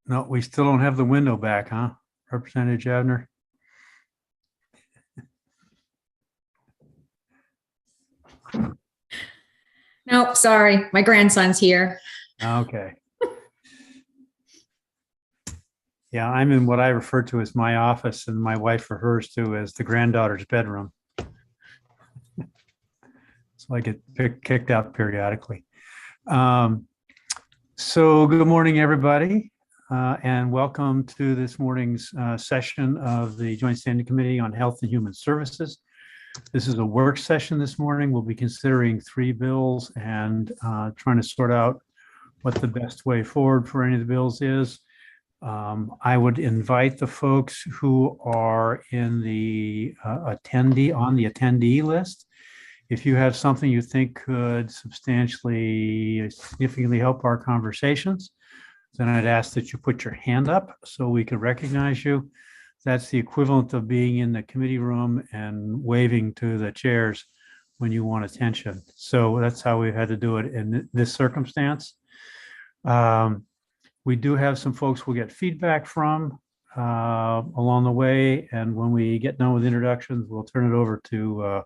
No, we still don't have the window back, huh? Representative Javner? Nope, sorry. My grandson's here. Okay. Yeah, I'm in what I refer to as my office, and my wife refers to as the granddaughter's bedroom. So I get kicked out periodically. So good morning, everybody, and welcome to this morning's session of the Joint Standing Committee on Health and Human Services. This is a work session this morning. We'll be considering 3 bills and trying to sort out what the best way forward for any of the bills is. I would invite the folks who are in the attendee list. If you have something you think could significantly help our conversations, then I'd ask that you put your hand up so we can recognize you. That's the equivalent of being in the committee room and waving to the chairs when you want attention. So that's how we've had to do it in this circumstance. We do have some folks we'll get feedback from along the way. And when we get done with introductions, we'll turn it over to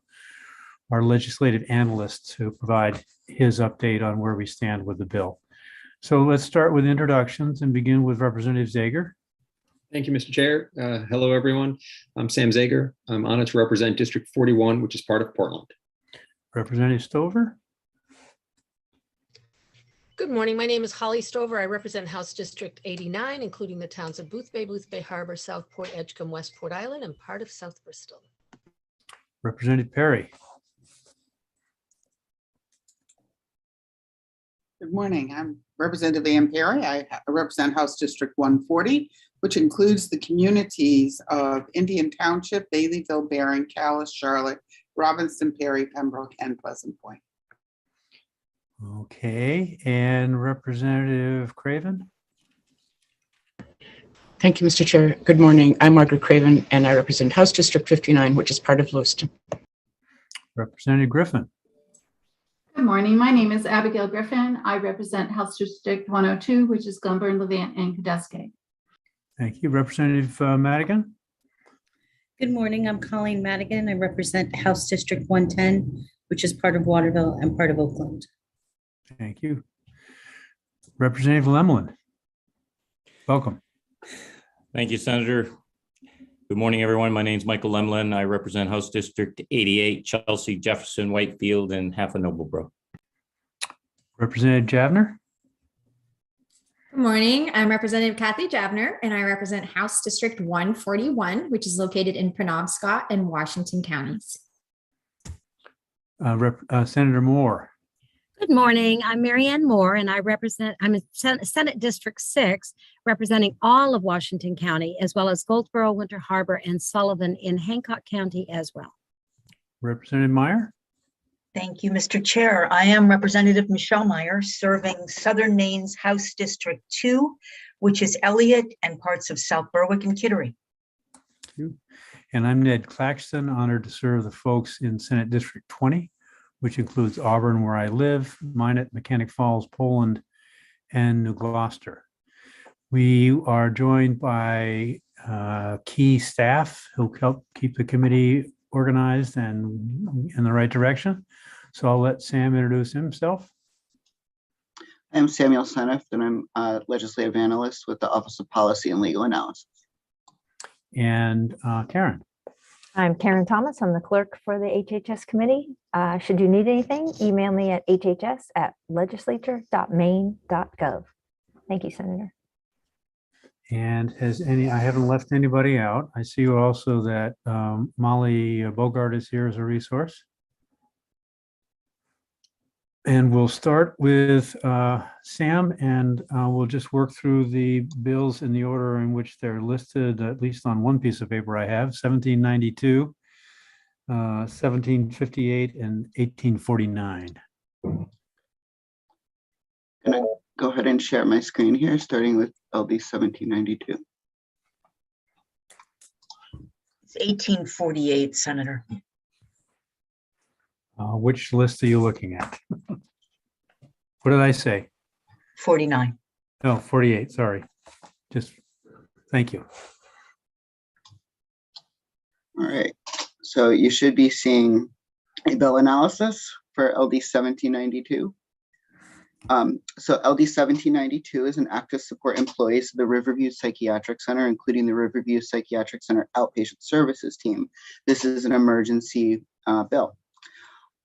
our legislative analyst to provide his update on where we stand with the bill. So let's start with introductions and begin with Representative Zager. Thank you, Mr. Chair. Hello, everyone. I'm Sam Zager. I'm honored to represent District 41, which is part of Portland. Representative Stover. Good morning. My name is Holly Stover. I represent House District 89, including the towns of Boothbay Harbor, Southport, Edgecombe, West Port Island, and part of South Bristol. Representative Perry. Good morning. I'm Representative Ann Perry. I represent House District 140, which includes the communities of Indian Township, Baileyville, Barron, Calais, Charlotte, Robinson, Perry, Pembroke, and Pleasant Point. Okay, and Representative Craven. Thank you, Mr. Chair. Good morning. I'm Margaret Craven, and I represent House District 59, which is part of Lewiston. Representative Griffin. Good morning. My name is Abigail Griffin. I represent House District 102, which is Glenburn, Levant, and Cadescate. Thank you. Representative Madigan. Good morning. I'm Colleen Madigan. I represent House District 110, which is part of Waterville and part of Oakland. Thank you. Representative Lemlin. Welcome. Thank you, Senator. Good morning, everyone. My name is Michael Lemlin. I represent House District 88, Chelsea, Jefferson, Whitefield, and half of Noblesboro. Representative Javner. Good morning. I'm Representative Kathy Javner, and I represent House District 141, which is located in Penobscot and Washington counties. Senator Moore. Good morning. I'm Marianne Moore, and I'm in Senate District 6, representing all of Washington County, as well as Goldsboro, Winter Harbor, and Sullivan in Hancock County as well. Representative Meyer. Thank you, Mr. Chair. I am Representative Michelle Meyer, serving Southern Maine's House District 2, which is Elliott and parts of South Berwick and Kittery. Thank you. And I'm Ned Claxton, honored to serve the folks in Senate District 20, which includes Auburn, where I live, Minot, Mechanic Falls, Poland, and New Gloucester. We are joined by key staff who help keep the committee organized and in the right direction. So I'll let Sam introduce himself. I'm Samuel Seneft, and I'm a legislative analyst with the Office of Policy and Legal Analysis. And Karen. I'm Karen Thomas. I'm the clerk for the HHS committee. Should you need anything, email me at hhs@legislature.maine.gov. Thank you, Senator. And I haven't left anybody out. I see also that Molly Bogart is here as a resource. And we'll start with Sam, and we'll just work through the bills in the order in which they're listed, at least on one piece of paper I have, 1792, 1758, and 1849. Can I go ahead and share my screen here, starting with LB 1792? It's 1848, Senator. Which list are you looking at? What did I say? 49. No, 48, sorry. Just, thank you. All right, so you should be seeing a bill analysis for LD 1792. So LD 1792 is an act to support employees of the Riverview Psychiatric Center, including the Riverview Psychiatric Center Outpatient Services Team. This is an emergency bill.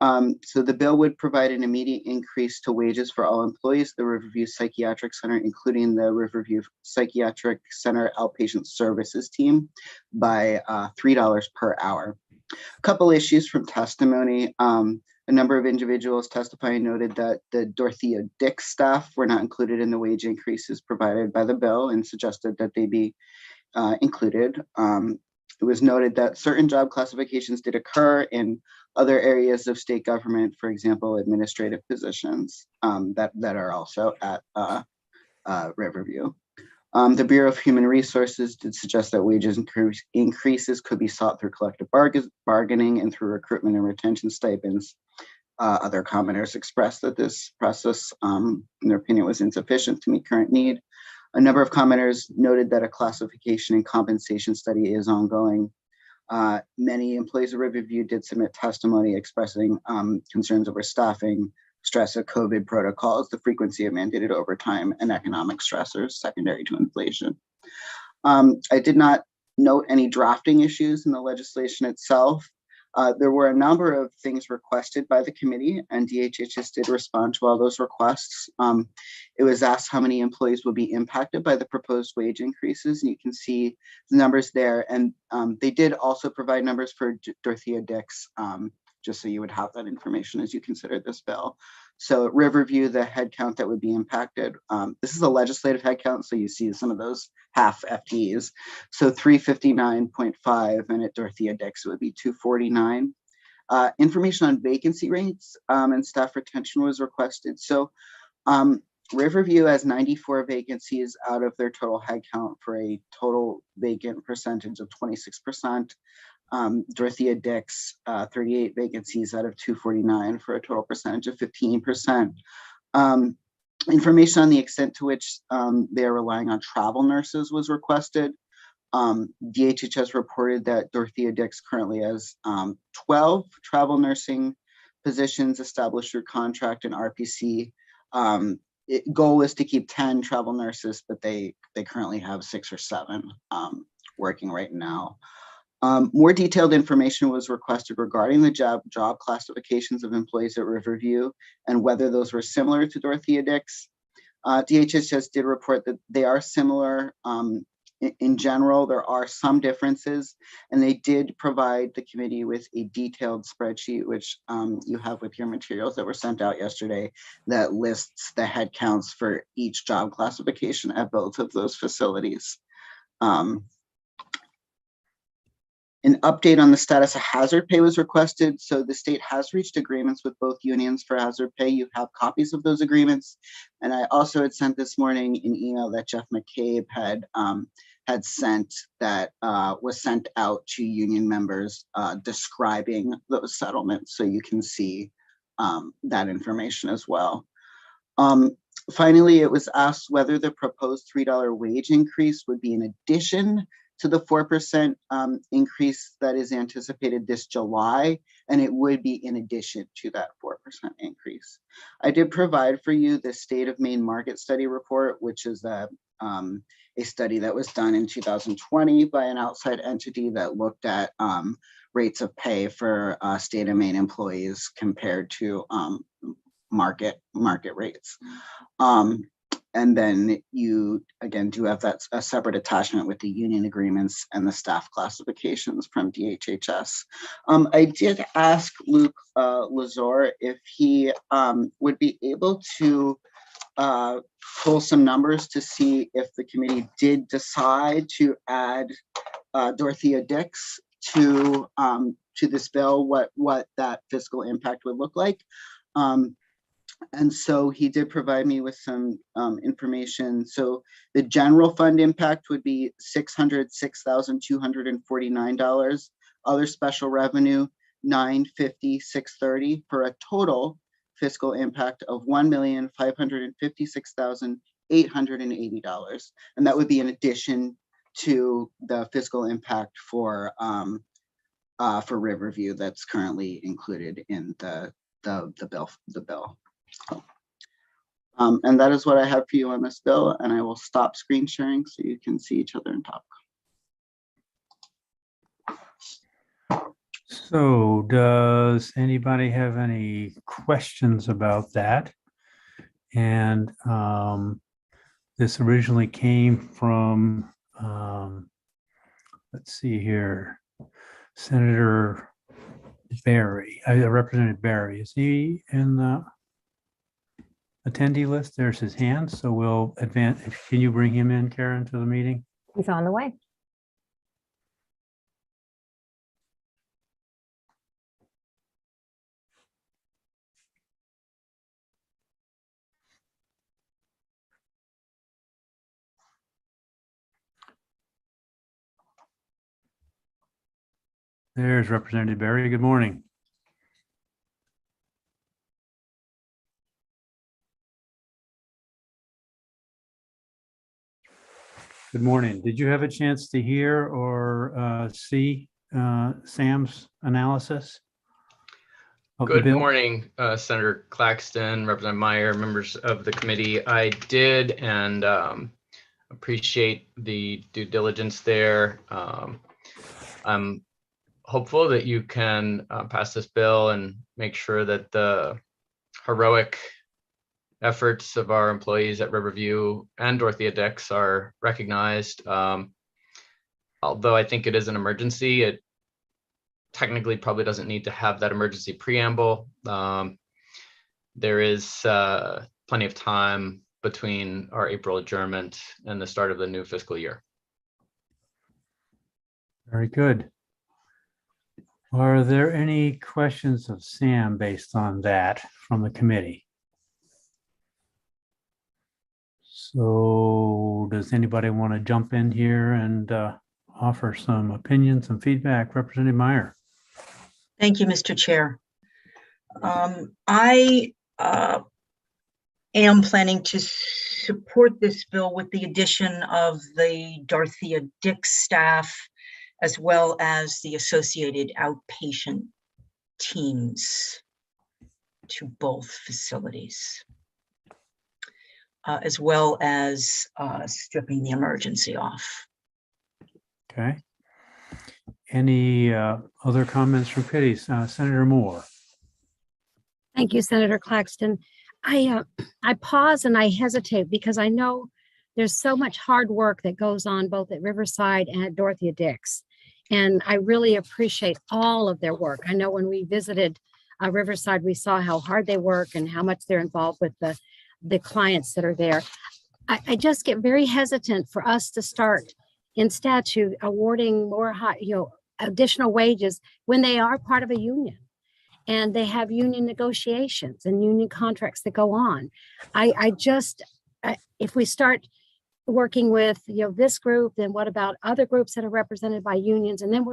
So the bill would provide an immediate increase to wages for all employees of the Riverview Psychiatric Center, including the Riverview Psychiatric Center Outpatient Services Team, by $3 per hour. A couple issues from testimony. A number of individuals testifying noted that the Dorothea Dix staff were not included in the wage increases provided by the bill and suggested that they be included. It was noted that certain job classifications did occur in other areas of state government, for example, administrative positions that are also at Riverview. The Bureau of Human Resources did suggest that wages increases could be sought through collective bargaining and through recruitment and retention stipends. Other commenters expressed that this process, in their opinion, was insufficient to meet current need. A number of commenters noted that a classification and compensation study is ongoing. Many employees of Riverview did submit testimony expressing concerns over staffing, stress of COVID protocols, the frequency of mandated overtime, and economic stressors secondary to inflation. I did not note any drafting issues in the legislation itself. There were a number of things requested by the committee, and DHHS did respond to all those requests. It was asked how many employees would be impacted by the proposed wage increases, and you can see the numbers there. And they did also provide numbers for Dorothea Dix, just so you would have that information as you consider this bill. So at Riverview, the headcount that would be impacted, this is a legislative headcount, so you see some of those half FTEs. So 359.5, and at Dorothea Dix, it would be 249. Information on vacancy rates and staff retention was requested. So Riverview has 94 vacancies out of their total headcount for a total vacant percentage of 26%. Dorothea Dix, 38 vacancies out of 249 for a total percentage of 15%. Information on the extent to which they are relying on travel nurses was requested. DHHS reported that Dorothea Dix currently has 12 travel nursing positions established through contract and RPC. Goal is to keep 10 travel nurses, but they currently have 6 or 7 working right now. More detailed information was requested regarding the job classifications of employees at Riverview and whether those were similar to Dorothea Dix. DHHS did report that they are similar. In general, there are some differences, and they did provide the committee with a detailed spreadsheet, which you have with your materials that were sent out yesterday, that lists the headcounts for each job classification at both of those facilities. An update on the status of hazard pay was requested. So the state has reached agreements with both unions for hazard pay. You have copies of those agreements. And I also had sent this morning an email that Jeff McCabe had sent that was sent out to union members describing those settlements. So you can see that information as well. Finally, it was asked whether the proposed $3 wage increase would be in addition to the 4% increase that is anticipated this July, and it would be in addition to that 4% increase. I did provide for you the State of Maine Market Study Report, which is a study that was done in 2020 by an outside entity that looked at rates of pay for state of Maine employees compared to market rates. And then you, again, do have that a separate attachment with the union agreements and the staff classifications from DHHS. I did ask Luke Lazar if he would be able to pull some numbers to see if the committee did decide to add Dorothea Dix to this bill, what that fiscal impact would look like. And so he did provide me with some information. So the general fund impact would be $606,249. Other special revenue, $950,630 for a total fiscal impact of $1,556,800 $880. And that would be in addition to the fiscal impact for Riverview that's currently included in the bill. And that is what I have for you on this bill, and I will stop screen sharing so you can see each other and talk. So does anybody have any questions about that? And this originally came from, let's see here, Senator Barry, Representative Barry. Is he in the attendee list? There's his hand. So we'll advance. Can you bring him in, Karen, to the meeting? He's on the way. There's Representative Barry. Good morning. Good morning. Did you have a chance to hear or see Sam's analysis? Good morning, Senator Claxton, Representative Meyer, members of the committee. I did and appreciate the due diligence there. I'm hopeful that you can pass this bill and make sure that the heroic efforts of our employees at Riverview and Dorothea Dix are recognized. Although I think it is an emergency, it technically probably doesn't need to have that emergency preamble. There is plenty of time between our April adjournment and the start of the new fiscal year. Very good. Are there any questions of Sam based on that from the committee? So does anybody want to jump in here and offer some opinions, some feedback? Representative Meyer. Thank you, Mr. Chair. I am planning to support this bill with the addition of the Dorothea Dix staff, as well as the associated outpatient teams to both facilities, as well as stripping the emergency off. Okay. Any other comments from committees? Senator Moore. Thank you, Senator Claxton. I pause and I hesitate because I know there's so much hard work that goes on both at Riverside and at Dorothea Dix. And I really appreciate all of their work. I know when we visited Riverside, we saw how hard they work and how much they're involved with the clients that are there. I just get very hesitant for us to start in statute awarding more additional wages when they are part of a union and they have union negotiations and union contracts that go on. If we start working with this group, then what about other groups that are represented by unions? And then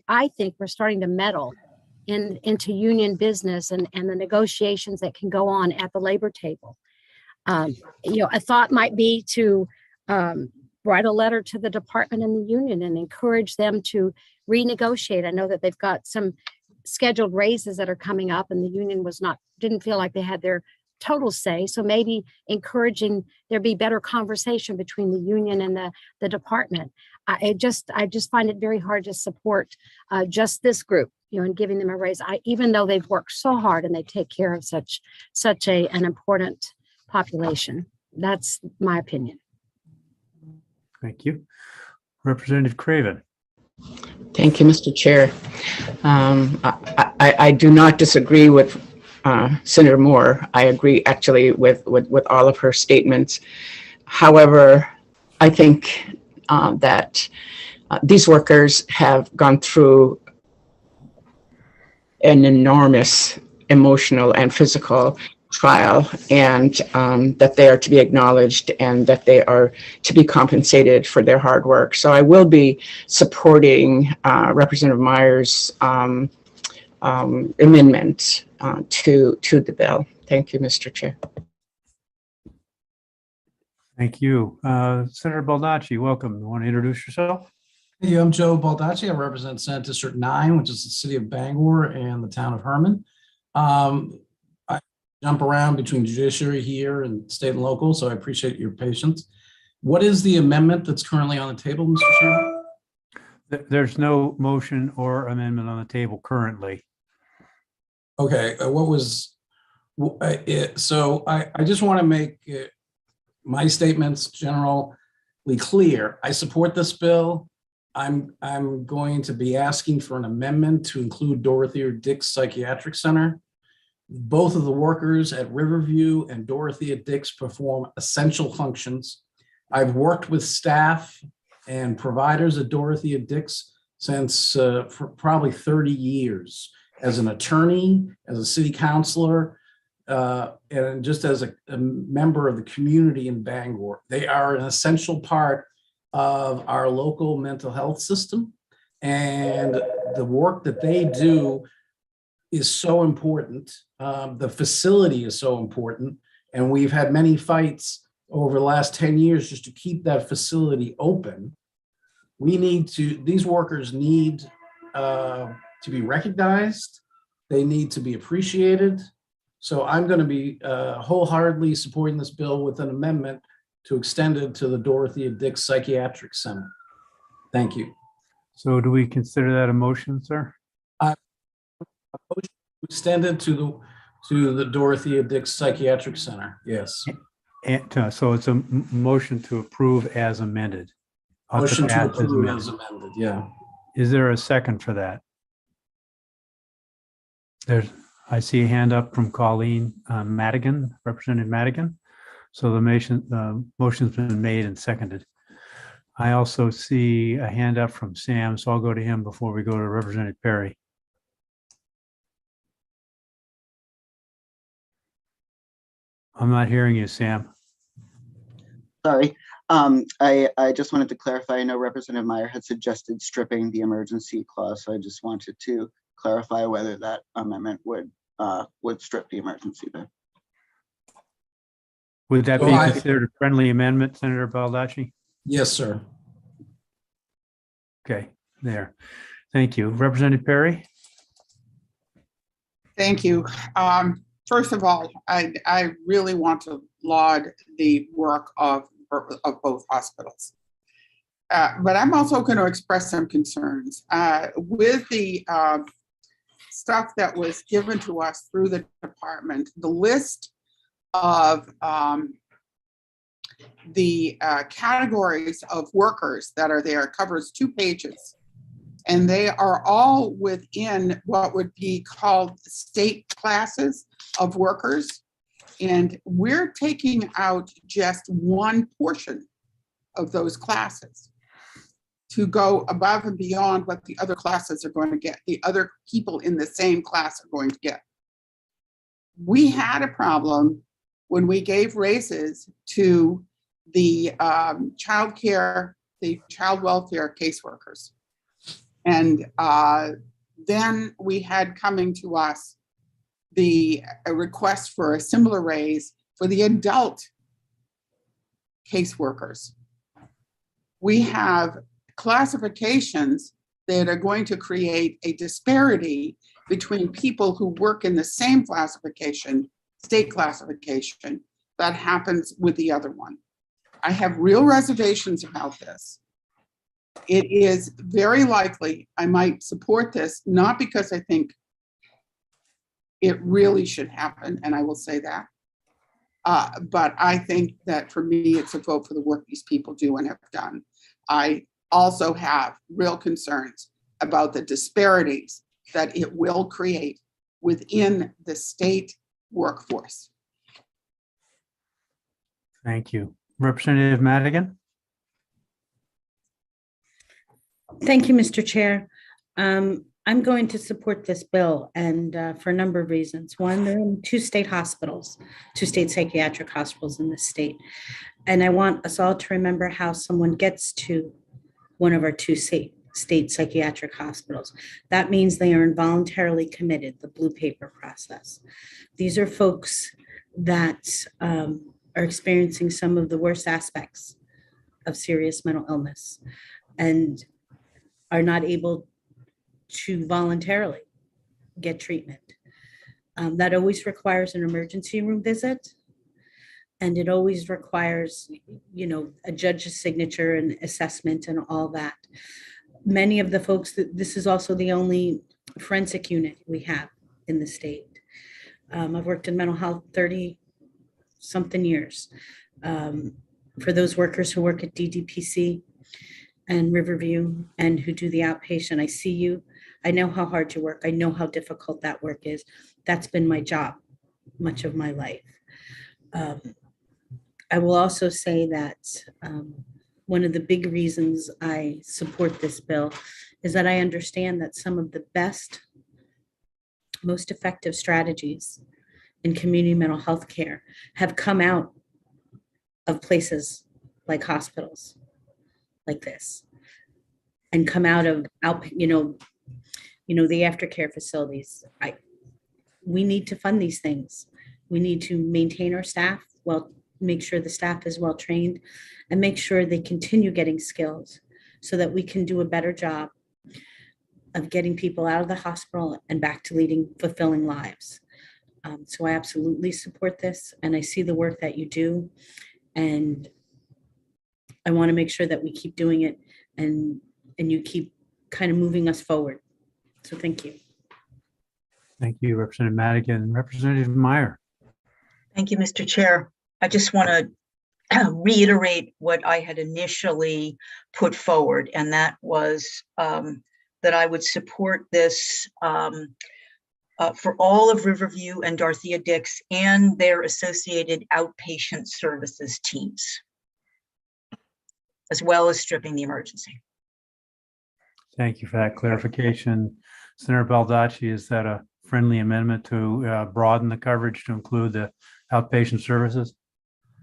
I think we're starting to meddle into union business and the negotiations that can go on at the labor table. A thought might be to write a letter to the department and the union and encourage them to renegotiate. I know that they've got some scheduled raises that are coming up and the union didn't feel like they had their total say. So maybe encouraging there be better conversation between the union and the department. I just find it very hard to support just this group, and giving them a raise. Even though they've worked so hard and they take care of such an important population. That's my opinion. Thank you. Representative Craven. Thank you, Mr. Chair. I do not disagree with Senator Moore. I agree actually with all of her statements. However, I think that these workers have gone through an enormous emotional and physical trial, and that they are to be acknowledged and that they are to be compensated for their hard work. So I will be supporting Representative Meyer's amendment to the bill. Thank you, Mr. Chair. Thank you. Senator Baldacci, welcome. You want to introduce yourself? Hey, I'm Joe Baldacci. I represent Senate District 9, which is the city of Bangor and the town of Herman. I jump around between judiciary here and state and local, so I appreciate your patience. What is the amendment that's currently on the table, Mr. Chairman? There's no motion or amendment on the table currently. Okay, so I just want to make my statements generally clear. I support this bill. I'm going to be asking for an amendment to include Dorothea Dix Psychiatric Center. Both of the workers at Riverview and Dorothea Dix perform essential functions. I've worked with staff and providers at Dorothea Dix since for probably 30 years as an attorney, as a city councilor, and just as a member of the community in Bangor. They are an essential part of our local mental health system, and the work that they do is so important. The facility is so important, and we've had many fights over the last 10 years just to keep that facility open. These workers need to be recognized. They need to be appreciated. So I'm going to be wholeheartedly supporting this bill with an amendment to extend it to the Dorothea Dix Psychiatric Center. Thank you. So do we consider that a motion, sir? Extended to the Dorothea Dix Psychiatric Center. Yes. And so it's a motion to approve as amended. Motion to approve as amended. Yeah. Is there a second for that? I see a hand up from Colleen Madigan, Representative Madigan. So the motion's been made and seconded. I also see a hand up from Sam, so I'll go to him before we go to Representative Perry. I'm not hearing you, Sam. Sorry. I just wanted to clarify. I know Representative Meyer had suggested stripping the emergency clause, so I just wanted to clarify whether that amendment would strip the emergency there. Would that be considered a friendly amendment, Senator Baldacci? Yes, sir. Okay, there. Thank you. Representative Perry? Thank you. First of all, I really want to laud the work of both hospitals. But I'm also going to express some concerns. With the stuff that was given to us through the department, the list of the categories of workers that are there covers 2 pages. And they are all within what would be called state classes of workers. And we're taking out just one portion of those classes to go above and beyond what the other classes are going to get, the other people in the same class are going to get. We had a problem when we gave raises to the child welfare caseworkers. And then we had coming to us a request for a similar raise for the adult caseworkers. We have classifications that are going to create a disparity between people who work in the same classification, state classification, that happens with the other one. I have real reservations about this. It is very likely I might support this, not because I think it really should happen, and I will say that, but I think that for me, it's a vote for the work these people do and have done. I also have real concerns about the disparities that it will create within the state workforce. Thank you. Representative Madigan? Thank you, Mr. Chair. I'm going to support this bill, and for a number of reasons. One, there are 2 state hospitals, 2 state psychiatric hospitals in the state. And I want us all to remember how someone gets to one of our 2 state psychiatric hospitals. That means they are involuntarily committed, the blue paper process. These are folks that are experiencing some of the worst aspects of serious mental illness and are not able to voluntarily get treatment. That always requires an emergency room visit. And it always requires, a judge's signature and assessment and all that. Many of the folks, this is also the only forensic unit we have in the state. I've worked in mental health 30-something years. For those workers who work at DDPC and Riverview and who do the outpatient, I see you. I know how hard you work. I know how difficult that work is. That's been my job much of my life. I will also say that one of the big reasons I support this bill is that I understand that some of the best, most effective strategies in community mental health care have come out of places like hospitals like this and come out of the aftercare facilities. We need to fund these things. We need to maintain our staff, make sure the staff is well trained, and make sure they continue getting skills so that we can do a better job of getting people out of the hospital and back to leading fulfilling lives. So I absolutely support this, and I see the work that you do, and I want to make sure that we keep doing it and you keep kind of moving us forward. So thank you. Thank you, Representative Madigan. Representative Meyer. Thank you, Mr. Chair. I just want to reiterate what I had initially put forward, and that was that I would support this for all of Riverview and Dorothea Dix and their associated outpatient services teams, as well as stripping the emergency. Thank you for that clarification. Senator Baldacci, is that a friendly amendment to broaden the coverage to include the outpatient services?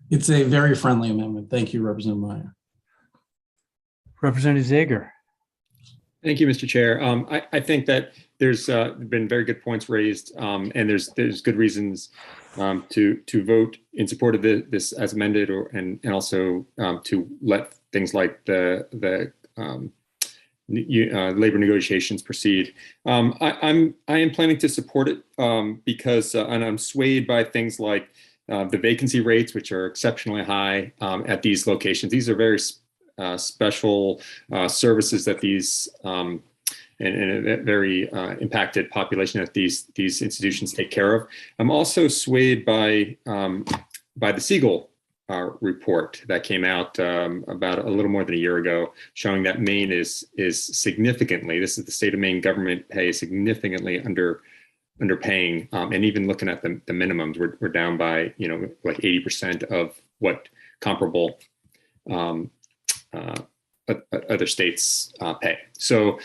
It's a very friendly amendment. Thank you, Representative Meyer. Representative Zager. Thank you, Mr. Chair. I think that there's been very good points raised, and there's good reasons to vote in support of this as amended, and also to let things like the labor negotiations proceed. I am planning to support it because, and I'm swayed by things like the vacancy rates, which are exceptionally high at these locations. These are very special services that these and a very impacted population that these institutions take care of. I'm also swayed by the Siegel report that came out about a little more than a year ago, showing that Maine is significantly, this is the state of Maine government pay, is significantly underpaying, and even looking at the minimums, we're down by like 80% of what comparable other states pay. So,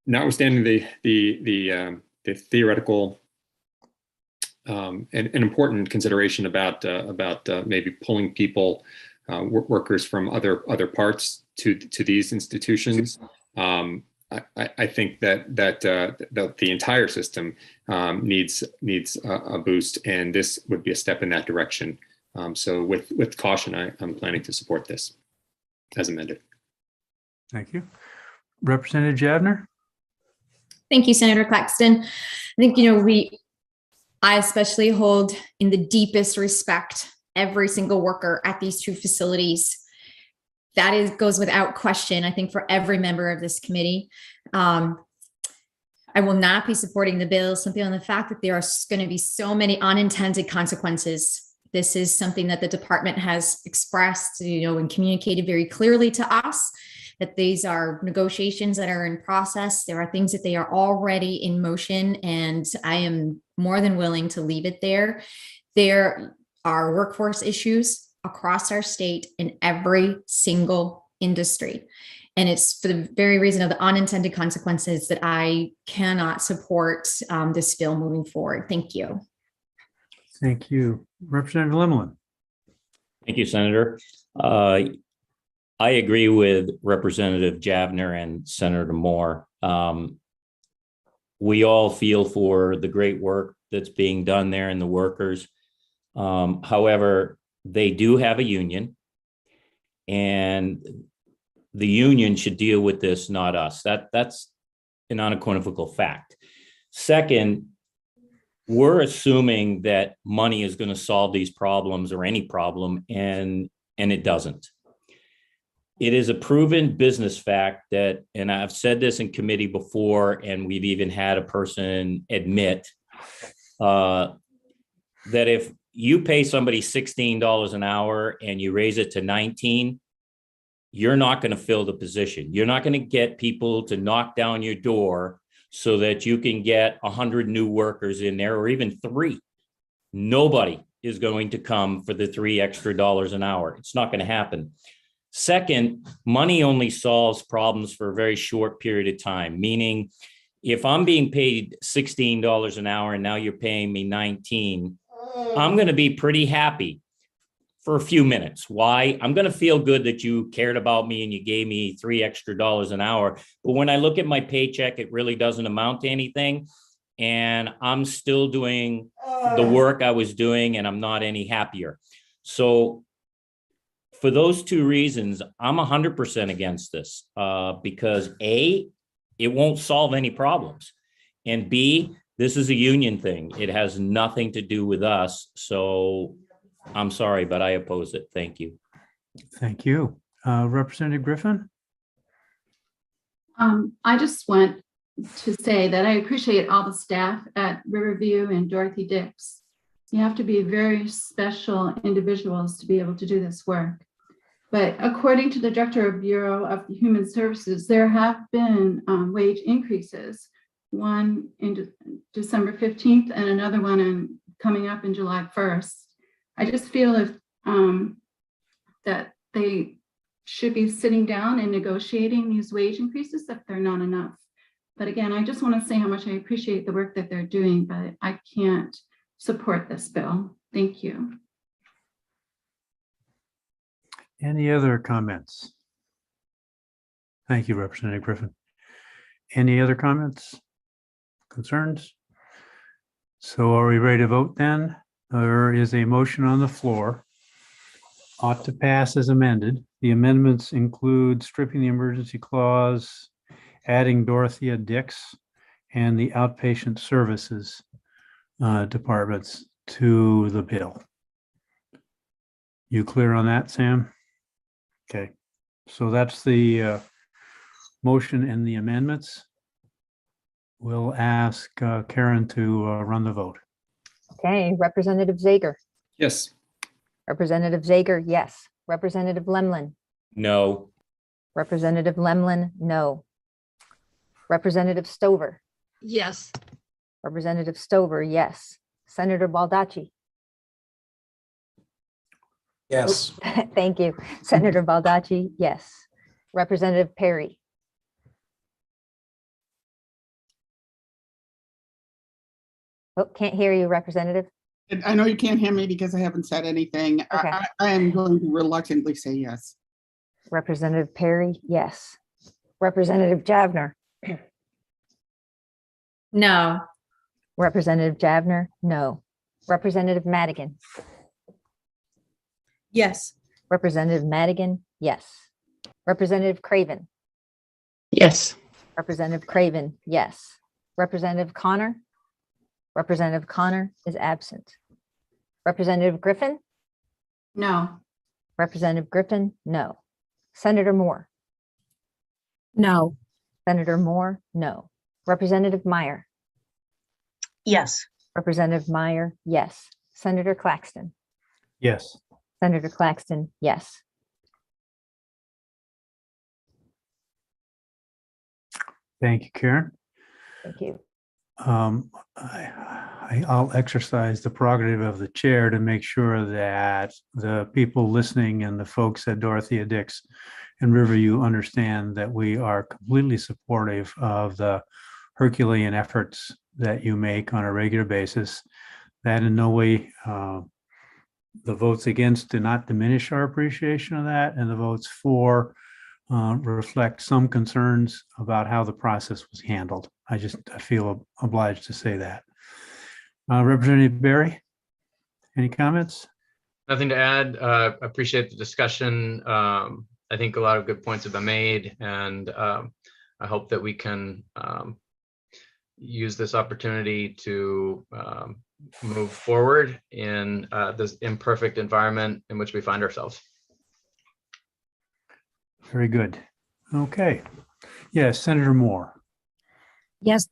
notwithstanding the theoretical and important consideration about maybe pulling people, workers from other parts to these institutions, I think that the entire system needs a boost, and this would be a step in that direction. So with caution, I'm planning to support this as amended. Thank you. Representative Javner. Thank you, Senator Claxton. I think, I especially hold in the deepest respect every single worker at these two facilities. That goes without question, I think, for every member of this committee. I will not be supporting the bill simply on the fact that there are going to be so many unintended consequences. This is something that the department has expressed, and communicated very clearly to us, that these are negotiations that are in process. There are things that they are already in motion, and I am more than willing to leave it there. There are workforce issues across our state in every single industry. And it's for the very reason of the unintended consequences that I cannot support this bill moving forward. Thank you. Thank you. Representative Limlin. Thank you, Senator. I agree with Representative Javner and Senator Moore. We all feel for the great work that's being done there and the workers. However, they do have a union, and the union should deal with this, not us. That's an unequivocal fact. Second, we're assuming that money is going to solve these problems or any problem, and it doesn't. It is a proven business fact that, and I've said this in committee before, and we've even had a person admit that if you pay somebody $16 an hour and you raise it to 19, you're not going to fill the position. You're not going to get people to knock down your door so that you can get 100 new workers in there, or even 3. Nobody is going to come for the $3 extra an hour. It's not going to happen. Second, money only solves problems for a very short period of time, meaning if I'm being paid $16 an hour and now you're paying me 19, I'm going to be pretty happy for a few minutes. Why? I'm going to feel good that you cared about me and you gave me $3 extra an hour. But when I look at my paycheck, it really doesn't amount to anything. And I'm still doing the work I was doing, and I'm not any happier. So for those 2 reasons, I'm 100% against this because A, it won't solve any problems. And B, this is a union thing. It has nothing to do with us. So I'm sorry, but I oppose it. Thank you. Thank you. Representative Griffin? I just want to say that I appreciate all the staff at Riverview and Dorothy Dix. You have to be very special individuals to be able to do this work. But according to the Director of Bureau of Human Services, there have been wage increases, one in December 15th and another one coming up in July 1st. I just feel that they should be sitting down and negotiating these wage increases if they're not enough. But again, I just want to say how much I appreciate the work that they're doing, but I can't support this bill. Thank you. Any other comments? Thank you, Representative Griffin. Any other comments, concerns? So are we ready to vote then? There is a motion on the floor. Ought to pass as amended. The amendments include stripping the emergency clause, adding Dorothea Dix and the outpatient services departments to the bill. You clear on that, Sam? Okay, so that's the motion and the amendments. We'll ask Karen to run the vote. Okay, Representative Zager. Yes. Representative Zager, yes. Representative Lemlin. No. Representative Lemlin, no. Representative Stover. Yes. Representative Stover, yes. Senator Baldacci. Yes. Thank you. Senator Baldacci, yes. Representative Perry. Oh, can't hear you, Representative. I know you can't hear me because I haven't said anything. Okay. I am going to reluctantly say yes. Representative Perry, yes. Representative Javner. No. Representative Javner, no. Representative Madigan. Yes. Representative Madigan, yes. Representative Craven. Yes. Representative Craven, yes. Representative Connor. Representative Connor is absent. Representative Griffin. No. Representative Griffin, no. Senator Moore. No. Senator Moore, no. Representative Meyer. Yes. Representative Meyer, yes. Senator Claxton. Yes. Senator Claxton, yes. Thank you, Karen. Thank you. I'll exercise the prerogative of the chair to make sure that the people listening and the folks at Dorothea Dix and Riverview understand that we are completely supportive of the Herculean efforts that you make on a regular basis. That in no way, the votes against do not diminish our appreciation of that, and the votes for reflect some concerns about how the process was handled. I feel obliged to say that. Representative Berry? Any comments? Nothing to add. Appreciate the discussion. I think a lot of good points have been made, and I hope that we can use this opportunity to move forward in this imperfect environment in which we find ourselves. Very good. Okay. Yes, Senator Moore. Yes,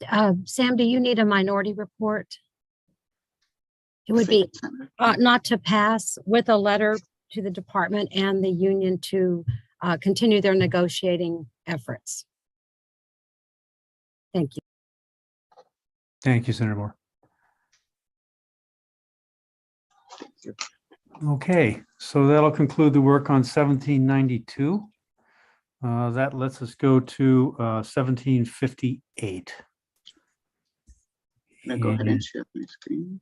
Sam, do you need a minority report? It would be not to pass, with a letter to the department and the union to continue their negotiating efforts. Thank you. Thank you, Senator Moore. Okay, so that'll conclude the work on 1792. That lets us go to 1758. Can I go ahead and share my screen?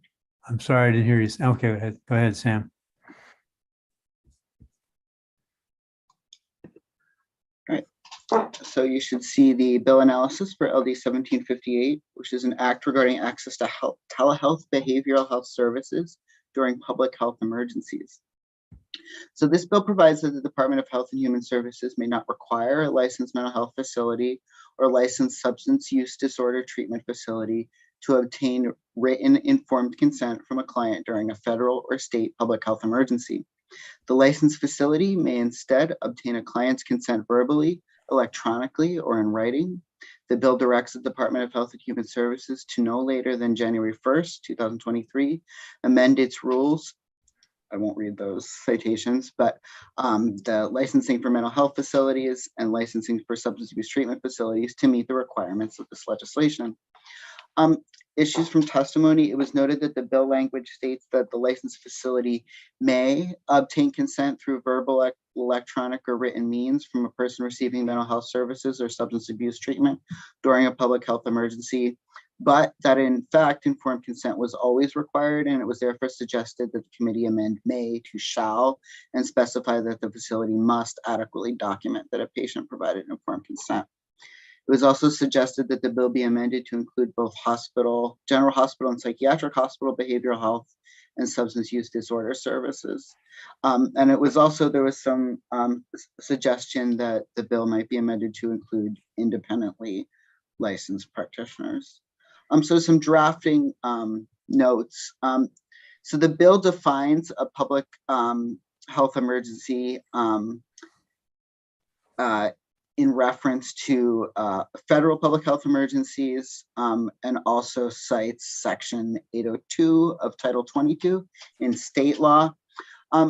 I'm sorry, I didn't hear you. Okay, go ahead, Sam. All right. So you should see the bill analysis for LD 1758, which is an act regarding access to telehealth behavioral health services during public health emergencies. So this bill provides that the Department of Health and Human Services may not require a licensed mental health facility or licensed substance use disorder treatment facility to obtain written informed consent from a client during a federal or state public health emergency. The licensed facility may instead obtain a client's consent verbally, electronically, or in writing. The bill directs the Department of Health and Human Services to no later than January 1st, 2023, amend its rules. I won't read those citations, but the licensing for mental health facilities and licensing for substance abuse treatment facilities to meet the requirements of this legislation. Issues from testimony, it was noted that the bill language states that the licensed facility may obtain consent through verbal, electronic, or written means from a person receiving mental health services or substance abuse treatment during a public health emergency, but that in fact informed consent was always required, and it was therefore suggested that the committee amend may to shall and specify that the facility must adequately document that a patient provided informed consent. It was also suggested that the bill be amended to include both hospital, general hospital and psychiatric hospital behavioral health and substance use disorder services. And it was also, there was some suggestion that the bill might be amended to include independently licensed practitioners. So some drafting notes. So the bill defines a public health emergency in reference to federal public health emergencies, and also cites section 802 of Title 22 in state law.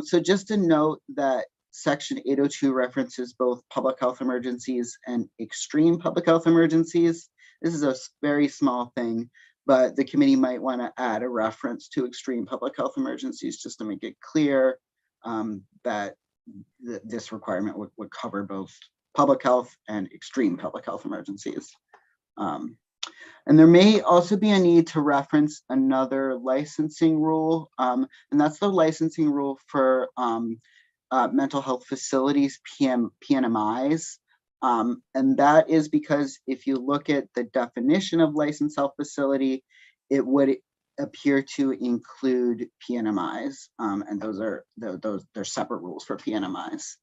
So just to note that section 802 references both public health emergencies and extreme public health emergencies. This is a very small thing, but the committee might want to add a reference to extreme public health emergencies just to make it clear that this requirement would cover both public health and extreme public health emergencies. And there may also be a need to reference another licensing rule, and that's the licensing rule for mental health facilities, PNMIs. And that is because if you look at the definition of licensed health facility, it would appear to include PNMIs, and they're separate rules for PNMIs.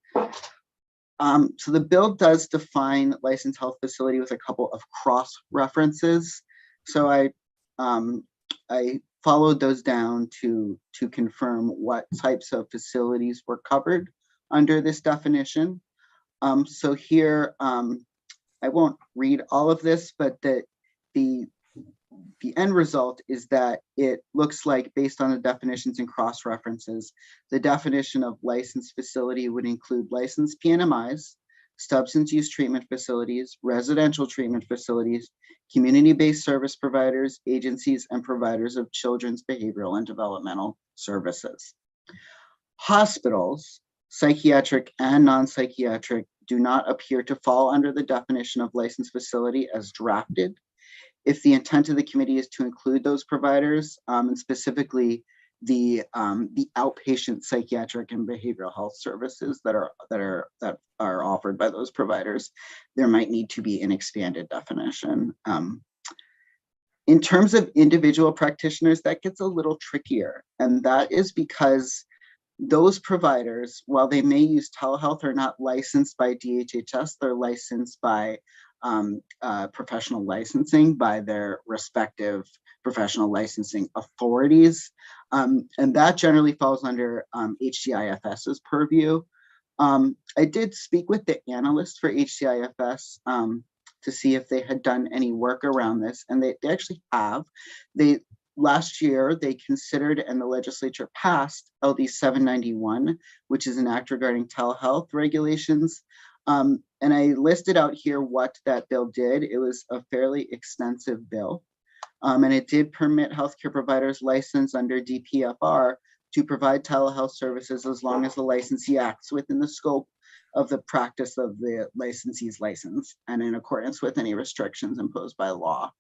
So the bill does define licensed health facility with a couple of cross references. So I followed those down to confirm what types of facilities were covered under this definition. So here, I won't read all of this, but the end result is that it looks like, based on the definitions and cross references, the definition of licensed facility would include licensed PNMIs, substance use treatment facilities, residential treatment facilities, community-based service providers, agencies, and providers of children's behavioral and developmental services. Hospitals, psychiatric and non-psychiatric, do not appear to fall under the definition of licensed facility as drafted. If the intent of the committee is to include those providers, and specifically the outpatient psychiatric and behavioral health services that are offered by those providers, there might need to be an expanded definition. In terms of individual practitioners, that gets a little trickier. And that is because those providers, while they may use telehealth, are not licensed by DHHS. They're licensed by professional licensing by their respective professional licensing authorities. And that generally falls under HCIFS's purview. I did speak with the analyst for HCIFS to see if they had done any work around this, and they actually have. Last year, they considered and the legislature passed LD 791, which is an act regarding telehealth regulations. And I listed out here what that bill did. It was a fairly extensive bill. And it did permit healthcare providers licensed under DPFR to provide telehealth services as long as the licensee acts within the scope of the practice of the licensee's license and in accordance with any restrictions imposed by law.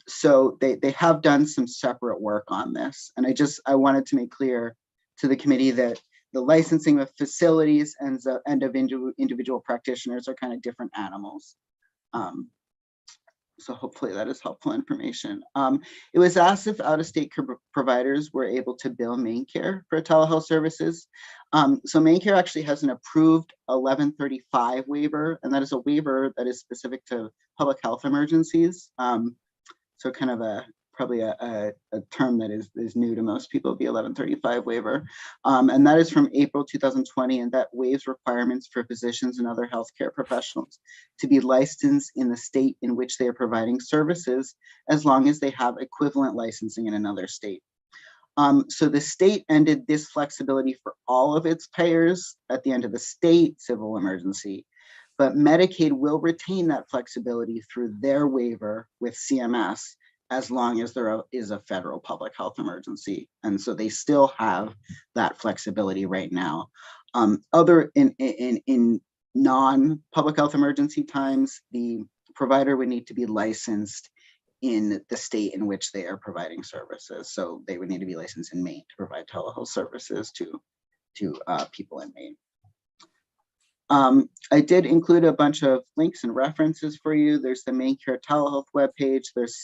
So they have done some separate work on this. And I wanted to make clear to the committee that the licensing of facilities and of individual practitioners are kind of different animals. So hopefully that is helpful information. It was asked if out-of-state providers were able to bill MaineCare for telehealth services. So MaineCare actually has an approved 1135 waiver, and that is a waiver that is specific to public health emergencies. So kind of probably a term that is new to most people, the 1135 waiver. And that is from April 2020, and that waives requirements for physicians and other healthcare professionals to be licensed in the state in which they are providing services, as long as they have equivalent licensing in another state. So the state ended this flexibility for all of its payers at the end of the state civil emergency, but Medicaid will retain that flexibility through their waiver with CMS as long as there is a federal public health emergency. And so they still have that flexibility right now. Other in non-public health emergency times, the provider would need to be licensed in the state in which they are providing services. So they would need to be licensed in Maine to provide telehealth services to people in Maine. I did include a bunch of links and references for you. There's the MaineCare telehealth webpage. There's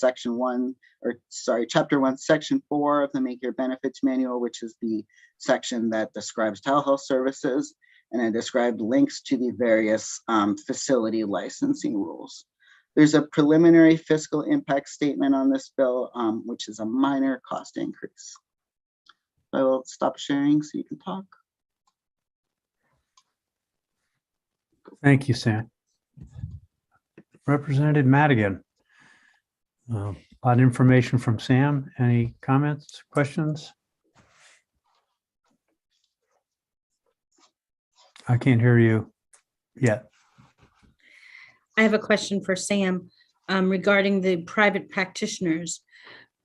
chapter 1, section 4 of the MaineCare benefits manual, which is the section that describes telehealth services. And I described links to the various facility licensing rules. There's a preliminary fiscal impact statement on this bill, which is a minor cost increase. I will stop sharing so you can talk. Thank you, Sam. Representative Madigan. A lot of information from Sam. Any comments, questions? I can't hear you yet. I have a question for Sam regarding the private practitioners.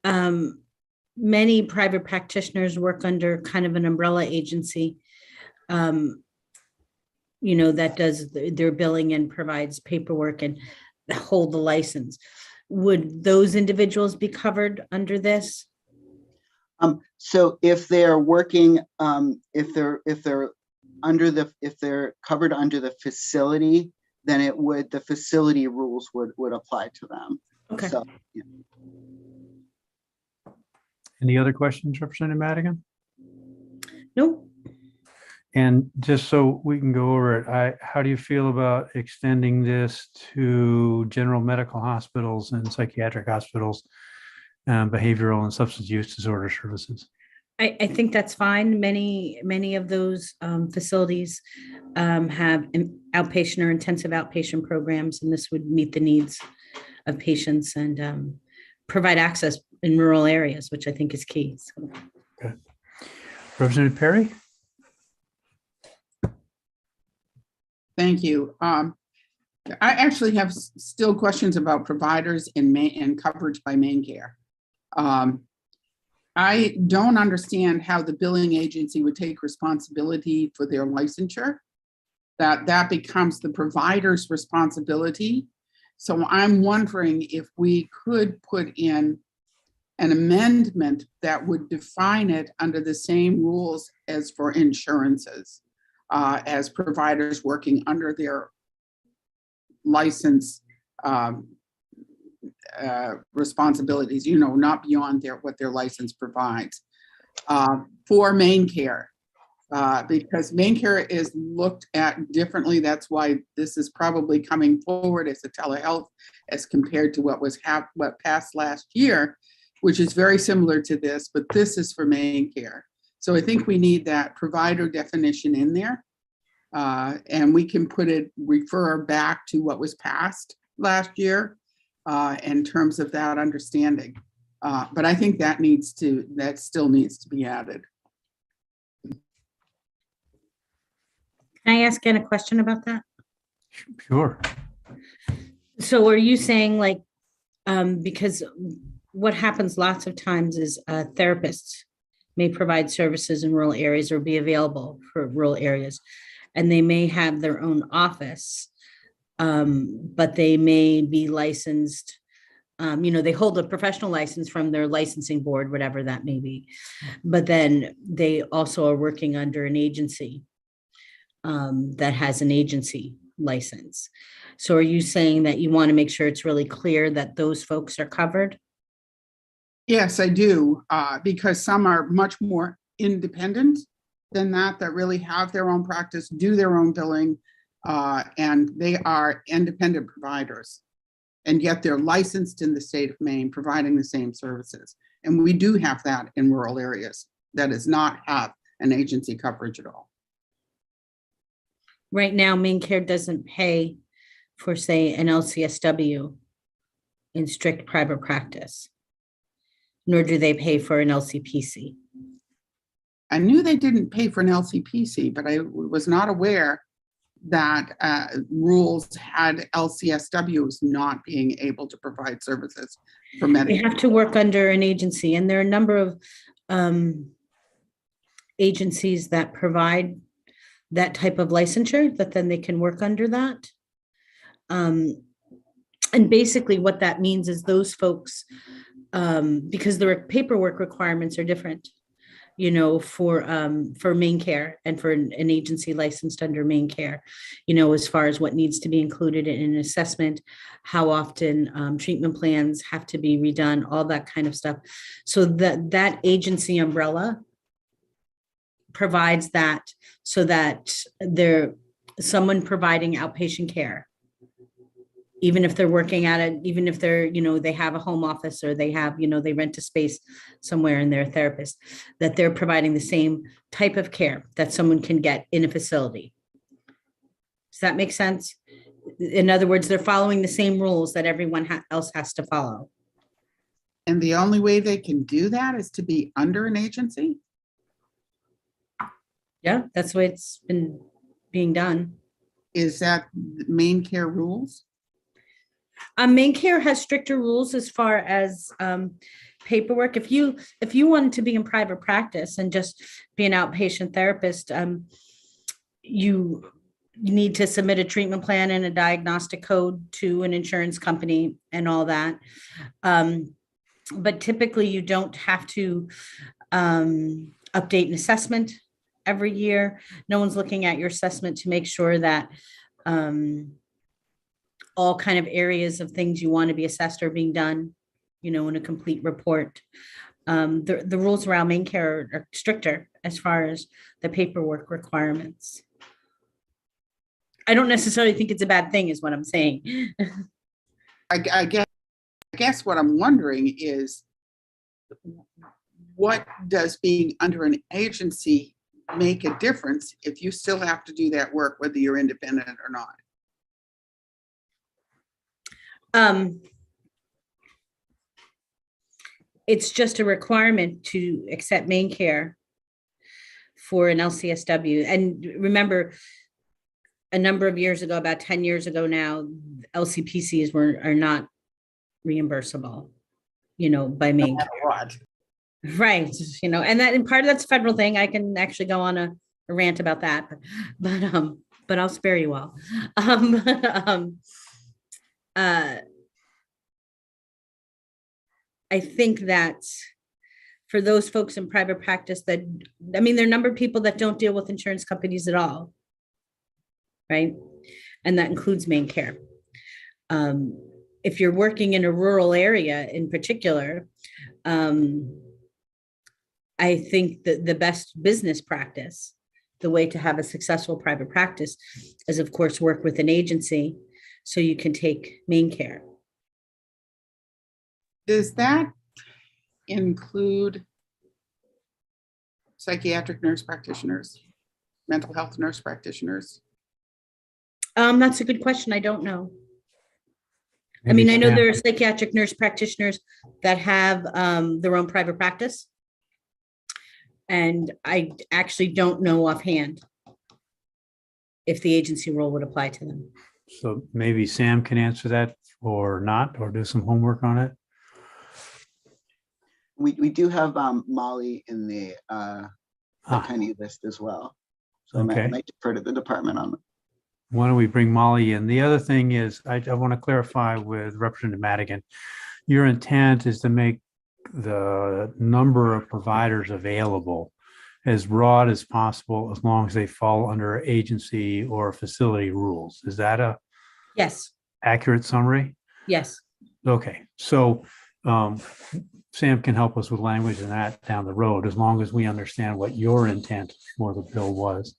Many private practitioners work under kind of an umbrella agency, that does their billing and provides paperwork and hold the license. Would those individuals be covered under this? So if they're working, if they're covered under the facility, then the facility rules would apply to them. Okay. So, yeah. Any other questions, Representative Madigan? Nope. And just so we can go over it, how do you feel about extending this to general medical hospitals and psychiatric hospitals, behavioral and substance use disorder services? I think that's fine. Many of those facilities have outpatient or intensive outpatient programs, and this would meet the needs of patients and provide access in rural areas, which I think is key. So. Okay. Representative Perry? Thank you. I actually have still questions about providers and coverage by MaineCare. I don't understand how the billing agency would take responsibility for their licensure. That becomes the provider's responsibility. So I'm wondering if we could put in an amendment that would define it under the same rules as for insurances, as providers working under their license responsibilities, not beyond what their license provides. For main care, because main care is looked at differently. That's why this is probably coming forward as a telehealth as compared to what passed last year, which is very similar to this, but this is for main care. So I think we need that provider definition in there. And we can refer back to what was passed last year in terms of that understanding. But I think that still needs to be added. Can I ask Ann a question about that? Sure. So are you saying like, because what happens lots of times is therapists may provide services in rural areas or be available for rural areas, and they may have their own office, but they may be licensed. They hold a professional license from their licensing board, whatever that may be, but then they also are working under an agency that has an agency license. So are you saying that you want to make sure it's really clear that those folks are covered? Yes, I do, because some are much more independent than that really have their own practice, do their own billing, and they are independent providers. And yet they're licensed in the state of Maine, providing the same services. And we do have that in rural areas. That does not have an agency coverage at all. Right now, Maine Care doesn't pay for, say, an LCSW in strict private practice, nor do they pay for an LCPC. I knew they didn't pay for an LCPC, but I was not aware that rules had LCSWs not being able to provide services for Medicaid. They have to work under an agency, and there are a number of agencies that provide that type of licensure that then they can work under that. And basically what that means is those folks, because the paperwork requirements are different, for Maine Care and for an agency licensed under Maine Care, as far as what needs to be included in an assessment, how often treatment plans have to be redone, all that kind of stuff. So that agency umbrella provides that so that someone providing outpatient care, even if they're working at it, even if they're, they have a home office or they have, they rent a space somewhere and they're a therapist, that they're providing the same type of care that someone can get in a facility. Does that make sense? In other words, they're following the same rules that everyone else has to follow. And the only way they can do that is to be under an agency? Yeah, that's the way it's been being done. Is that Maine Care rules? Maine Care has stricter rules as far as paperwork. If you wanted to be in private practice and just be an outpatient therapist, you need to submit a treatment plan and a diagnostic code to an insurance company and all that. But typically you don't have to update an assessment every year. No one's looking at your assessment to make sure that all kind of areas of things you want to be assessed are being done, in a complete report. The rules around Maine Care are stricter as far as the paperwork requirements. I don't necessarily think it's a bad thing, is what I'm saying. I guess what I'm wondering is, what does being under an agency make a difference if you still have to do that work, whether you're independent or not? It's just a requirement to accept Maine Care for an LCSW. And remember, a number of years ago, about 10 years ago now, LCPCs are not reimbursable, by Maine Care. Right. And that, and part of that's a federal thing. I can actually go on a rant about that, but I'll spare you all. I think that for those folks in private practice there are a number of people that don't deal with insurance companies at all, right? And that includes Maine Care. if you're working in a rural area in particular, I think that the best business practice, the way to have a successful private practice, is of course work with an agency so you can take main care. Does that include psychiatric nurse practitioners, mental health nurse practitioners? That's a good question. I don't know. I Maybe mean, I know Sam- there are psychiatric nurse practitioners that have their own private practice. And I actually don't know offhand if the agency role would apply to them. So maybe Sam can answer that or not, or do some homework on it. We do have Molly in the attendee list as well. So Okay. I might defer to the department on it. Why don't we bring Molly in? The other thing is, I want to clarify with Representative Madigan, your intent is to make the number of providers available as broad as possible, as long as they fall under agency or facility rules. Is that a Yes, accurate summary? yes. Okay, so Sam can help us with language and that down the road, as long as we understand what your intent for the bill was.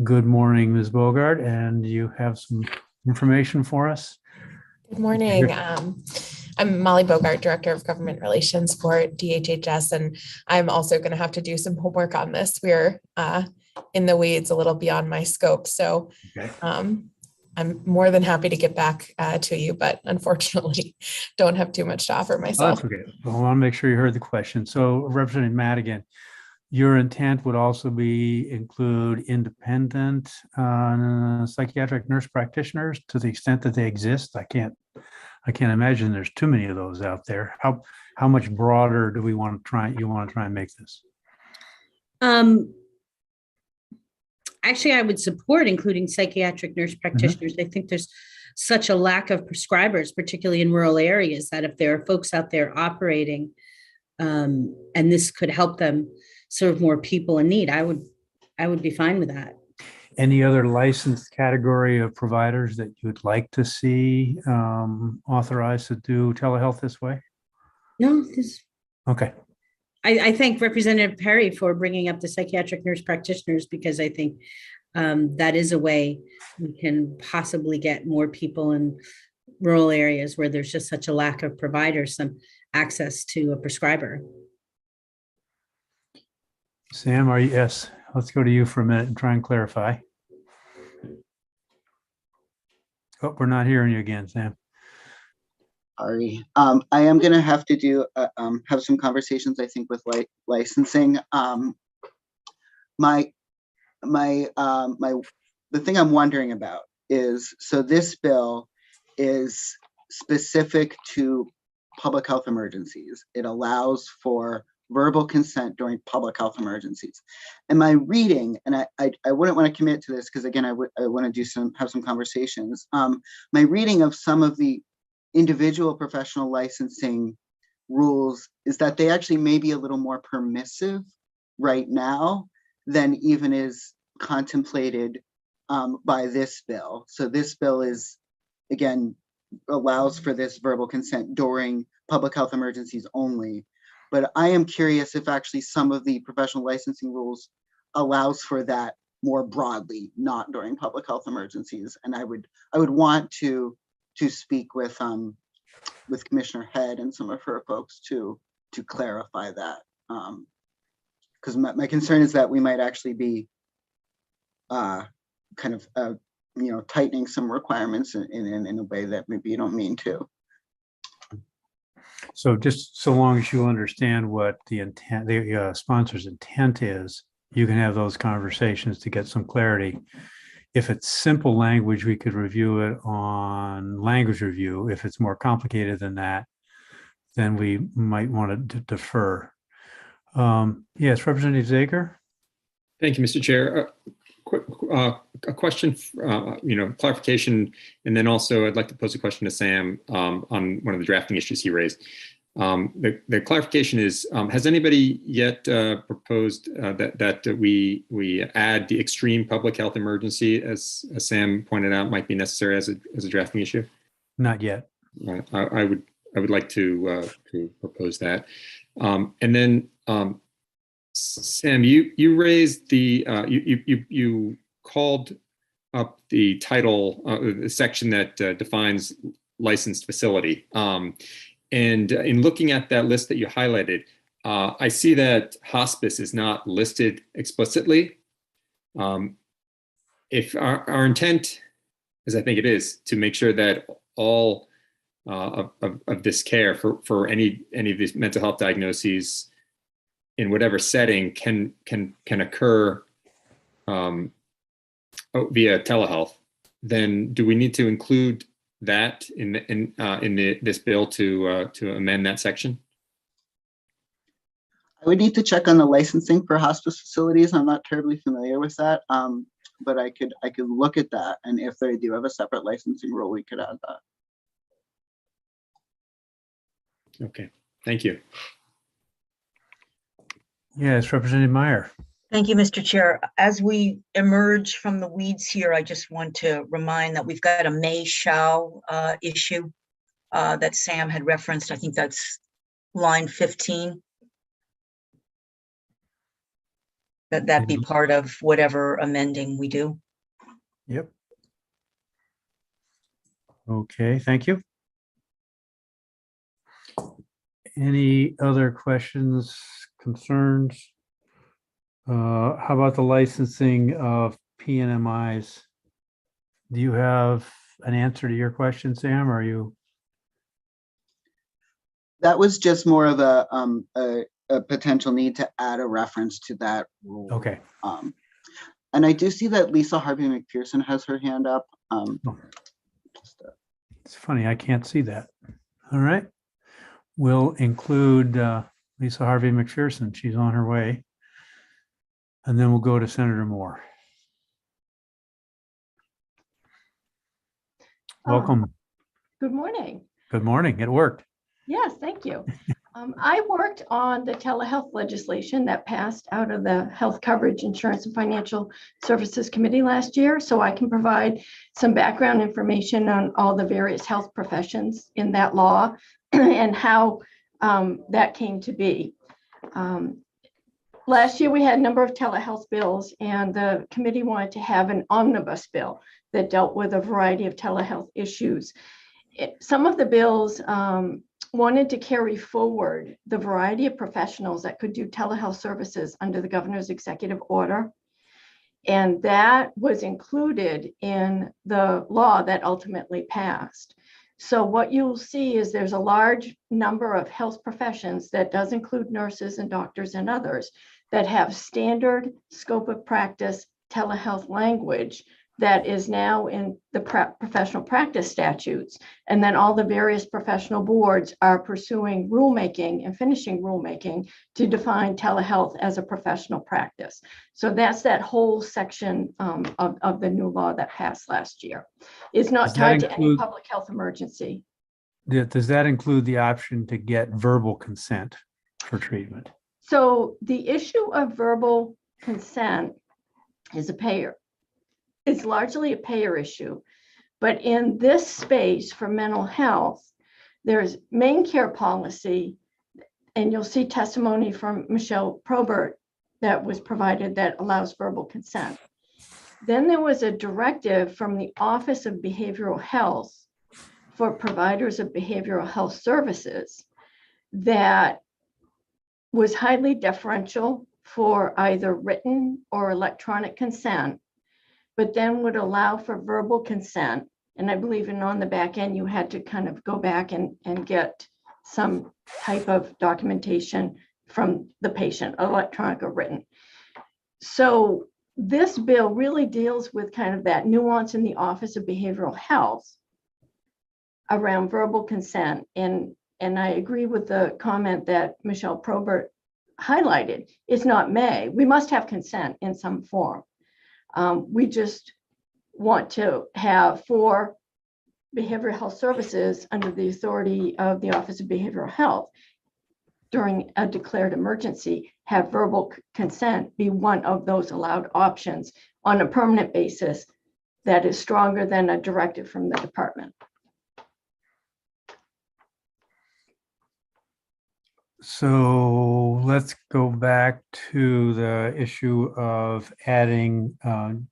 Good morning, Ms. Bogart, and you have some information for us? Good morning. I'm Molly Bogart, Director of Government Relations for DHHS, and I'm also going to have to do some homework on this. We're in the weeds, a little beyond my scope. So Okay. I'm more than happy to get back to you, but unfortunately don't have too much to offer Oh, myself. that's okay. Well, I want to make sure you heard the question. So Representative Madigan, your intent would also include independent psychiatric nurse practitioners to the extent that they exist. I can't imagine there's too many of those out there. How much broader do you want to try and make this? Actually, I would support including psychiatric nurse practitioners. I think there's such a lack of prescribers, particularly in rural areas, that if there are folks out there operating, and this could help them serve more people in need, I would be fine with that. Any other licensed category of providers that you'd like to see authorized to do telehealth this way? No, Okay. I thank Representative Perry for bringing up the psychiatric nurse practitioners, because I think that is a way we can possibly get more people in rural areas where there's just such a lack of providers, some access to a prescriber. Sam, yes, let's go to you for a minute and try and clarify. Oh, we're not hearing you again, Sam. Sorry. I am going to have to have some conversations, I think, with licensing. The thing I'm wondering about is, so this bill is specific to public health emergencies. It allows for verbal consent during public health emergencies. And my reading, and I wouldn't want to commit to this because again, I want to have some conversations. My reading of some of the individual professional licensing rules is that they actually may be a little more permissive right now than even is contemplated by this bill. So this bill is, again, allows for this verbal consent during public health emergencies only. But I am curious if actually some of the professional licensing rules allows for that more broadly, not during public health emergencies. And I would want to speak with Commissioner Head and some of her folks to clarify that. Because my concern is that we might actually be tightening some requirements in a way that maybe you don't mean to. So just so long as you understand what the intent, the sponsor's intent is, you can have those conversations to get some clarity. If it's simple language, we could review it on language review. If it's more complicated than that, then we might want to defer. Yes, Representative Zager. Thank you, Mr. Chair. A question, clarification, and then also I'd like to pose a question to Sam on one of the drafting issues he raised. The clarification is, has anybody yet proposed that we add the extreme public health emergency, as Sam pointed out, might be necessary as a drafting issue? Not yet. I would like to propose that. And then Sam, you raised the you called up the title, the section that defines licensed facility. And in looking at that list that you highlighted, I see that hospice is not listed explicitly. If our intent, as I think it is, to make sure that all of this care for any of these mental health diagnoses in whatever setting can occur via telehealth, then do we need to include that in this bill to amend that section? I would need to check on the licensing for hospice facilities. I'm not terribly familiar with that, but I could look at that, and if they do have a separate licensing rule, we could add that. Okay, thank you. Yes, Representative Meyer. Thank you, Mr. Chair. As we emerge from the weeds here, I just want to remind that we've got a may shall issue that Sam had referenced. I think that's line 15. That be part of whatever amending we do. Yep. Okay, thank you. Any other questions, concerns? How about the licensing of PNMIs? Do you have an answer to your question, Sam? Or are you? That was just more of a potential need to add a reference to that rule. Okay. And I do see that Lisa Harvey McPherson has her hand up. It's funny, I can't see that. All right. We'll include Lisa Harvey McPherson. She's on her way. And then we'll go to Senator Moore. Welcome. Good morning. Good morning. It worked. Yes, thank you. I worked on the telehealth legislation that passed out of the Health Coverage, Insurance, and Financial Services Committee last year, so I can provide some background information on all the various health professions in that law and how that came to be. Last year, we had a number of telehealth bills, and the committee wanted to have an omnibus bill that dealt with a variety of telehealth issues. Some of the bills wanted to carry forward the variety of professionals that could do telehealth services under the governor's executive order. And that was included in the law that ultimately passed. So what you'll see is there's a large number of health professions that does include nurses and doctors and others that have standard scope of practice telehealth language that is now in the professional practice statutes. And then all the various professional boards are pursuing rulemaking and finishing rulemaking to define telehealth as a professional practice. So that's that whole section of the new law that passed last year. It's not tied to any public health emergency. Does that include the option to get verbal consent for treatment? So the issue of verbal consent is a payer. It's largely a payer issue, but in this space for mental health, there's main care policy, and you'll see testimony from Michelle Probert that was provided that allows verbal consent. Then there was a directive from the Office of Behavioral Health for providers of behavioral health services that was highly deferential for either written or electronic consent, but then would allow for verbal consent. And I believe on the back end, you had to kind of go back and get some type of documentation from the patient, electronic or written. So this bill really deals with kind of that nuance in the Office of Behavioral Health around verbal consent. And I agree with the comment that Michelle Probert highlighted. It's not may. We must have consent in some form. We just want to have for behavioral health services under the authority of the Office of Behavioral Health during a declared emergency, have verbal consent be one of those allowed options on a permanent basis that is stronger than a directive from the department. So let's go back to the issue of adding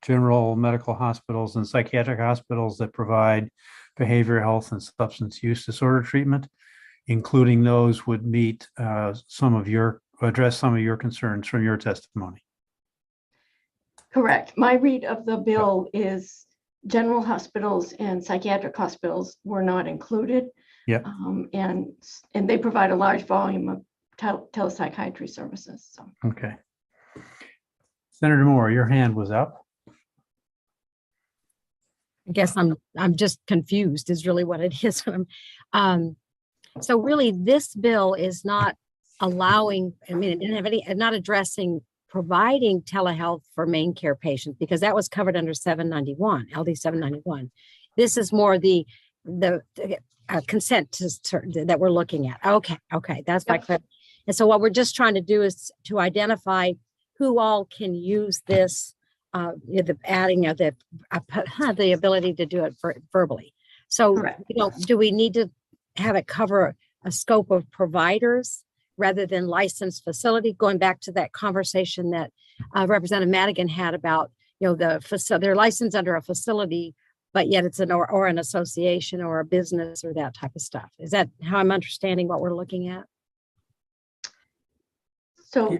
general medical hospitals and psychiatric hospitals that provide behavioral health and substance use disorder treatment, including those would meet address some of your concerns from your testimony. Correct. My read of the bill is general hospitals and psychiatric hospitals were not included. Yeah. And they provide a large volume of telepsychiatry services. So. Okay. Senator Moore, your hand was up. I guess I'm just confused is really what it is. So really this bill is not allowing, I mean, it didn't have any, not addressing providing telehealth for main care patients because that was covered under 791, LD 791. This is more the consent that we're looking at. Okay, that's my clear. And so what we're just trying to do is to identify who all can use this, the adding of the ability to do it verbally. So, do we need to have it cover a scope of providers rather than licensed facility? Going back to that conversation that Representative Madigan had about, they're licensed under a facility, but yet it's or an association or a business or that type of stuff. Is that how I'm understanding what we're looking at? So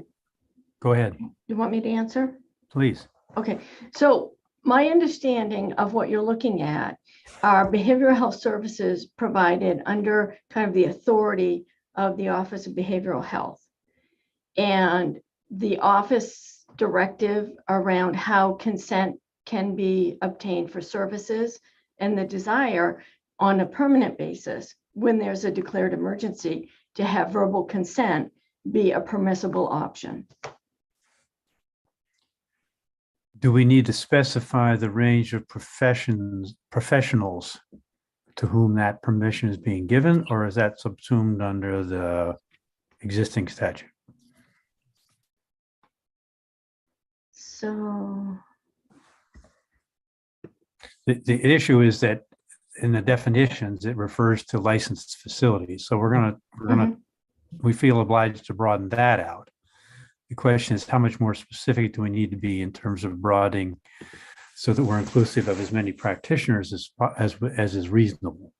go ahead. You want me to answer? Please. Okay. So my understanding of what you're looking at are behavioral health services provided under kind of the authority of the Office of Behavioral Health. And the office directive around how consent can be obtained for services and the desire on a permanent basis when there's a declared emergency to have verbal consent be a permissible option. Do we need to specify the range of professionals to whom that permission is being given, or is that subsumed under the existing statute? So the issue is that in the definitions, it refers to licensed facilities. So we feel obliged to broaden that out. The question is, how much more specific do we need to be in terms of broadening so that we're inclusive of as many practitioners as is reasonable?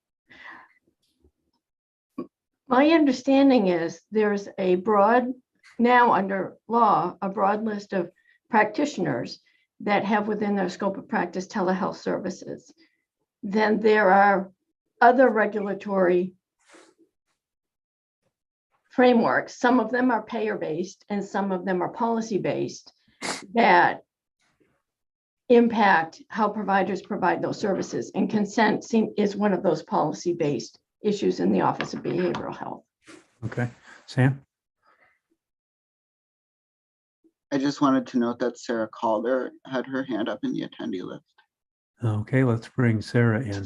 my understanding is there's a broad, now under law, a broad list of practitioners that have within their scope of practice telehealth services. Then there are other regulatory frameworks. Some of them are payer-based and some of them are policy-based that impact how providers provide those services. And consent is one of those policy-based issues in the Office of Behavioral Health. Okay, Sam? I just wanted to note that Sarah Calder had her hand up in the attendee list. Okay, let's bring Sarah in.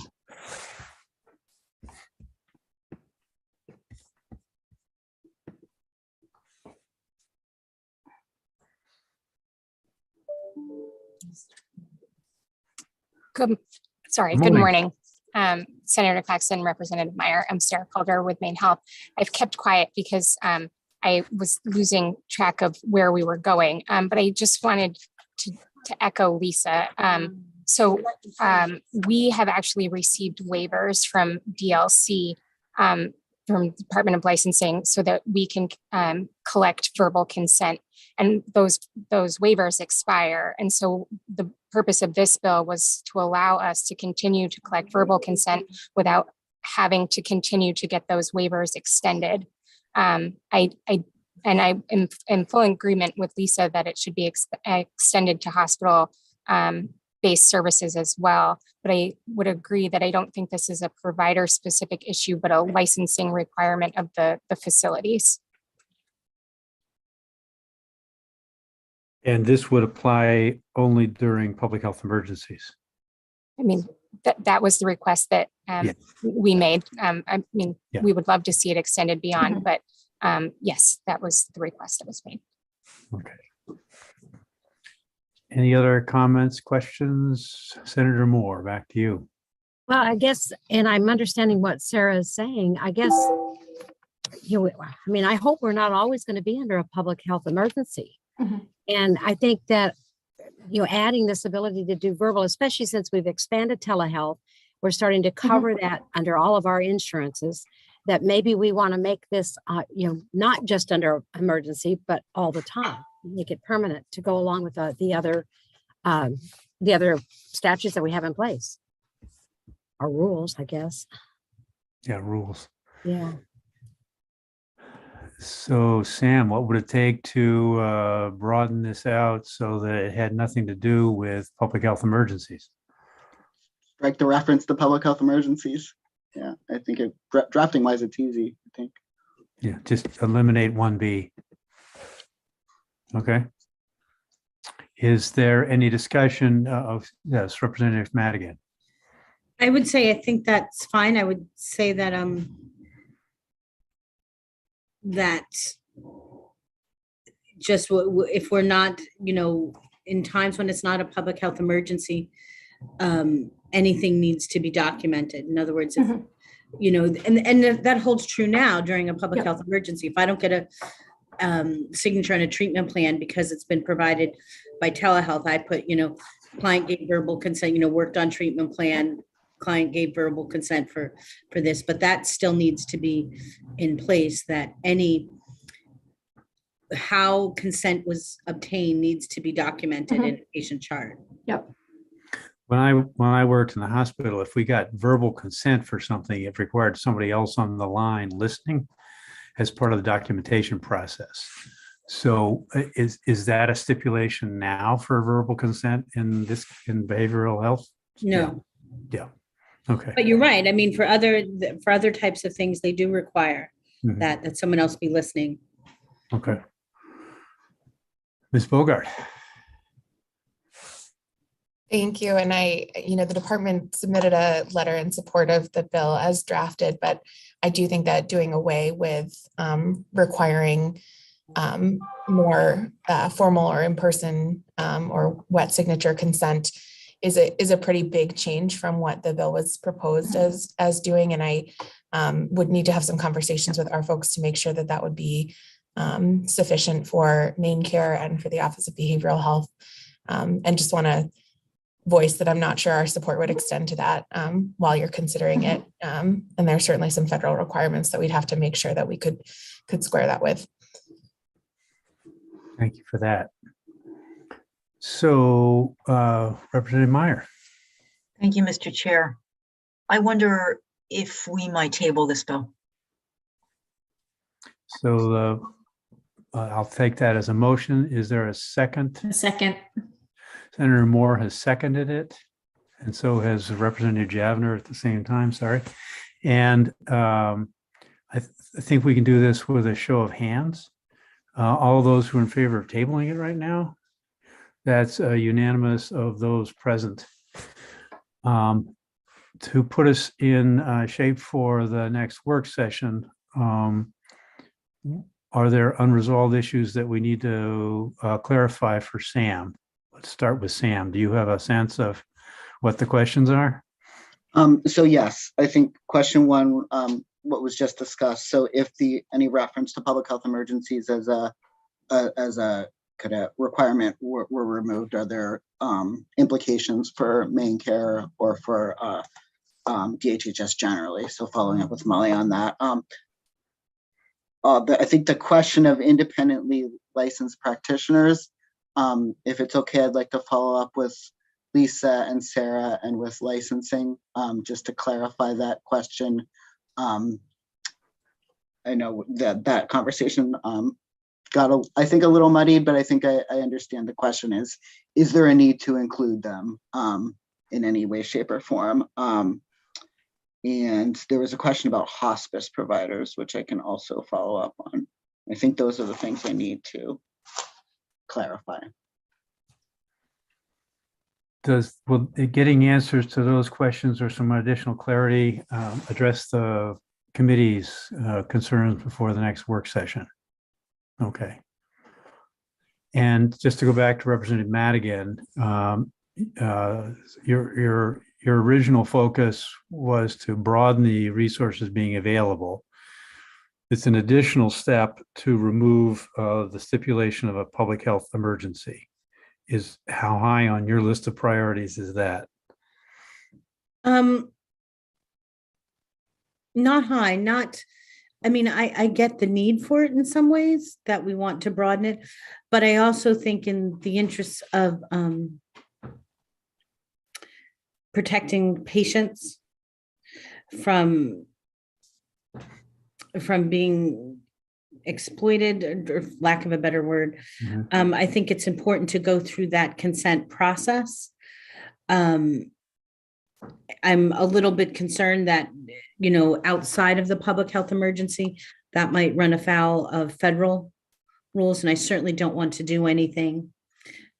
Good morning. Senator Claxton, Representative Meyer. I'm Sarah Calder with Maine Health. I've kept quiet because I was losing track of where we were going, but I just wanted to echo Lisa. We have actually received waivers from DLC, from Department of Licensing, so that we can collect verbal consent, and those waivers expire. And so the purpose of this bill was to allow us to continue to collect verbal consent without having to continue to get those waivers extended. I am in full agreement with Lisa that it should be extended to hospital based services as well. But I would agree that I don't think this is a provider specific issue, but a licensing requirement of the facilities. And this would apply only during public health emergencies. I mean, that was the request that we made. We would love to see it extended beyond, but yes, that was the request that was made. Okay. Any other comments, questions? Senator Moore, back to you. Well, I guess, and I'm understanding what Sarah is saying, I guess I mean, I hope we're not always going to be under a public health emergency. And I think that, adding this ability to do verbal, especially since we've expanded telehealth, we're starting to cover that under all of our insurances, that maybe we want to make this, not just under emergency, but all the time, make it permanent to go along with the other statutes that we have in place. Or rules, I guess. Yeah, rules. Yeah. So Sam, what would it take to broaden this out so that it had nothing to do with public health emergencies? Strike the reference to public health emergencies. Yeah, I think drafting wise, it's easy, I think. Yeah, just eliminate 1B. Okay. Is there any discussion of, yes, Representative Madigan? I would say, I think that's fine. I would say that, that just if we're not, in times when it's not a public health emergency, anything needs to be documented. In other words, if, and that holds true now during a public health emergency. If I don't get a signature on a treatment plan because it's been provided by telehealth, I put, client gave verbal consent, worked on treatment plan, client gave verbal consent for this, but that still needs to be in place, that how consent was obtained needs to be documented in a patient chart. Yep. When I worked in the hospital, if we got verbal consent for something, it required somebody else on the line listening as part of the documentation process. So is that a stipulation now for verbal consent in behavioral health? No. Yeah. Okay. But you're right. I mean, for other types of things, they do require that someone else be listening. Okay. Ms. Bogart. Thank you. And the department submitted a letter in support of the bill as drafted, but I do think that doing away with requiring more formal or in-person or wet signature consent is a pretty big change from what the bill was proposed as doing. And I would need to have some conversations with our folks to make sure that would be sufficient for main care and for the Office of Behavioral Health. And just want to voice that I'm not sure our support would extend to that while you're considering it. And there's certainly some federal requirements that we'd have to make sure that we could square that with. Thank you for that. So Representative Meyer. Thank you, Mr. Chair. I wonder if we might table this bill. So I'll take that as a motion. Is there a second? A second. Senator Moore has seconded it, and so has Representative Javner at the same time, sorry. And I think we can do this with a show of hands. All those who are in favor of tabling it right now, that's unanimous of those present. To put us in shape for the next work session, are there unresolved issues that we need to clarify for Sam? Let's start with Sam. Do you have a sense of what the questions are? So yes, I think question one, what was just discussed. So if any reference to public health emergencies as a kind of requirement were removed, are there implications for main care or for DHHS generally? So following up with Molly on that. I think the question of independently licensed practitioners, if it's okay, I'd like to follow up with Lisa and Sarah and with licensing, just to clarify that question. I know that conversation got, I think, a little muddied, but I think I understand the question is there a need to include them in any way, shape, or form? And there was a question about hospice providers, which I can also follow up on. I think those are the things I need to clarify. Will getting answers to those questions or some additional clarity address the committee's concerns before the next work session? Okay. And just to go back to Representative Madigan, your original focus was to broaden the resources being available. It's an additional step to remove the stipulation of a public health emergency. Is how high on your list of priorities is that? Not high, not, I mean, I get the need for it in some ways that we want to broaden it, but I also think in the interests of protecting patients from being exploited, or lack of a better word. I think it's important to go through that consent process. I'm a little bit concerned that, you know, outside of the public health emergency, that might run afoul of federal rules, and I certainly don't want to do anything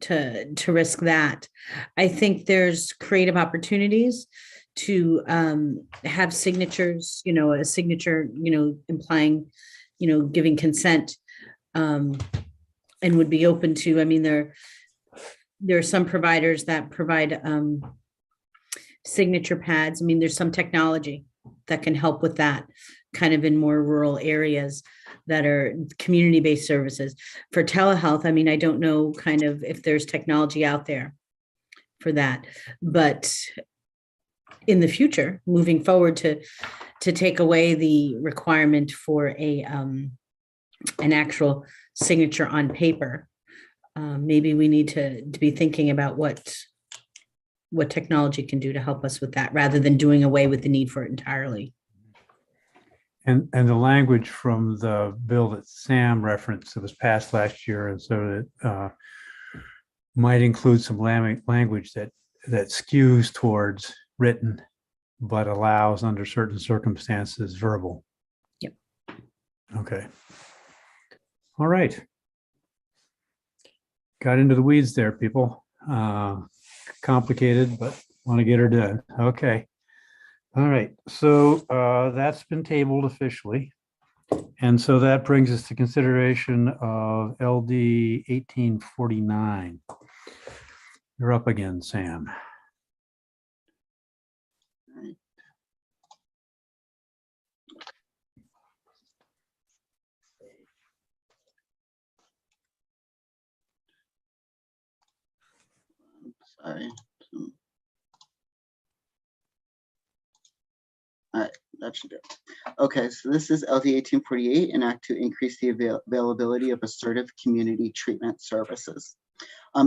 to risk that. I think there's creative opportunities to have signatures, you know, a signature, you know, implying, you know, giving consent, and would be open to, I mean, there are some providers that provide signature pads. I mean, there's some technology that can help with that, kind of in more rural areas that are community-based services. For telehealth, I mean, I don't know kind of if there's technology out there for that, but in the future, moving forward, to take away the requirement for an actual signature on paper, maybe we need to be thinking about what technology can do to help us with that, rather than doing away with the need for it entirely. And the language from the bill that Sam referenced that was passed last year, and so that might include some language that skews towards written, but allows under certain circumstances verbal. Yep. Okay. All right. Got into the weeds there, people. Complicated, but want to get her done. Okay. All right. So that's been tabled officially. And so that brings us to consideration of LD 1849. You're up again, Sam. Sorry. All right, that should do it. Okay, so this is LD 1848, an act to increase the availability of assertive community treatment services.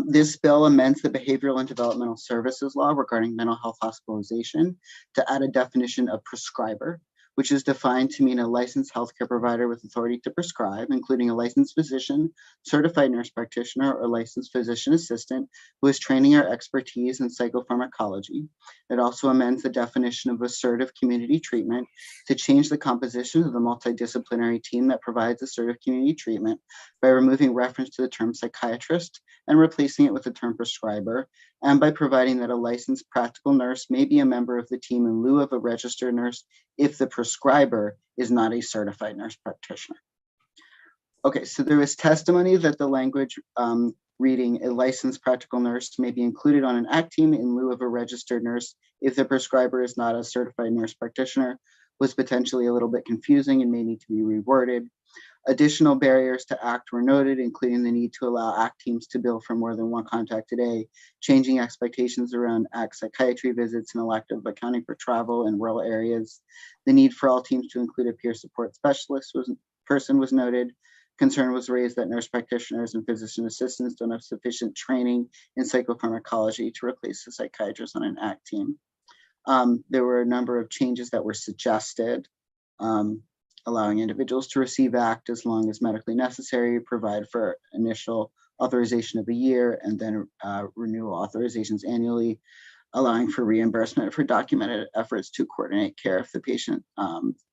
This bill amends the Behavioral and Developmental Services Law regarding mental health hospitalization to add a definition of prescriber, which is defined to mean a licensed healthcare provider with authority to prescribe, including a licensed physician, certified nurse practitioner, or licensed physician assistant who has training or expertise in psychopharmacology. It also amends the definition of assertive community treatment to change the composition of the multidisciplinary team that provides assertive community treatment by removing reference to the term psychiatrist and replacing it with the term prescriber, and by providing that a licensed practical nurse may be a member of the team in lieu of a registered nurse if the prescriber is not a certified nurse practitioner. Okay, so there is testimony that the language reading a licensed practical nurse may be included on an ACT team in lieu of a registered nurse if the prescriber is not a certified nurse practitioner was potentially a little bit confusing and may need to be reworded. Additional barriers to ACT were noted, including the need to allow ACT teams to bill for more than one contact a day, changing expectations around ACT psychiatry visits and elective accounting for travel in rural areas. The need for all teams to include a peer support specialist was noted. Concern was raised that nurse practitioners and physician assistants don't have sufficient training in psychopharmacology to replace the psychiatrist on an ACT team. There were a number of changes that were suggested. Allowing individuals to receive ACT as long as medically necessary, provide for initial authorization of a year, and then renewal authorizations annually, allowing for reimbursement for documented efforts to coordinate care if the patient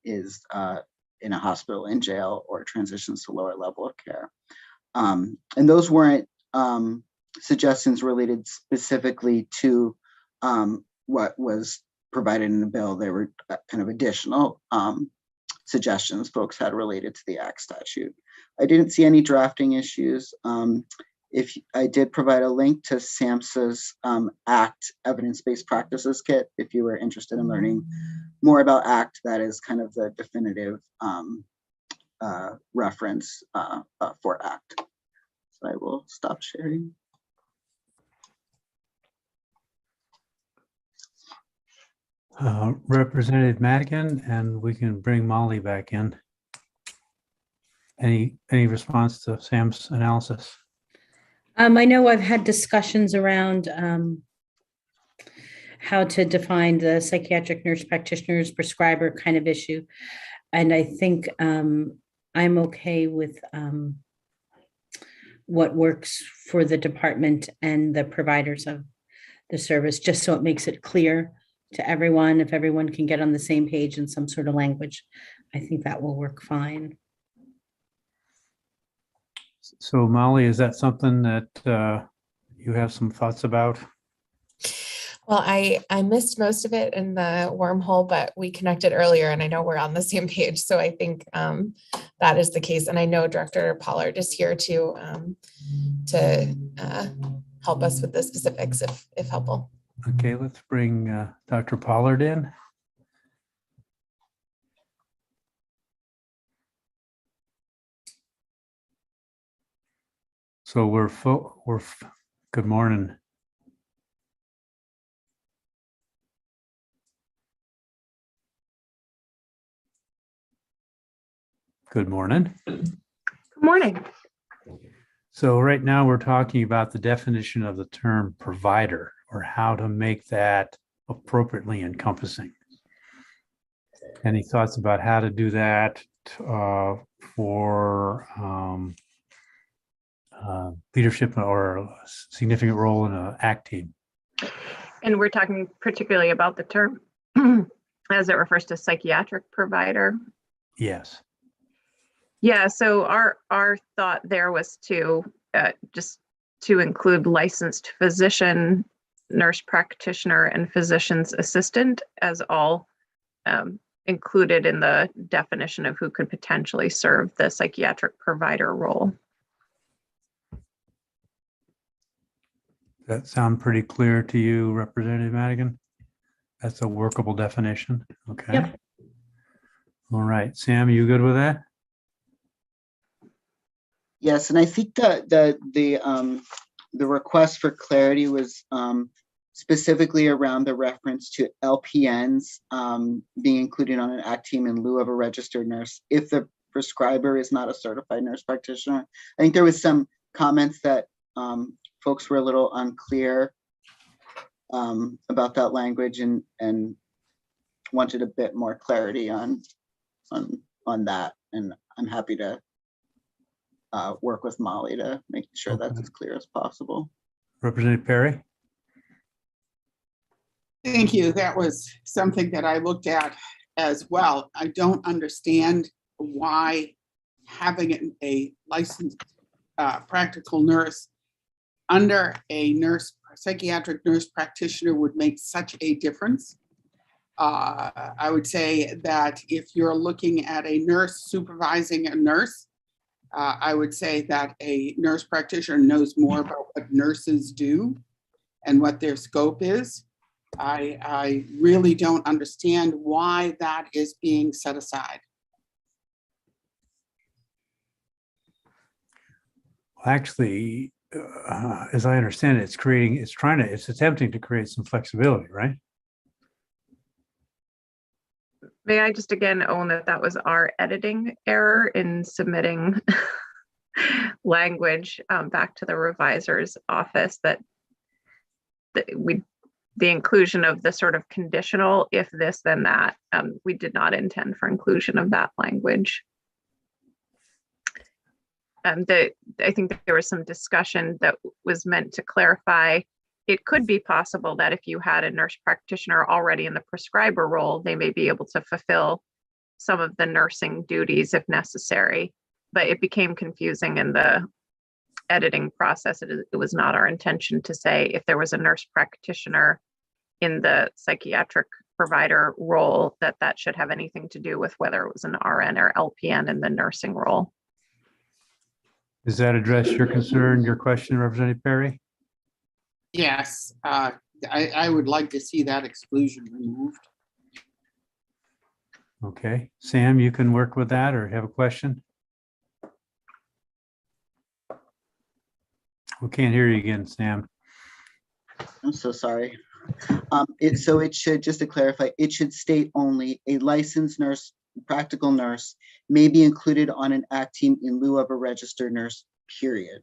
is in a hospital, in jail, or transitions to lower level of care. And those weren't suggestions related specifically to what was provided in the bill. They were kind of additional suggestions folks had related to the ACT statute. I didn't see any drafting issues. If I did provide a link to SAMHSA's ACT evidence-based practices kit, if you were interested in learning more about ACT, that is kind of the definitive reference for ACT. So I will stop sharing. Representative Madigan, and we can bring Molly back in. Any response to Sam's analysis? I know I've had discussions around how to define the psychiatric nurse practitioner's prescriber kind of issue. And I think I'm okay with what works for the department and the providers of the service, just so it makes it clear to everyone. If everyone can get on the same page in some sort of language, I think that will work fine. So Molly, is that something that you have some thoughts about? Well, I missed most of it in the wormhole, but we connected earlier and I know we're on the same page. So I think that is the case. And I know Director Pollard is here to help us with the specifics if helpful. Okay, let's bring Dr. Pollard in. So good morning. Good morning. Good morning. So right now we're talking about the definition of the term provider, or how to make that appropriately encompassing. Any thoughts about how to do that for leadership or a significant role in an ACT team? And we're talking particularly about the term as it refers to psychiatric provider. Yes. Yeah, so our thought there was to just to include licensed physician, nurse practitioner, and physician's assistant as all included in the definition of who could potentially serve the psychiatric provider role. That sound pretty clear to you, Representative Madigan? That's a workable definition. Okay. Yep. All right, Sam, you good with that? Yes, and I think that the request for clarity was specifically around the reference to LPNs being included on an ACT team in lieu of a registered nurse if the prescriber is not a certified nurse practitioner. I think there was some comments that folks were a little unclear about that language and wanted a bit more clarity on that. And I'm happy to work with Molly to make sure that's as clear as possible. Representative Perry? Thank you. That was something that I looked at as well. I don't understand why having a licensed practical nurse under a psychiatric nurse practitioner would make such a difference. I would say that if you're looking at a nurse supervising a nurse, I would say that a nurse practitioner knows more about what nurses do and what their scope is. I really don't understand why that is being set aside. Well, actually, as I understand it, it's attempting to create some flexibility, right? May I just again own that was our editing error in submitting language back to the revisor's office, that the inclusion of the sort of conditional, if this, then that, we did not intend for inclusion of that language. I think that there was some discussion that was meant to clarify. It could be possible that if you had a nurse practitioner already in the prescriber role, they may be able to fulfill some of the nursing duties if necessary, but it became confusing in the editing process. It was not our intention to say if there was a nurse practitioner in the psychiatric provider role that should have anything to do with whether it was an RN or LPN in the nursing role. Does that address your concern, your question, Representative Perry? Yes, I would like to see that exclusion removed. Okay, Sam, you can work with that or have a question? We can't hear you again, Sam. I'm so sorry. So it should, just to clarify, it should state only a licensed nurse, practical nurse may be included on an ACT team in lieu of a registered nurse, period.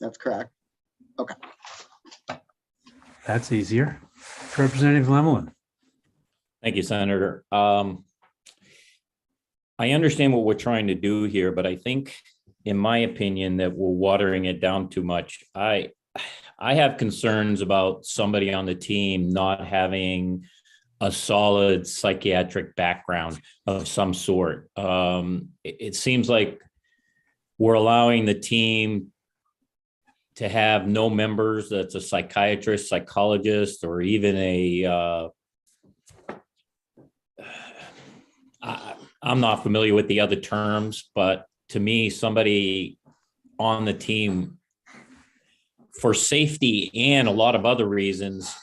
That's correct. Okay. That's easier. Representative Lemelin. Thank you, Senator. I understand what we're trying to do here, but I think, in my opinion, that we're watering it down too much. I have concerns about somebody on the team not having a solid psychiatric background of some sort. It seems like we're allowing the team to have no members that's a psychiatrist, psychologist, or even a I'm not familiar with the other terms, but to me, somebody on the team, for safety and a lot of other reasons,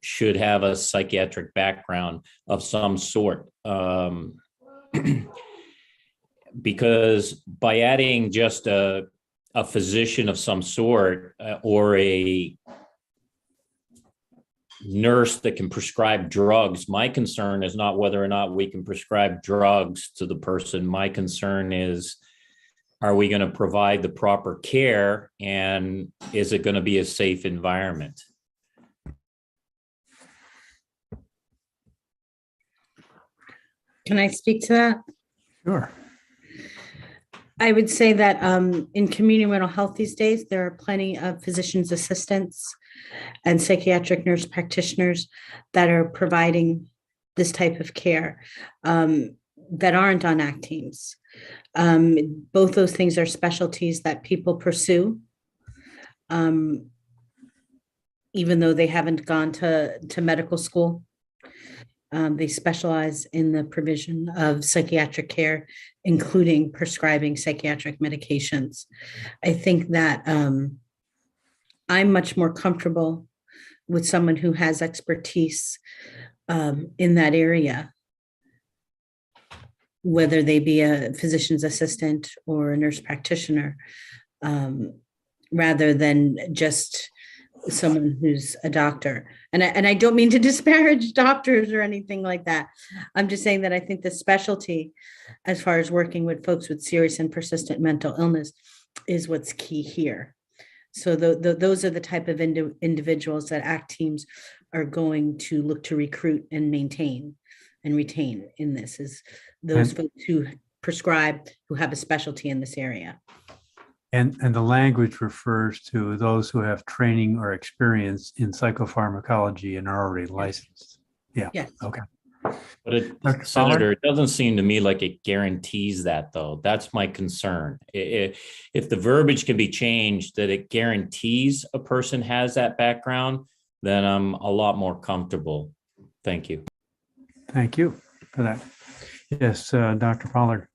should have a psychiatric background of some sort. Because by adding just a physician of some sort or a nurse that can prescribe drugs, my concern is not whether or not we can prescribe drugs to the person. My concern is, are we going to provide the proper care, and is it going to be a safe environment? Can I speak to that? Sure. I would say that in community mental health these days, there are plenty of physician's assistants and psychiatric nurse practitioners that are providing this type of care that aren't on ACT teams. Both those things are specialties that people pursue, even though they haven't gone to medical school. They specialize in the provision of psychiatric care, including prescribing psychiatric medications. I think that I'm much more comfortable with someone who has expertise in that area, whether they be a physician's assistant or a nurse practitioner, rather than just someone who's a doctor. And I don't mean to disparage doctors or anything like that. I'm just saying that I think the specialty, as far as working with folks with serious and persistent mental illness, is what's key here. So those are the type of individuals that ACT teams are going to look to recruit and maintain and retain in this, is those folks who prescribe, who have a specialty in this area. And the language refers to those who have training or experience in psychopharmacology and are already licensed. Yeah. Yes. Okay. But Senator, it doesn't seem to me like it guarantees that, though. That's my concern. If the verbiage can be changed that it guarantees a person has that background, then I'm a lot more comfortable. Thank you. Thank you for that. Yes, Dr. Pollard.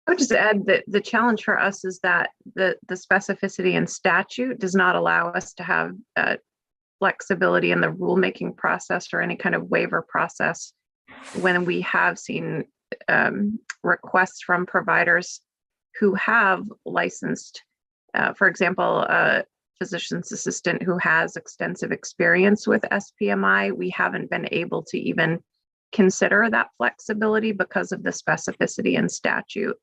I would just add that the challenge for us is that the specificity in statute does not allow us to have flexibility in the rulemaking process or any kind of waiver process when we have seen requests from providers who have licensed, for example, a physician's assistant who has extensive experience with SPMI. We haven't been able to even consider that flexibility because of the specificity in statute.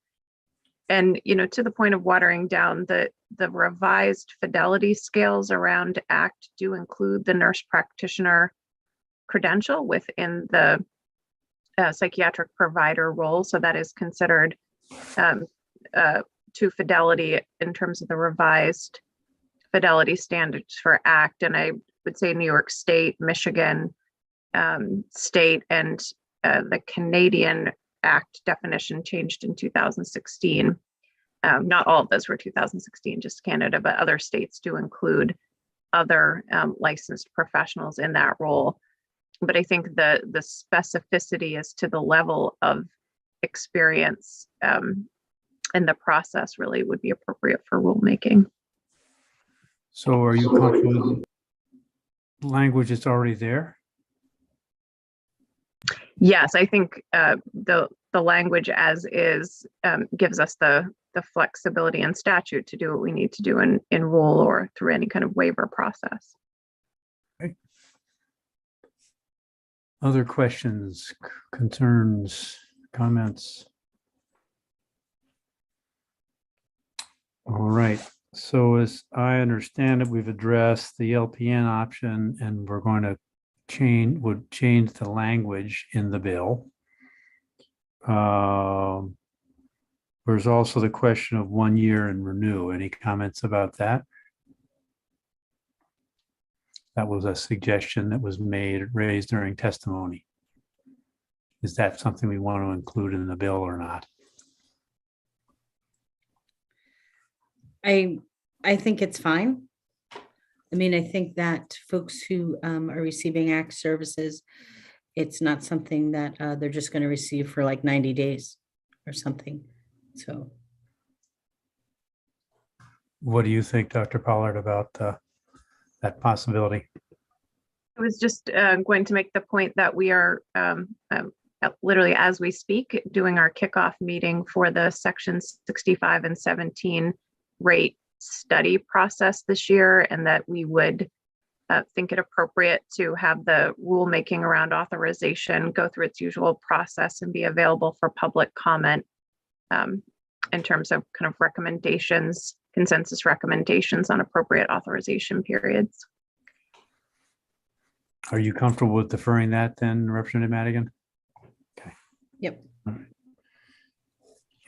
And, to the point of watering down, the revised fidelity scales around ACT do include the nurse practitioner credential within the psychiatric provider role. So that is considered to fidelity in terms of the revised fidelity standards for ACT. And I would say New York State, Michigan State, and the Canadian ACT definition changed in 2016. Not all of those were 2016, just Canada, but other states do include other licensed professionals in that role. But I think the specificity as to the level of experience in the process really would be appropriate for rulemaking. So are you comfortable with the language that's already there? Yes, I think the language as is gives us the the flexibility in statute to do what we need to do in rule or through any kind of waiver process. Other questions, concerns, comments? All right, so as I understand it, we've addressed the LPN option and we're going to change the language in the bill. There's also the question of 1 year and renew. Any comments about that? That was a suggestion that was raised during testimony. Is that something we want to include in the bill or not? I think it's fine. I mean, I think that folks who are receiving ACT services, it's not something that they're just going to receive for like 90 days or something. So. What do you think, Dr. Pollard, about that possibility? I was just going to make the point that we are literally as we speak doing our kickoff meeting for the section 65 and 17 rate study process this year, and that we would think it appropriate to have the rulemaking around authorization go through its usual process and be available for public comment in terms of kind of recommendations, consensus recommendations on appropriate authorization periods. Are you comfortable with deferring that then, Representative Madigan? Okay. Yep. All right.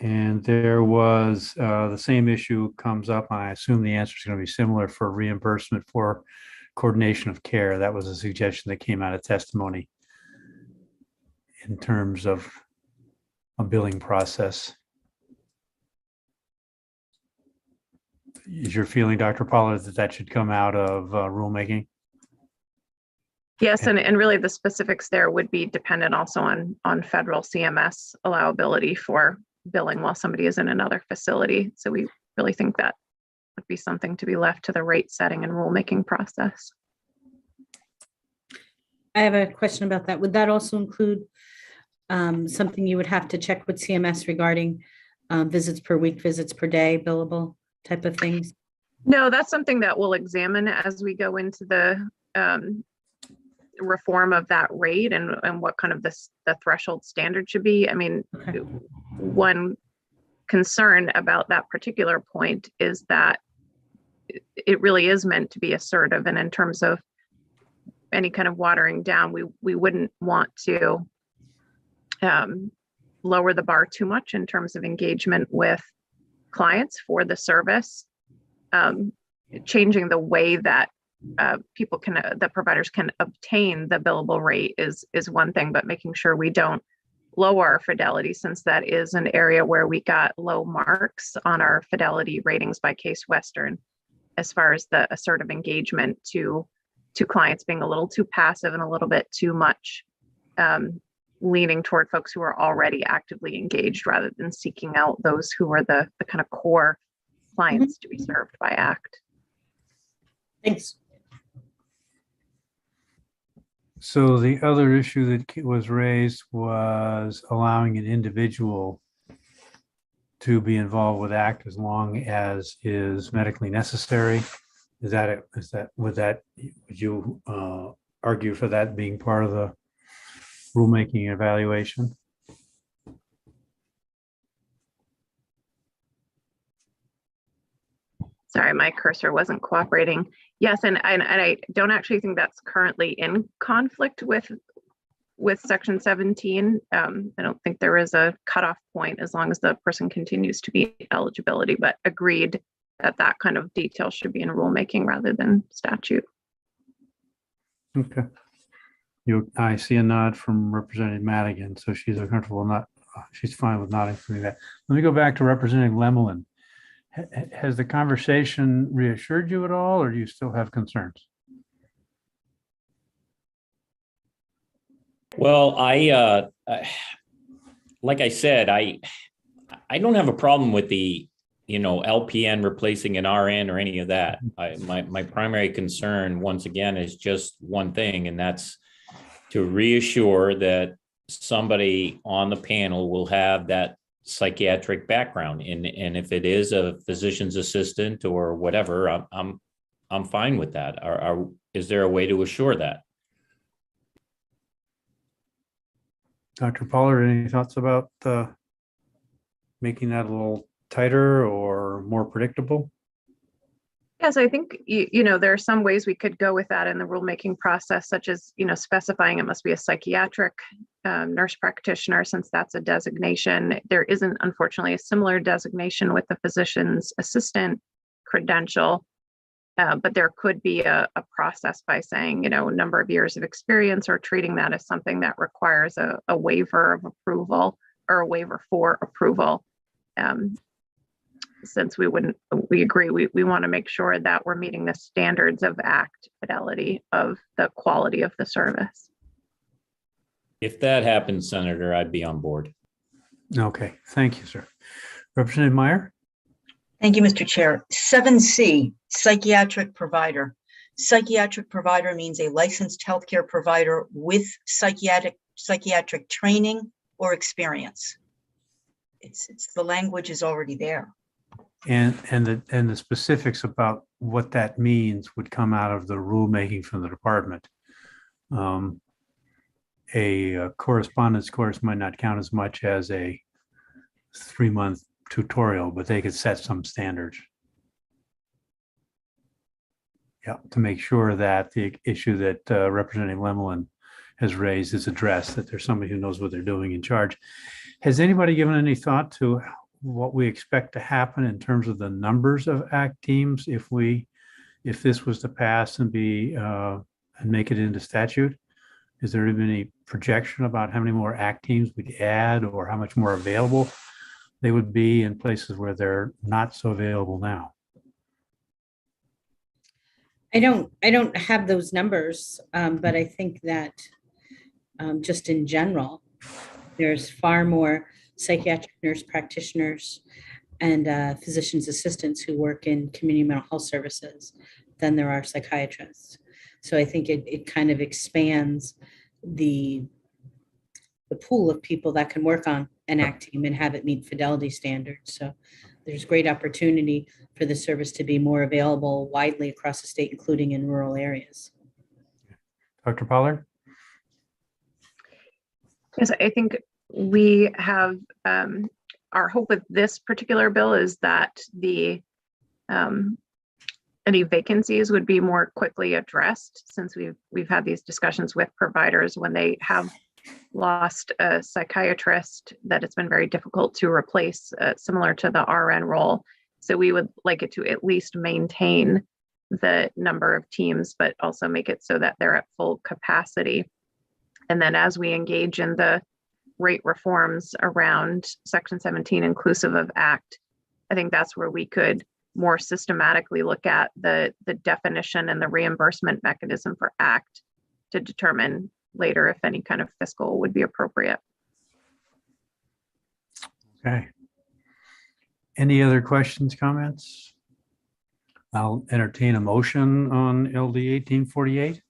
And there was the same issue comes up. I assume the answer is going to be similar for reimbursement for coordination of care. That was a suggestion that came out of testimony in terms of a billing process. Is your feeling, Dr. Pollard, that that should come out of rulemaking? Yes, and really the specifics there would be dependent also on federal CMS allowability for billing while somebody is in another facility. So we really think that would be something to be left to the rate setting and rulemaking process. I have a question about that. Would that also include something you would have to check with CMS regarding visits per week, visits per day, billable type of things? No, that's something that we'll examine as we go into the reform of that rate and what kind of the threshold standard should be. I mean, okay. One concern about that particular point is that it really is meant to be assertive, and in terms of any kind of watering down, we wouldn't want to lower the bar too much in terms of engagement with clients for the service. Changing the way that people can, that providers can obtain the billable rate is one thing, but making sure we don't lower our fidelity, since that is an area where we got low marks on our fidelity ratings by Case Western, as far as the assertive engagement to clients being a little too passive and a little bit too much leaning toward folks who are already actively engaged rather than seeking out those who are the kind of core clients to be served by ACT. Thanks. So the other issue that was raised was allowing an individual to be involved with ACT as long as is medically necessary. Would you argue for that being part of the rulemaking evaluation? Sorry, my cursor wasn't cooperating. Yes, and I don't actually think that's currently in conflict with Section 17. I don't think there is a cutoff point as long as the person continues to be eligibility, but agreed that kind of detail should be in rulemaking rather than statute. Okay. I see a nod from Representative Madigan, so she's comfortable she's fine with not including that. Let me go back to Representative Lemelin. Has the conversation reassured you at all, or do you still have concerns? Well, like I said, I don't have a problem with the, LPN replacing an RN or any of that. My primary concern, once again, is just one thing, and that's to reassure that somebody on the panel will have that psychiatric background. And if it is a physician's assistant or whatever, I'm fine with that. Is there a way to assure that? Dr. Pollard, any thoughts about making that a little tighter or more predictable? Yes, I think, there are some ways we could go with that in the rulemaking process, such as, specifying it must be a psychiatric nurse practitioner, since that's a designation. There isn't, unfortunately, a similar designation with the physician's assistant credential, but there could be a process by saying, number of years of experience, or treating that as something that requires a waiver of approval or a waiver for approval. Since we agree, we want to make sure that we're meeting the standards of ACT fidelity of the quality of the service. If that happens, Senator, I'd be on board. Okay, thank you, sir. Representative Meyer? Thank you, Mr. Chair. 7C, psychiatric provider. Psychiatric provider means a licensed healthcare provider with psychiatric training or experience. It's the language is already there. And the specifics about what that means would come out of the rulemaking from the department. A correspondence course might not count as much as a 3-month tutorial, but they could set some standards. Yeah, to make sure that the issue that Representative Lemelin has raised is addressed, that there's somebody who knows what they're doing in charge. Has anybody given any thought to what we expect to happen in terms of the numbers of ACT teams if this was to pass and make it into statute? Is there even any projection about how many more ACT teams we'd add, or how much more available they would be in places where they're not so available now? I don't have those numbers, but I think that just in general, there's far more psychiatric nurse practitioners and physician's assistants who work in community mental health services than there are psychiatrists. So I think it kind of expands the pool of people that can work on an ACT team and have it meet fidelity standards. So there's great opportunity for the service to be more available widely across the state, including in rural areas. Dr. Pollard? Yes, I think we have our hope with this particular bill is that the any vacancies would be more quickly addressed, since we've had these discussions with providers when they have lost a psychiatrist, that it's been very difficult to replace, similar to the RN role. So we would like it to at least maintain the number of teams, but also make it so that they're at full capacity. And then as we engage in the rate reforms around Section 17 inclusive of ACT, I think that's where we could more systematically look at the definition and the reimbursement mechanism for ACT to determine later if any kind of fiscal would be appropriate. Okay. Any other questions, comments? I'll entertain a motion on LD 1848.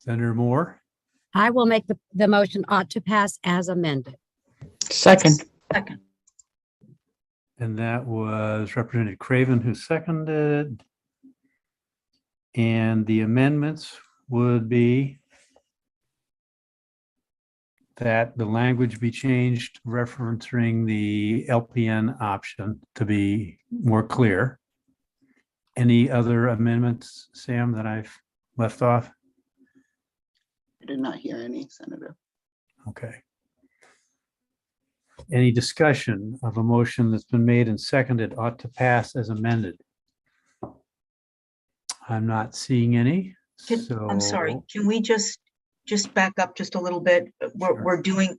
Senator Moore? I will make the motion ought to pass as amended. Second. And that was Representative Craven who seconded. And the amendments would be that the language be changed referencing the LPN option to be more clear. Any other amendments, Sam, that I've left off? I did not hear any, Senator. Okay. Any discussion of a motion that's been made and seconded ought to pass as amended? I'm not seeing any. I'm sorry, can we just back up just a little bit? We're doing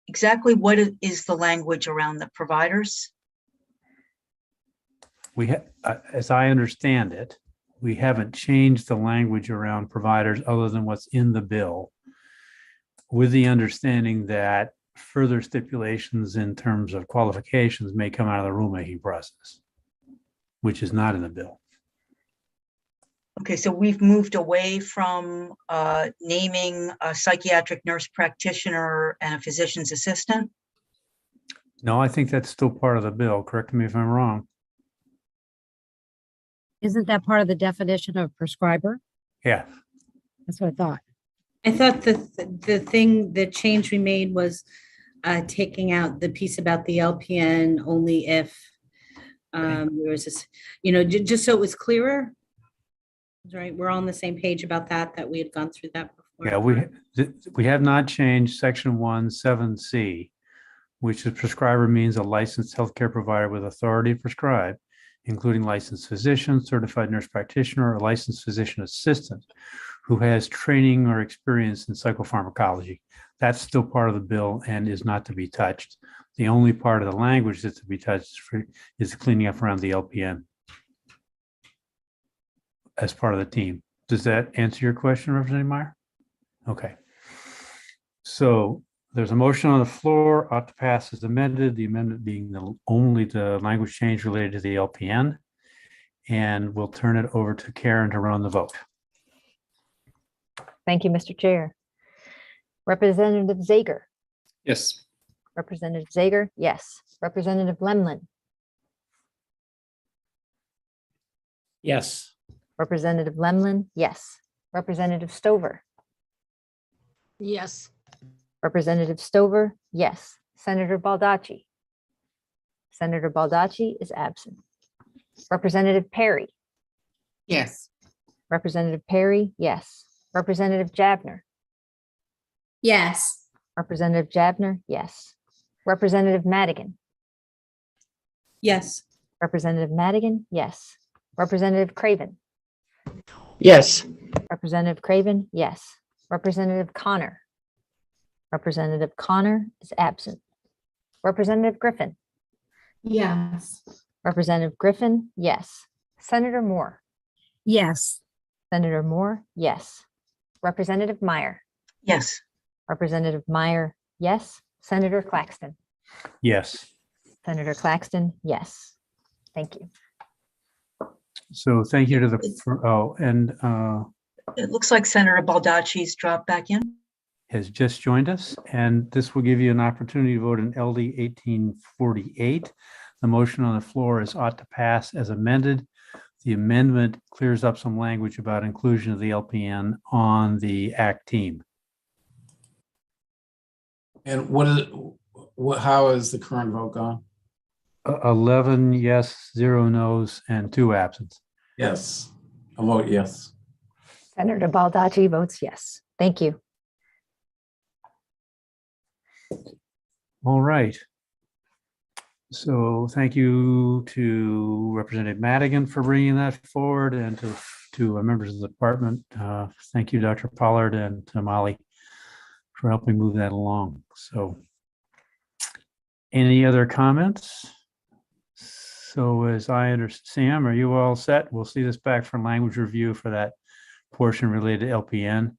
exactly what is the language around the providers? We have, as I understand it, we haven't changed the language around providers other than what's in the bill, with the understanding that further stipulations in terms of qualifications may come out of the rulemaking process, which is not in the bill. Okay, so we've moved away from naming a psychiatric nurse practitioner and a physician's assistant. No, I think that's still part of the bill. Correct me if I'm wrong. Isn't that part of the definition of prescriber? Yeah. That's what I thought. I thought the change we made was taking out the piece about the LPN only if there was this, just so it was clearer. Right, we're all on the same page about that we had gone through that before. Yeah, we have not changed section 1(7)(c), which is prescriber means a licensed healthcare provider with authority to prescribe, including licensed physician, certified nurse practitioner, or licensed physician assistant who has training or experience in psychopharmacology. That's still part of the bill and is not to be touched. The only part of the language that's to be touched is cleaning up around the LPN as part of the team. Does that answer your question, Representative Meyer? Okay. So there's a motion on the floor, ought to pass as amended, the amendment being only the language change related to the LPN. And we'll turn it over to Karen to run the vote. Thank you, Mr. Chair. Representative Zager. Yes. Representative Zager, yes. Representative Lemlin. Yes. Representative Lemlin, yes. Representative Stover. Yes. Representative Stover, yes. Senator Baldacci. Senator Baldacci is absent. Representative Perry. Yes. Representative Perry, yes. Representative Javner. Yes. Representative Javner, yes. Representative Madigan. Yes. Representative Madigan, yes. Representative Craven. Yes. Representative Craven, yes. Representative Connor. Representative Connor is absent. Representative Griffin. Yes. Representative Griffin, yes. Senator Moore. Yes. Senator Moore, yes. Representative Meyer. Yes. Representative Meyer, yes. Senator Claxton. Yes. Senator Claxton, yes. Thank you. So thank you to the, It looks like Senator Baldacci's dropped back in. has just joined us, and this will give you an opportunity to vote in LD 1848. The motion on the floor is ought to pass as amended. The amendment clears up some language about inclusion of the LPN on the ACT team. And how is the current vote gone? 11 yes, 0 no's, and 2 absent. Yes, I vote yes. Senator Baldacci votes yes. Thank you. All right. So thank you to Representative Madigan for bringing that forward, and to members of the department. Thank you, Dr. Pollard, and to Molly for helping move that along. So any other comments? So as I understand, Sam, are you all set? We'll see this back for language review for that portion related to LPN.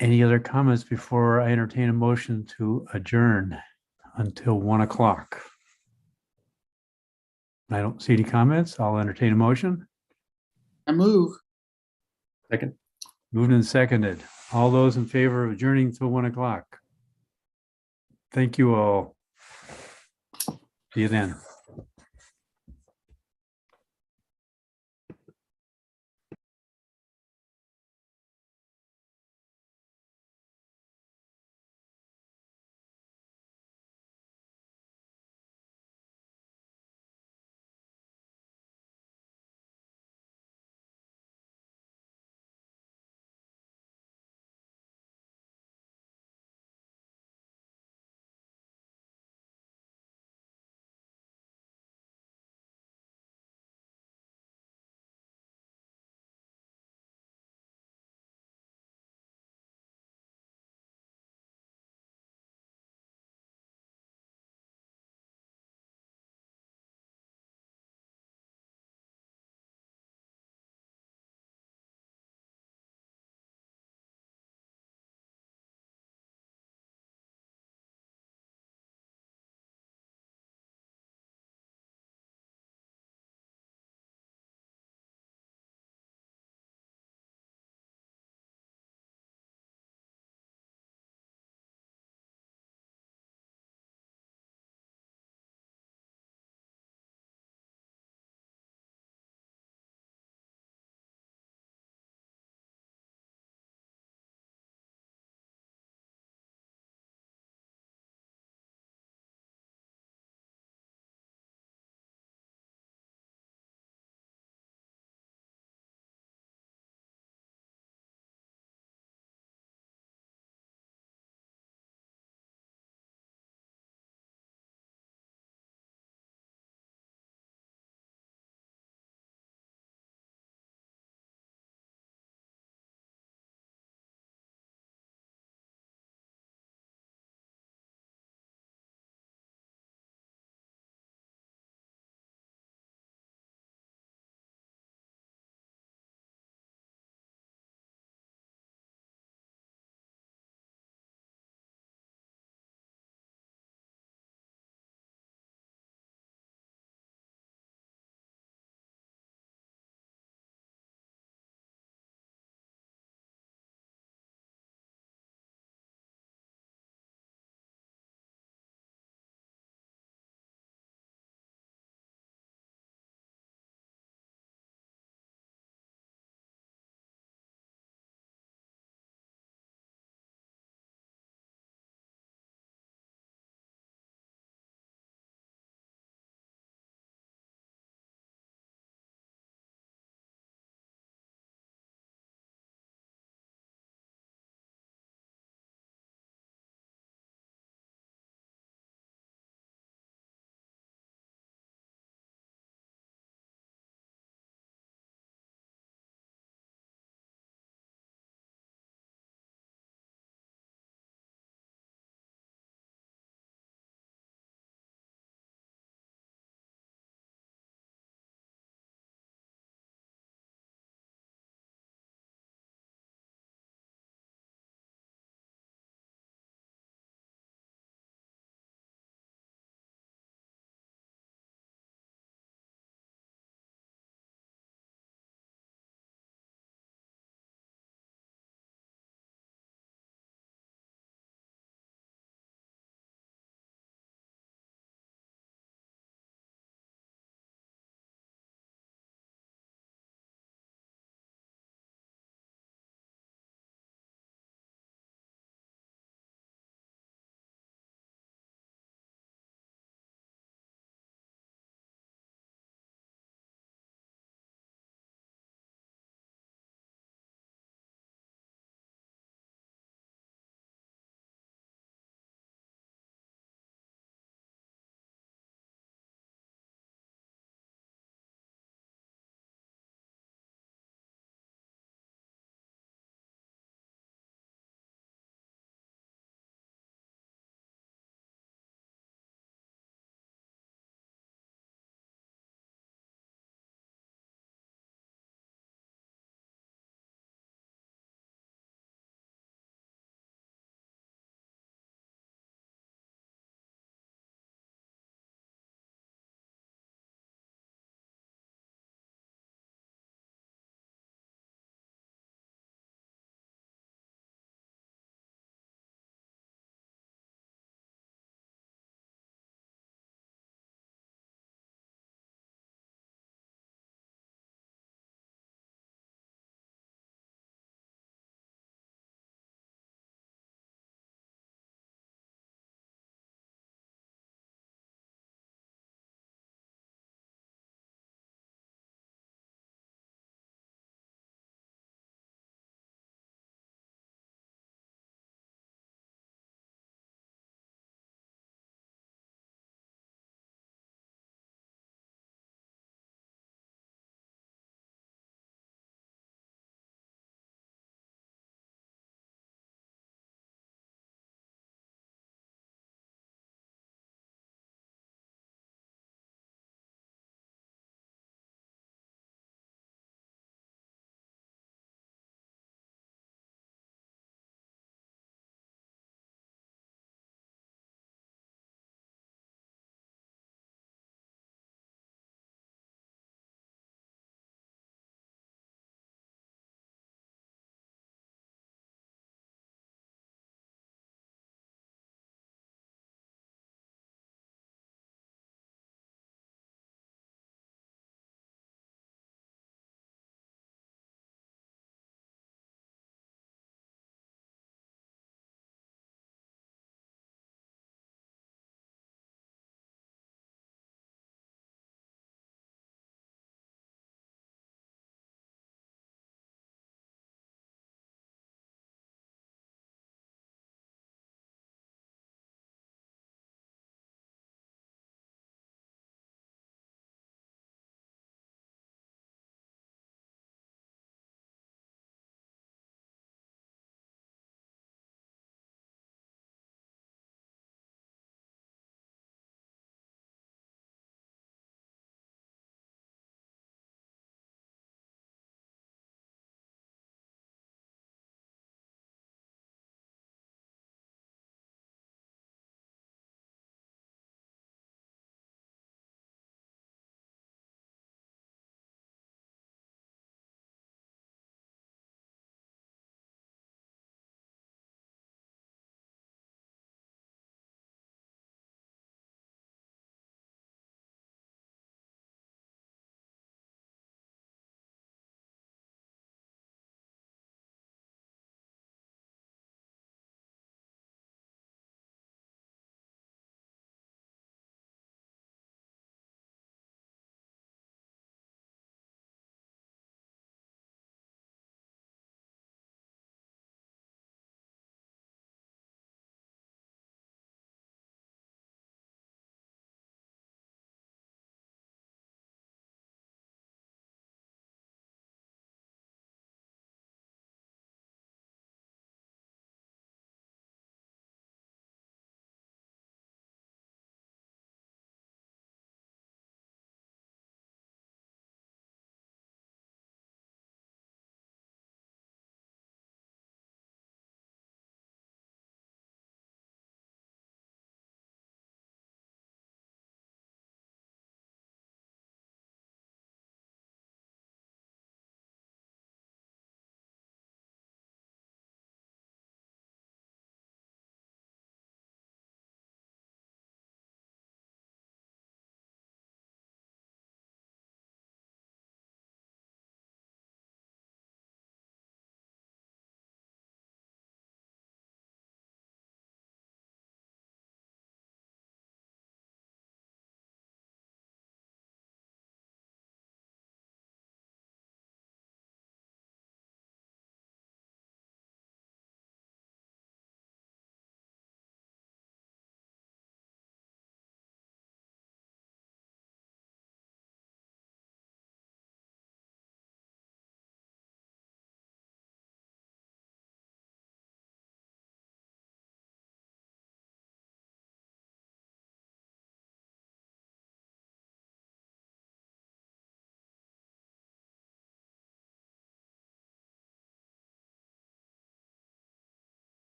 Any other comments before I entertain a motion to adjourn until 1 o'clock? I don't see any comments. I'll entertain a motion. I move. Second. Moved and seconded. All those in favor of adjourning till 1 o'clock? Thank you all. See you then.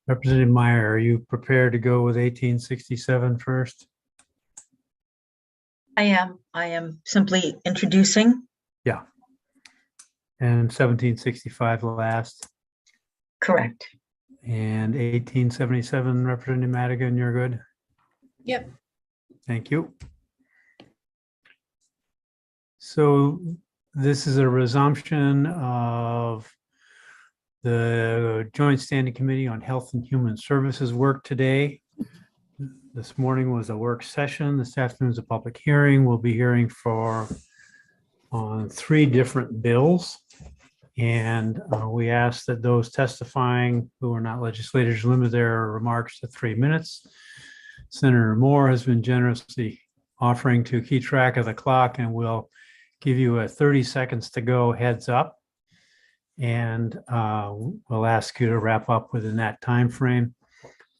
Representative Meyer, are you prepared to go with 1867 first? I am simply introducing. Yeah. And 1765 last. Correct. And 1877, Representative Madigan, you're good? Yep. Thank you. So this is a resumption of the Joint Standing Committee on Health and Human Services work today. This morning was a work session. This afternoon is a public hearing. We'll be hearing on 3 different bills. And we ask that those testifying who are not legislators limit their remarks to 3 minutes. Senator Moore has been generously offering to keep track of the clock, and we'll give you a 30 seconds to go heads up. And we'll ask you to wrap up within that time frame.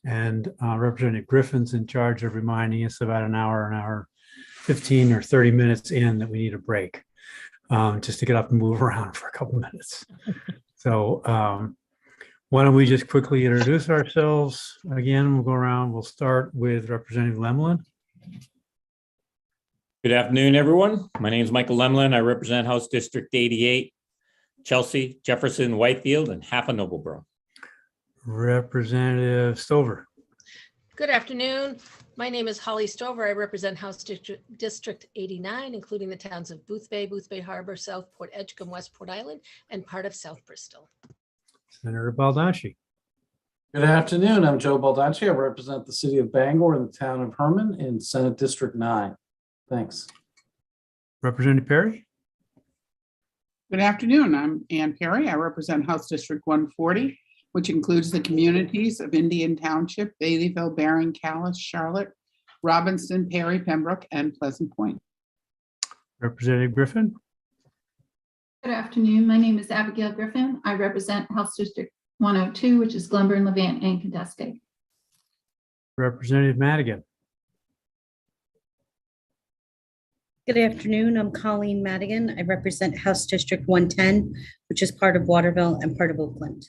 And Representative Griffin's in charge of reminding us about an hour 15 or 30 minutes in that we need a break, just to get up and move around for a couple minutes. So why don't we just quickly introduce ourselves again? We'll go around. We'll start with Representative Lemlin. Good afternoon, everyone. My name is Michael Lemlin. I represent House District 88, Chelsea, Jefferson, Whitefield, and half of Nobleboro. Representative Stover. Good afternoon. My name is Holly Stover. I represent House District 89, including the towns of Boothbay Harbor, Southport, Edgecombe, Westport Island, and part of South Bristol. Senator Baldacci. Good afternoon. I'm Joe Baldacci. I represent the city of Bangor and the town of Herman in Senate District 9. Thanks. Representative Perry. Good afternoon. I'm Ann Perry. I represent House District 140, which includes the communities of Indian Township, Baileyville, Barron, Calais, Charlotte, Robinson, Perry, Pembroke, and Pleasant Point. Representative Griffin. Good afternoon. My name is Abigail Griffin. I represent House District 102, which is Glenburn, Levant, and Candace. Representative Madigan. Good afternoon. I'm Colleen Madigan. I represent House District 110, which is part of Waterville and part of Oakland.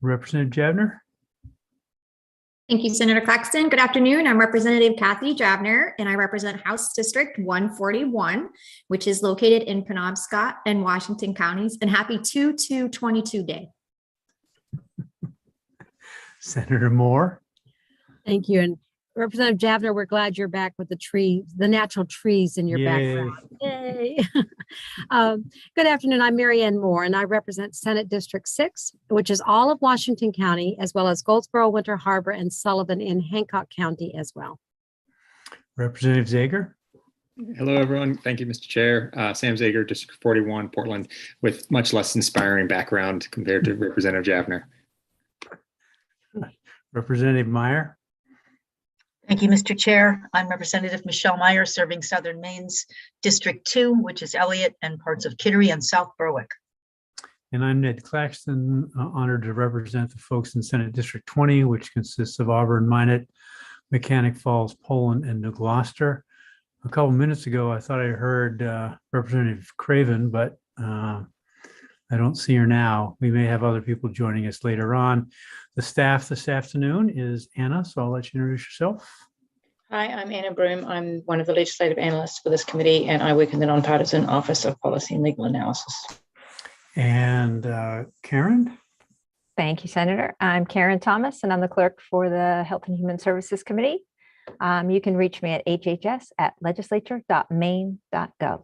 Representative Javner. Thank you, Senator Claxton. Good afternoon. I'm Representative Kathy Javner, and I represent House District 141, which is located in Penobscot and Washington counties. And happy 2/2/22 Day. Senator Moore. Thank you. And Representative Javner, we're glad you're back with the natural trees in your background. Yay. Good afternoon. I'm Marianne Moore, and I represent Senate District 6, which is all of Washington County, as well as Goldsboro, Winter Harbor, and Sullivan in Hancock County as well. Representative Zager. Hello, everyone. Thank you, Mr. Chair. Sam Zager, District 41, Portland, with much less inspiring background compared to Representative Javner. Representative Meyer. Thank you, Mr. Chair. I'm Representative Michelle Meyer, serving Southern Maine's District 2, which is Elliott and parts of Kittery and South Berwick. And I'm Ned Claxton, honored to represent the folks in Senate District 20, which consists of Auburn, Minot, Mechanic Falls, Poland, and New Gloucester. A couple minutes ago, I thought I heard Representative Craven, but I don't see her now. We may have other people joining us later on. The staff this afternoon is Anna, so I'll let you introduce yourself. Hi, I'm Anna Broom. I'm one of the legislative analysts for this committee, and I work in the Nonpartisan Office of Policy and Legal Analysis. And Karen? Thank you, Senator. I'm Karen Thomas, and I'm the clerk for the Health and Human Services Committee. You can reach me at hhs@legislature.maine.gov.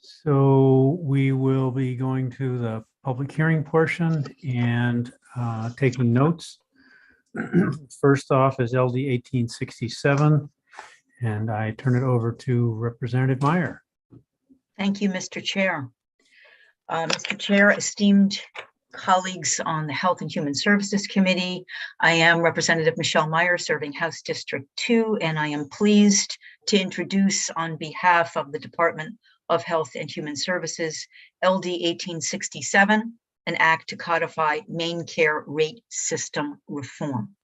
So we will be going to the public hearing portion and taking notes. First off is LD 1867, and I turn it over to Representative Meyer. Thank you, Mr. Chair. Mr. Chair, esteemed colleagues on the Health and Human Services Committee, I am Representative Michelle Meyer, serving House District 2, and I am pleased to introduce on behalf of the Department of Health and Human Services, LD 1867, an act to codify Maine Care rate system reform.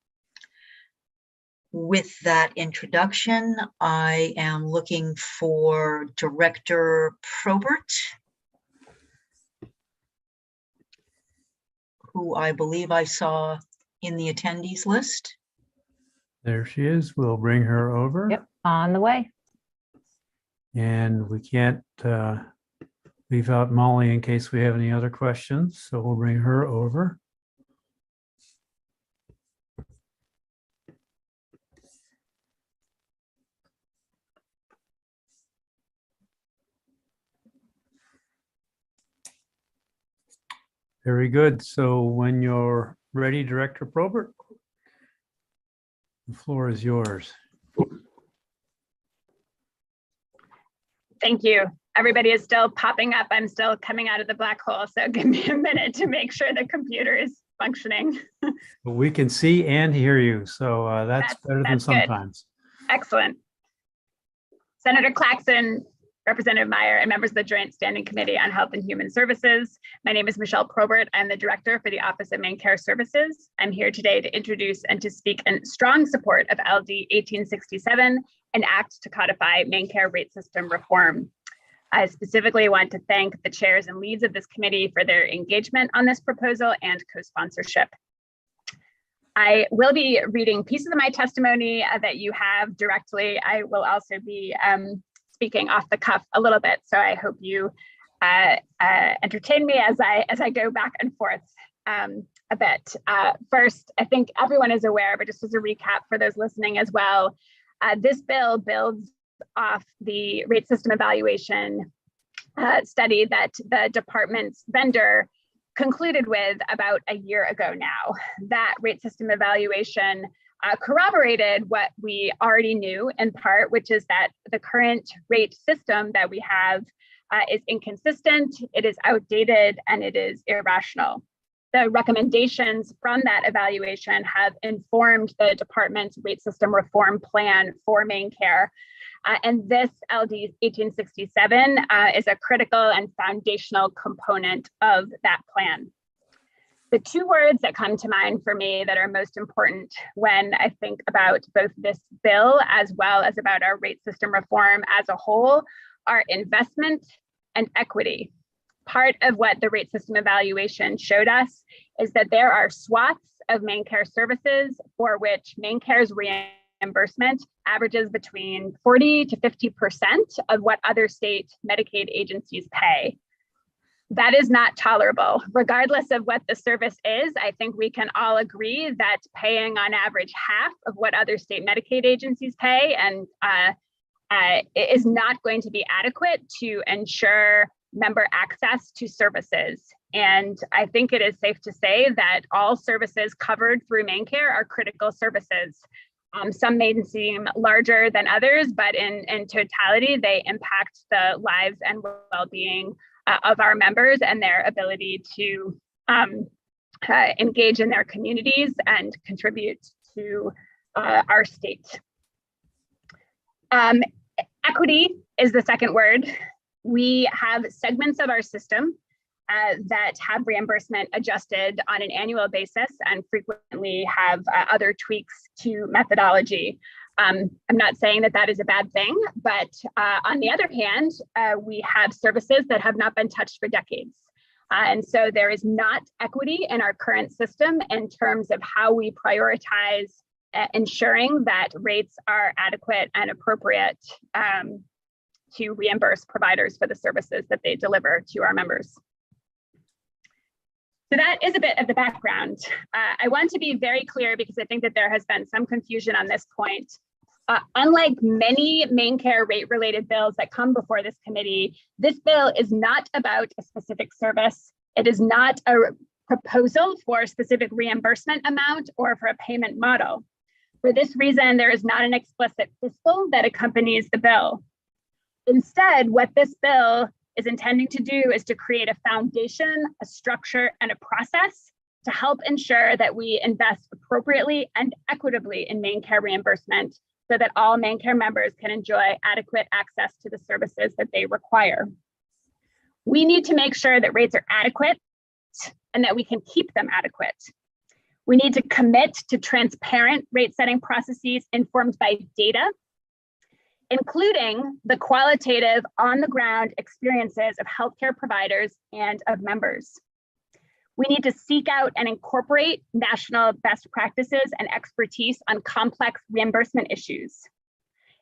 With that introduction, I am looking for Director Probert, who I believe I saw in the attendees list. There she is. We'll bring her over. Yep, on the way. And we can't leave out Molly in case we have any other questions, so we'll bring her over. Very good. So when you're ready, Director Probert, the floor is yours. Thank you. Everybody is still popping up. I'm still coming out of the black hole, so give me a minute to make sure the computer is functioning. But we can see and hear you, so that's better than sometimes. Good. Excellent. Senator Claxton, Representative Meyer, and members of the Joint Standing Committee on Health and Human Services. My name is Michelle Probert. I'm the Director for the Office of Maine Care Services. I'm here today to introduce and to speak in strong support of LD 1867, an act to codify Maine Care rate system reform. I specifically want to thank the chairs and leads of this committee for their engagement on this proposal and co-sponsorship. I will be reading pieces of my testimony that you have directly. I will also be speaking off the cuff a little bit, so I hope you entertain me as I go back and forth a bit. First, I think everyone is aware, but just as a recap for those listening as well, this bill builds off the rate system evaluation study that the department's vendor concluded with about a year ago now. That rate system evaluation corroborated what we already knew in part, which is that the current rate system that we have is inconsistent, it is outdated, and it is irrational. The recommendations from that evaluation have informed the department's rate system reform plan for Maine Care. And this LD 1867 is a critical and foundational component of that plan. The two words that come to mind for me that are most important when I think about both this bill as well as about our rate system reform as a whole are investment and equity. Part of what the rate system evaluation showed us is that there are swaths of Maine Care services for which Maine Care's reimbursement averages between 40 to 50% of what other state Medicaid agencies pay. That is not tolerable. Regardless of what the service is, I think we can all agree that paying on average half of what other state Medicaid agencies pay and is not going to be adequate to ensure member access to services. And I think it is safe to say that all services covered through Maine Care are critical services. Some may seem larger than others, but in totality, they impact the lives and well-being of our members and their ability to engage in their communities and contribute to our state. Equity is the second word. We have segments of our system that have reimbursement adjusted on an annual basis and frequently have other tweaks to methodology. I'm not saying that that is a bad thing, but on the other hand, we have services that have not been touched for decades. And so there is not equity in our current system in terms of how we prioritize ensuring that rates are adequate and appropriate to reimburse providers for the services that they deliver to our members. So that is a bit of the background. I want to be very clear because I think that there has been some confusion on this point. Unlike many main care rate related bills that come before this committee, this bill is not about a specific service. It is not a proposal for a specific reimbursement amount or for a payment model. For this reason, there is not an explicit fiscal that accompanies the bill. Instead, what this bill is intending to do is to create a foundation, a structure, and a process to help ensure that we invest appropriately and equitably in main care reimbursement so that all main care members can enjoy adequate access to the services that they require. We need to make sure that rates are adequate and that we can keep them adequate. We need to commit to transparent rate setting processes informed by data, including the qualitative on-the-ground experiences of healthcare providers and of members. We need to seek out and incorporate national best practices and expertise on complex reimbursement issues,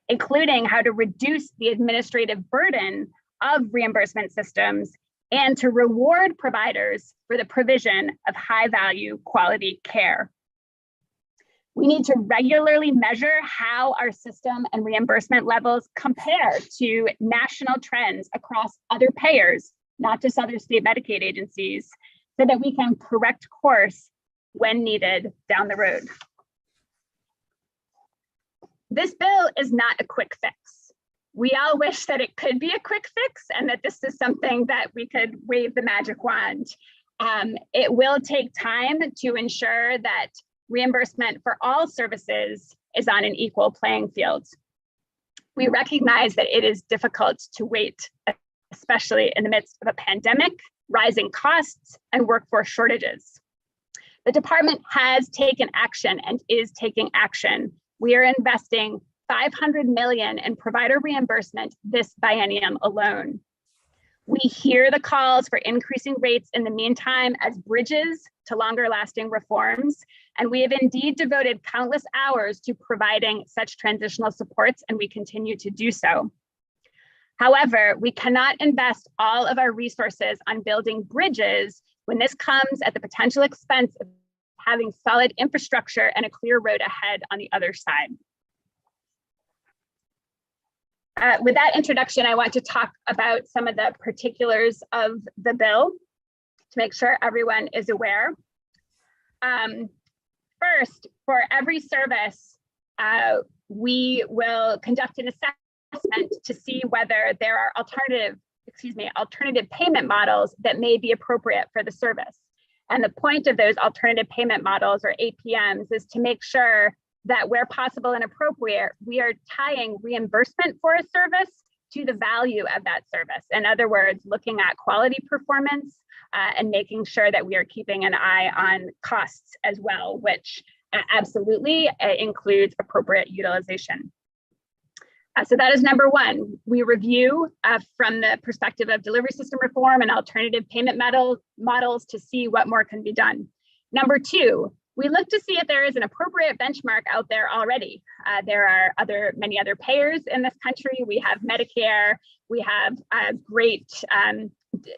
including how to reduce the administrative burden of reimbursement systems and to reward providers for the provision of high-value quality care. We need to regularly measure how our system and reimbursement levels compare to national trends across other payers, not just other state Medicaid agencies, so that we can correct course when needed down the road. This bill is not a quick fix. We all wish that it could be a quick fix and that this is something that we could wave the magic wand. It will take time to ensure that reimbursement for all services is on an equal playing field. We recognize that it is difficult to wait, especially in the midst of a pandemic, rising costs, and workforce shortages. The department has taken action and is taking action. We are investing $500 million in provider reimbursement this biennium alone. We hear the calls for increasing rates in the meantime as bridges to longer lasting reforms, and we have indeed devoted countless hours to providing such transitional supports, and we continue to do so. However, we cannot invest all of our resources on building bridges when this comes at the potential expense of having solid infrastructure and a clear road ahead on the other side. With that introduction, I want to talk about some of the particulars of the bill to make sure everyone is aware. First, for every service, we will conduct an assessment to see whether there are alternative payment models that may be appropriate for the service. And the point of those alternative payment models, or APMs, is to make sure that where possible and appropriate, we are tying reimbursement for a service to the value of that service. In other words, looking at quality performance and making sure that we are keeping an eye on costs as well, which absolutely includes appropriate utilization. So that is number one. We review from the perspective of delivery system reform and alternative payment models to see what more can be done. Number two, we look to see if there is an appropriate benchmark out there already. There are many other payers in this country. We have Medicare. We have a great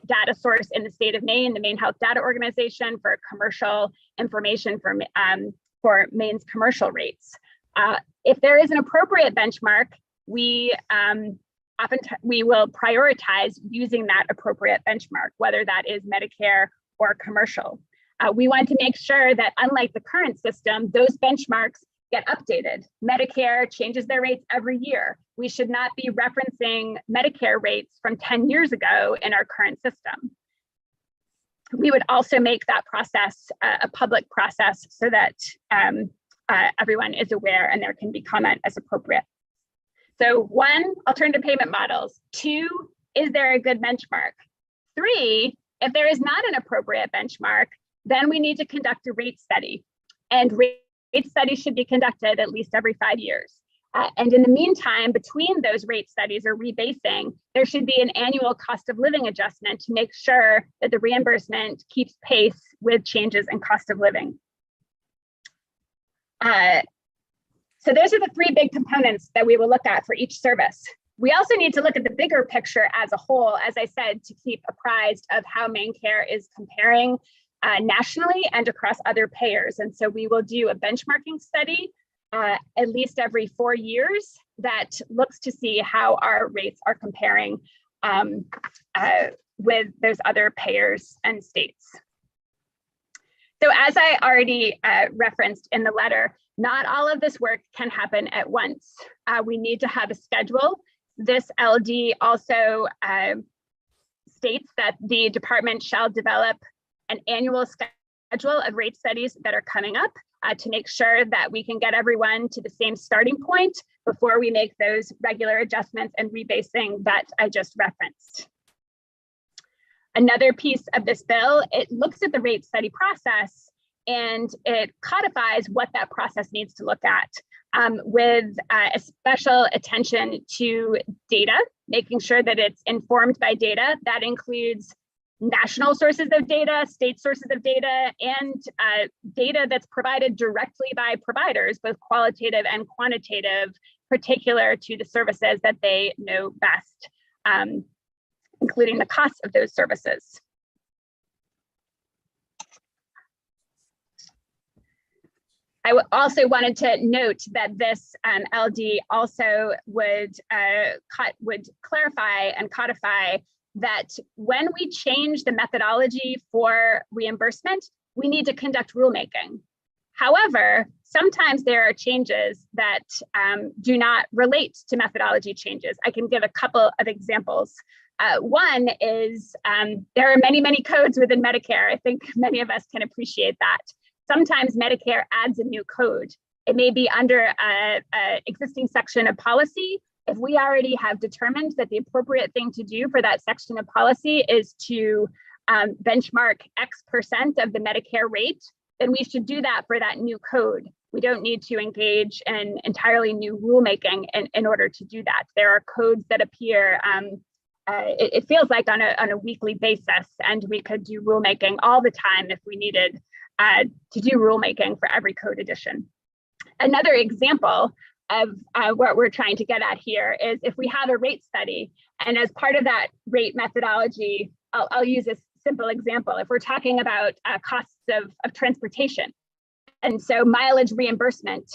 data source in the state of Maine, the Maine Health Data Organization, for commercial information for Maine's commercial rates. If there is an appropriate benchmark, we will prioritize using that appropriate benchmark, whether that is Medicare or commercial. We want to make sure that, unlike the current system, those benchmarks get updated. Medicare changes their rates every year. We should not be referencing Medicare rates from 10 years ago in our current system. We would also make that process a public process so that everyone is aware and there can be comment as appropriate. So 1, alternative payment models. 2, is there a good benchmark? 3, if there is not an appropriate benchmark, then we need to conduct a rate study. And rate studies should be conducted at least every 5 years. And in the meantime, between those rate studies or rebasing, there should be an annual cost of living adjustment to make sure that the reimbursement keeps pace with changes in cost of living. So those are the three big components that we will look at for each service. We also need to look at the bigger picture as a whole, as I said, to keep apprised of how main care is comparing nationally and across other payers. And so we will do a benchmarking study at least every 4 years that looks to see how our rates are comparing with those other payers and states. So as I already referenced in the letter, not all of this work can happen at once. We need to have a schedule. This LD also states that the department shall develop an annual schedule of rate studies that are coming up to make sure that we can get everyone to the same starting point before we make those regular adjustments and rebasing that I just referenced. Another piece of this bill, it looks at the rate study process and it codifies what that process needs to look at with a special attention to data, making sure that it's informed by data. That includes national sources of data, state sources of data, and data that's provided directly by providers, both qualitative and quantitative, particular to the services that they know best, including the cost of those services. I also wanted to note that this LD also would clarify and codify that when we change the methodology for reimbursement, we need to conduct rulemaking. However, sometimes there are changes that do not relate to methodology changes. I can give a couple of examples. One is there are many, many codes within Medicare. I think many of us can appreciate that. Sometimes Medicare adds a new code. It may be under an existing section of policy. If we already have determined that the appropriate thing to do for that section of policy is to benchmark X% of the Medicare rate, then we should do that for that new code. We don't need to engage in entirely new rulemaking in order to do that. There are codes that appear, it feels like on a weekly basis, and we could do rulemaking all the time if we needed to do rulemaking for every code edition. Another example of what we're trying to get at here is if we have a rate study, and as part of that rate methodology, I'll use a simple example. If we're talking about costs of transportation, and so mileage reimbursement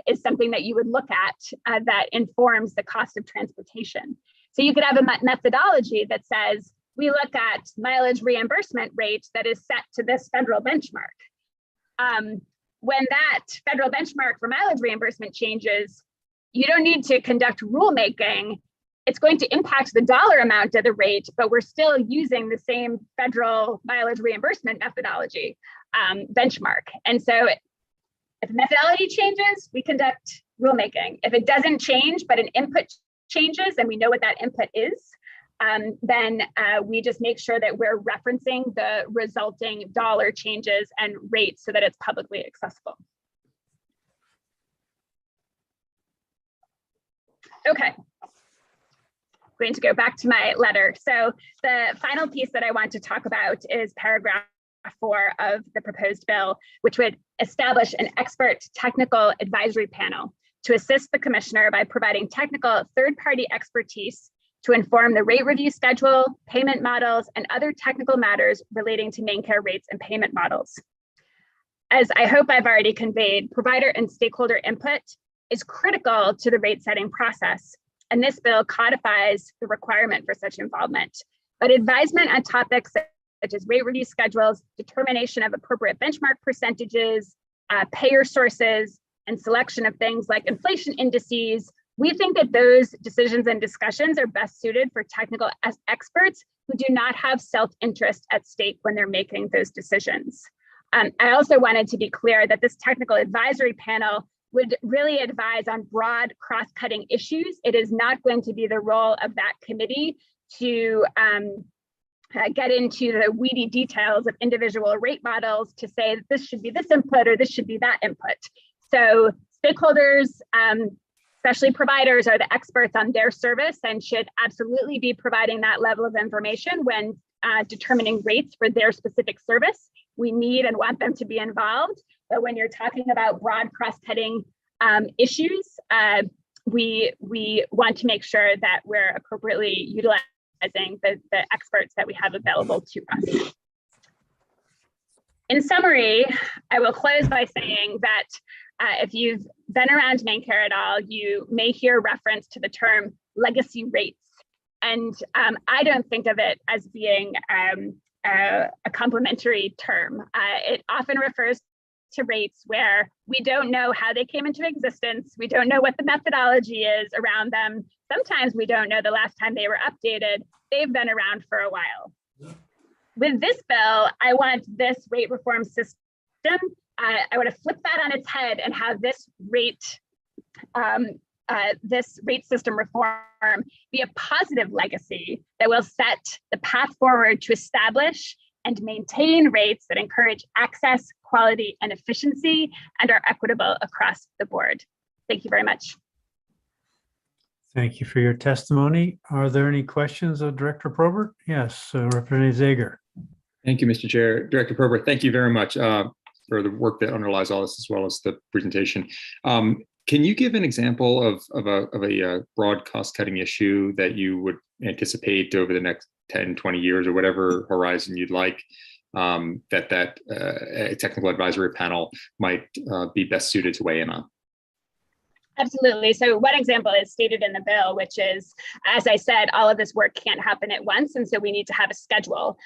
is something that you would look at that informs the cost of transportation. So you could have a methodology that says, we look at mileage reimbursement rate that is set to this federal benchmark. When that federal benchmark for mileage reimbursement changes, you don't need to conduct rulemaking. It's going to impact the dollar amount of the rate, but we're still using the same federal mileage reimbursement methodology benchmark. And so if the methodology changes, we conduct rulemaking. If it doesn't change, but an input changes and we know what that input is, then we just make sure that we're referencing the resulting dollar changes and rates so that it's publicly accessible. Okay, going to go back to my letter. So the final piece that I want to talk about is paragraph 4 of the proposed bill, which would establish an expert technical advisory panel to assist the commissioner by providing technical third-party expertise to inform the rate review schedule, payment models, and other technical matters relating to main care rates and payment models. As I hope I've already conveyed, provider and stakeholder input is critical to the rate setting process, and this bill codifies the requirement for such involvement. But advisement on topics such as rate review schedules, determination of appropriate benchmark percentages, payer sources, and selection of things like inflation indices, we think that those decisions and discussions are best suited for technical experts who do not have self-interest at stake when they're making those decisions. I also wanted to be clear that this technical advisory panel would really advise on broad cross-cutting issues. It is not going to be the role of that committee to get into the weedy details of individual rate models to say that this should be this input or this should be that input. So stakeholders, especially providers, are the experts on their service and should absolutely be providing that level of information when determining rates for their specific service. We need and want them to be involved. But when you're talking about broad cross-cutting issues, we want to make sure that we're appropriately utilizing the experts that we have available to us. In summary, I will close by saying that if you've been around main care at all, you may hear reference to the term legacy rates. And I don't think of it as being a complimentary term. It often refers to rates where we don't know how they came into existence. We don't know what the methodology is around them. Sometimes we don't know the last time they were updated. They've been around for a while. With this bill, I want this rate reform system, I want to flip that on its head and have this rate system reform be a positive legacy that will set the path forward to establish and maintain rates that encourage access, quality, and efficiency and are equitable across the board. Thank you very much. Thank you for your testimony. Are there any questions of Director Probert? Yes, Representative Zager. Thank you, Mr. Chair. Director Probert, thank you very much for the work that underlies all this, as well as the presentation. Can you give an example of a broad cost-cutting issue that you would anticipate over the next 10, 20 years, or whatever horizon you'd like, that a technical advisory panel might be best suited to weigh in on? Absolutely. So one example is stated in the bill, which is, as I said, all of this work can't happen at once. And so we need to have a schedule.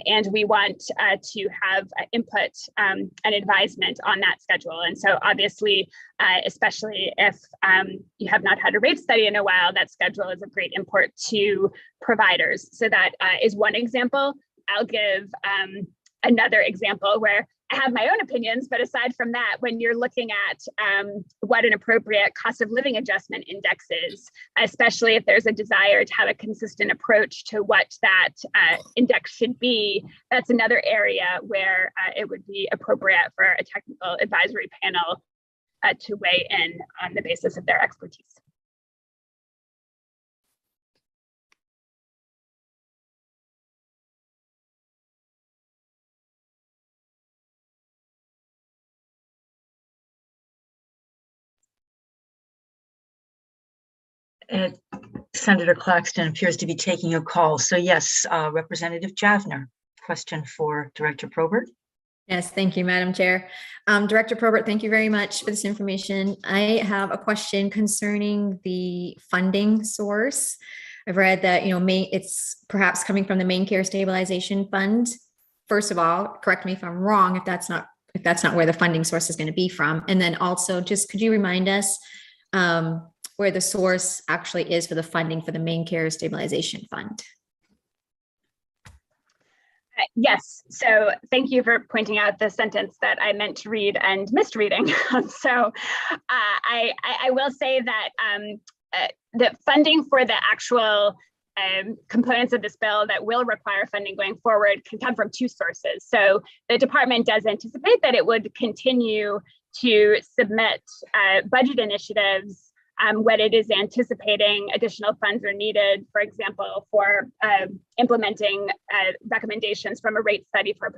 And we want to have input and advisement on that schedule. And so obviously, especially if you have not had a rate study in a while, that schedule is of great import to providers. So that is one example. I'll give another example where I have my own opinions, but aside from that, when you're looking at what an appropriate cost of living adjustment index is, especially if there's a desire to have a consistent approach to what that index should be, that's another area where it would be appropriate for a technical advisory panel to weigh in on the basis of their expertise. Senator Claxton appears to be taking a call. So yes, Representative Javner, question for Director Probert. Yes, thank you, Madam Chair. Director Probert, thank you very much for this information. I have a question concerning the funding source. I've read that, it's perhaps coming from the Main Care Stabilization Fund. First of all, correct me if I'm wrong, if that's not where the funding source is going to be from. And then also, just could you remind us where the source actually is for the funding for the Main Care Stabilization Fund? Yes, so thank you for pointing out the sentence that I meant to read and missed reading. So I will say that the funding for the actual components of this bill that will require funding going forward can come from two sources. So the department does anticipate that it would continue to submit budget initiatives when it is anticipating additional funds are needed, for example, for implementing recommendations from a rate study for a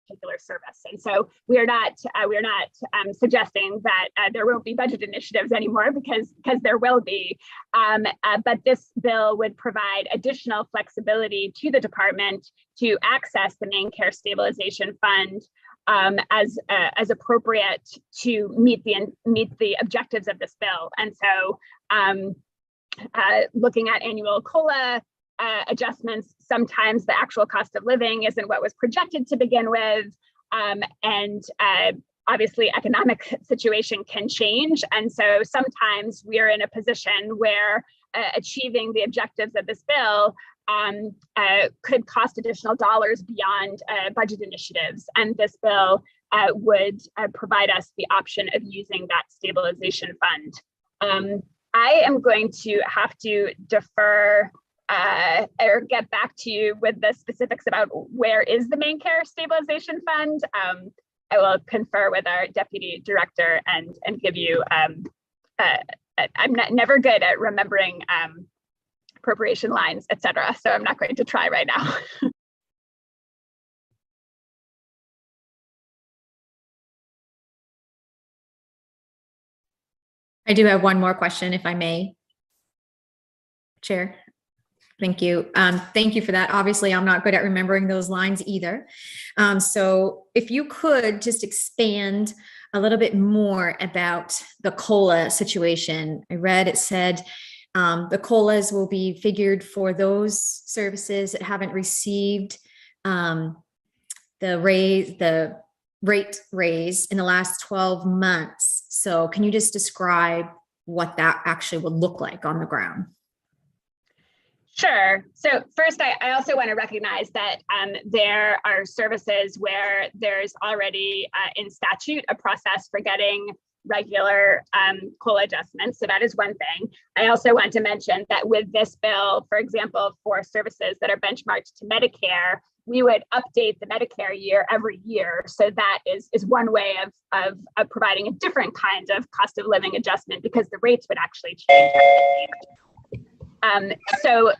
particular service. And so we are not suggesting that there won't be budget initiatives anymore, because there will be. But this bill would provide additional flexibility to the department to access the Main Care Stabilization Fund as appropriate to meet the objectives of this bill. And so looking at annual COLA adjustments, sometimes the actual cost of living isn't what was projected to begin with. And obviously economic situation can change. And so sometimes we're in a position where achieving the objectives of this bill could cost additional dollars beyond budget initiatives. And this bill would provide us the option of using that stabilization fund. I am going to have to defer or get back to you with the specifics about where is the Main Care Stabilization Fund. I will confer with our deputy director and give you I'm never good at remembering appropriation lines, etc. So I'm not going to try right now. I do have one more question, if I may. Chair. Thank you. Thank you for that. Obviously, I'm not good at remembering those lines either. So if you could just expand a little bit more about the COLA situation. I read it said the COLAs will be figured for those services that haven't received the rate raise in the last 12 months. So can you just describe what that actually would look like on the ground? Sure. So first, I also want to recognize that there are services where there's already in statute a process for getting regular COLA adjustments. So that is one thing. I also want to mention that with this bill, for example, for services that are benchmarked to Medicare, we would update the Medicare year every year. So that is one way of providing a different kind of cost of living adjustment because the rates would actually change every year. So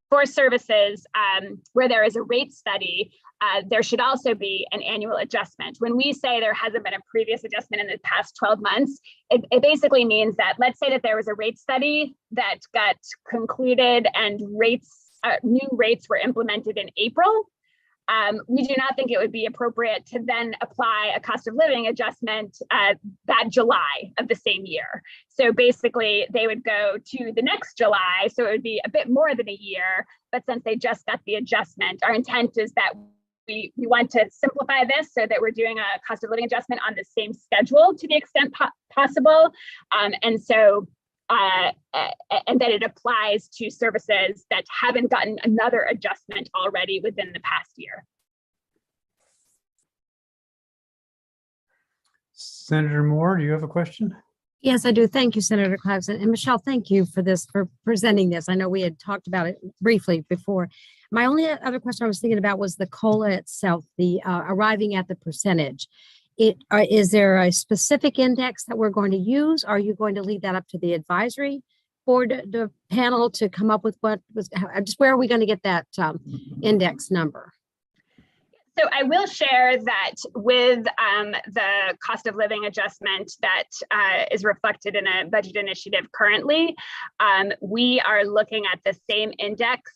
for services where there is a rate study, there should also be an annual adjustment. When we say there hasn't been a previous adjustment in the past 12 months, it basically means that let's say that there was a rate study that got concluded and new rates were implemented in April. We do not think it would be appropriate to then apply a cost of living adjustment that July of the same year. So basically they would go to the next July. So it would be a bit more than a year, but since they just got the adjustment, our intent is that we want to simplify this so that we're doing a cost of living adjustment on the same schedule to the extent possible. And that it applies to services that haven't gotten another adjustment already within the past year. Senator Moore, do you have a question? Yes, I do. Thank you, Senator Claxton. And Michelle, thank you for presenting this. I know we had talked about it briefly before. My only other question I was thinking about was the COLA itself, the arriving at the percentage. Is there a specific index that we're going to use? Are you going to leave that up to the advisory board, the panel to come up with where are we going to get that index number? So I will share that with the cost of living adjustment that is reflected in a budget initiative currently, we are looking at the same index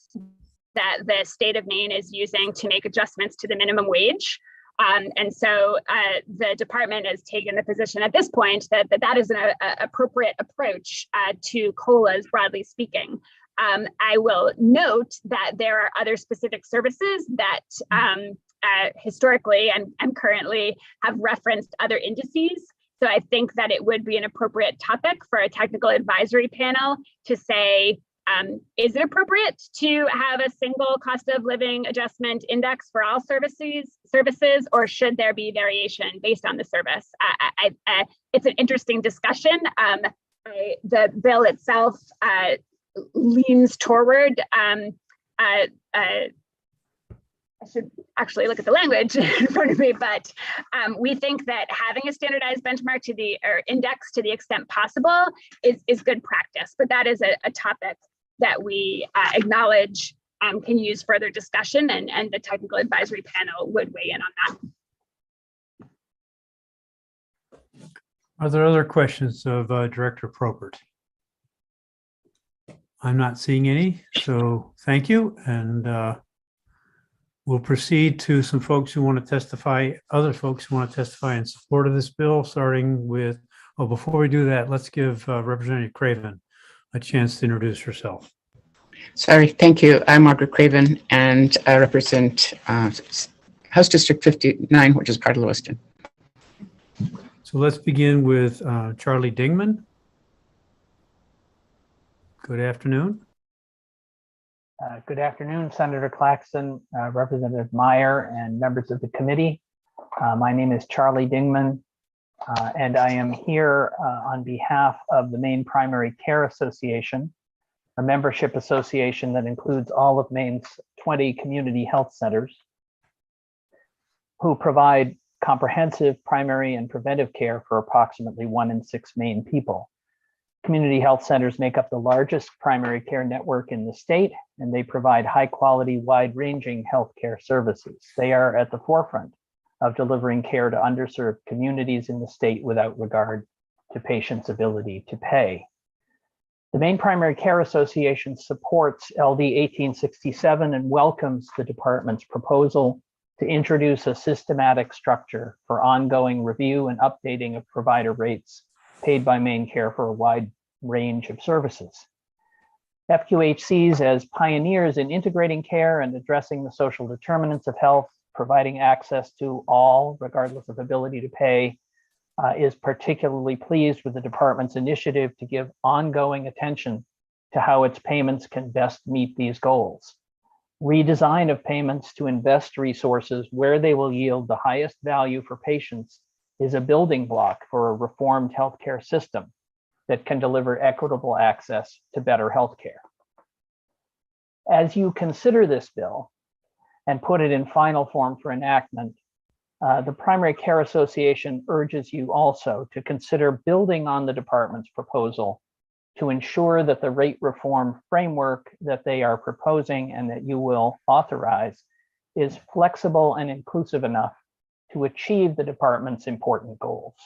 that the state of Maine is using to make adjustments to the minimum wage. And so the department has taken the position at this point that is an appropriate approach to COLAs, broadly speaking. I will note that there are other specific services that historically and currently have referenced other indices. So I think that it would be an appropriate topic for a technical advisory panel to say, is it appropriate to have a single cost of living adjustment index for all services, or should there be variation based on the service? It's an interesting discussion. The bill itself leans toward, I should actually look at the language in front of me, but we think that having a standardized benchmark or index to the extent possible is good practice, but that is a topic that we acknowledge can use further discussion, and the technical advisory panel would weigh in on that. Are there other questions of Director Probert? I'm not seeing any, so thank you. And we'll proceed to some folks who want to testify, other folks who want to testify in support of this bill, starting with, before we do that, let's give Representative Craven a chance to introduce herself. Sorry, thank you. I'm Margaret Craven, and I represent House District 59, which is part of Lewiston. So let's begin with Charlie Dingman. Good afternoon. Good afternoon, Senator Claxton, Representative Meyer, and members of the committee. My name is Charlie Dingman, and I am here on behalf of the Maine Primary Care Association, a membership association that includes all of Maine's 20 community health centers, who provide comprehensive primary and preventive care for approximately 1 in 6 Maine people. Community health centers make up the largest primary care network in the state, and they provide high quality, wide ranging healthcare services. They are at the forefront of delivering care to underserved communities in the state without regard to patients' ability to pay. The Maine Primary Care Association supports LD 1867 and welcomes the department's proposal to introduce a systematic structure for ongoing review and updating of provider rates paid by Maine Care for a wide range of services. FQHCs, as pioneers in integrating care and addressing the social determinants of health, providing access to all, regardless of ability to pay, is particularly pleased with the department's initiative to give ongoing attention to how its payments can best meet these goals. Redesign of payments to invest resources where they will yield the highest value for patients is a building block for a reformed healthcare system that can deliver equitable access to better healthcare. As you consider this bill and put it in final form for enactment, the Primary Care Association urges you also to consider building on the department's proposal to ensure that the rate reform framework that they are proposing and that you will authorize is flexible and inclusive enough to achieve the department's important goals.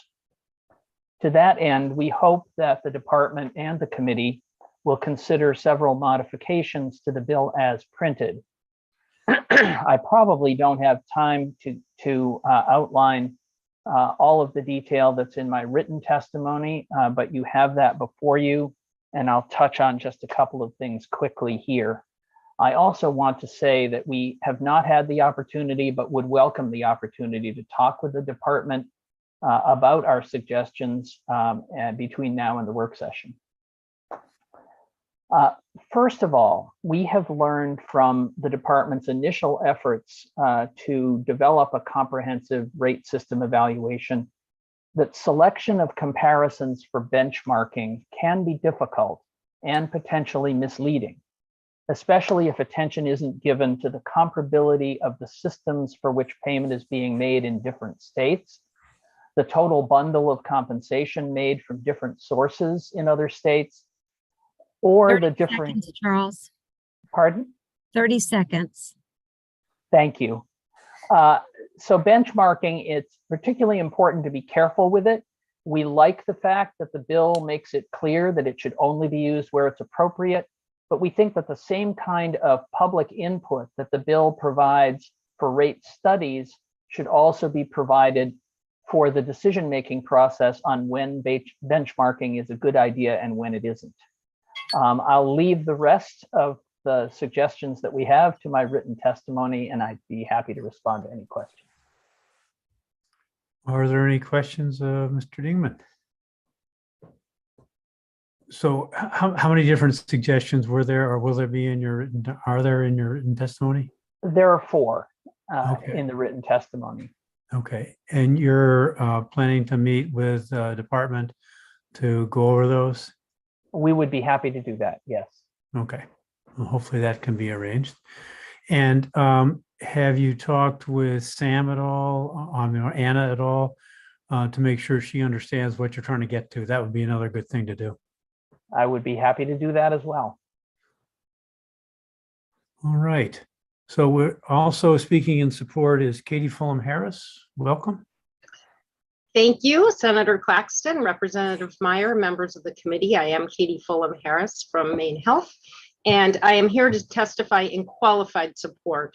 To that end, we hope that the department and the committee will consider several modifications to the bill as printed. I probably don't have time to outline all of the detail that's in my written testimony, but you have that before you, and I'll touch on just a couple of things quickly here. I also want to say that we have not had the opportunity, but would welcome the opportunity to talk with the department about our suggestions between now and the work session. First of all, we have learned from the department's initial efforts to develop a comprehensive rate system evaluation that selection of comparisons for benchmarking can be difficult and potentially misleading, especially if attention isn't given to the comparability of the systems for which payment is being made in different states, the total bundle of compensation made from different sources in other states, or the different— Charles. Pardon? 30 seconds. Thank you. So benchmarking, it's particularly important to be careful with it. We like the fact that the bill makes it clear that it should only be used where it's appropriate, but we think that the same kind of public input that the bill provides for rate studies should also be provided for the decision-making process on when benchmarking is a good idea and when it isn't. I'll leave the rest of the suggestions that we have to my written testimony, and I'd be happy to respond to any questions. Are there any questions of Mr. Dingman? So how many different suggestions were there, or will there be in your, are there in your written testimony? There are 4 Okay. in the written testimony. Okay, and you're planning to meet with the department to go over those? We would be happy to do that, yes. Okay, well, hopefully that can be arranged. And have you talked with Sam at all, or Anna at all, to make sure she understands what you're trying to get to? That would be another good thing to do. I would be happy to do that as well. All right. So we're also speaking in support is Katie Fulham Harris. Welcome. Thank you, Senator Claxton, Representative Meyer, members of the committee. I am Katie Fulham Harris from Maine Health, and I am here to testify in qualified support.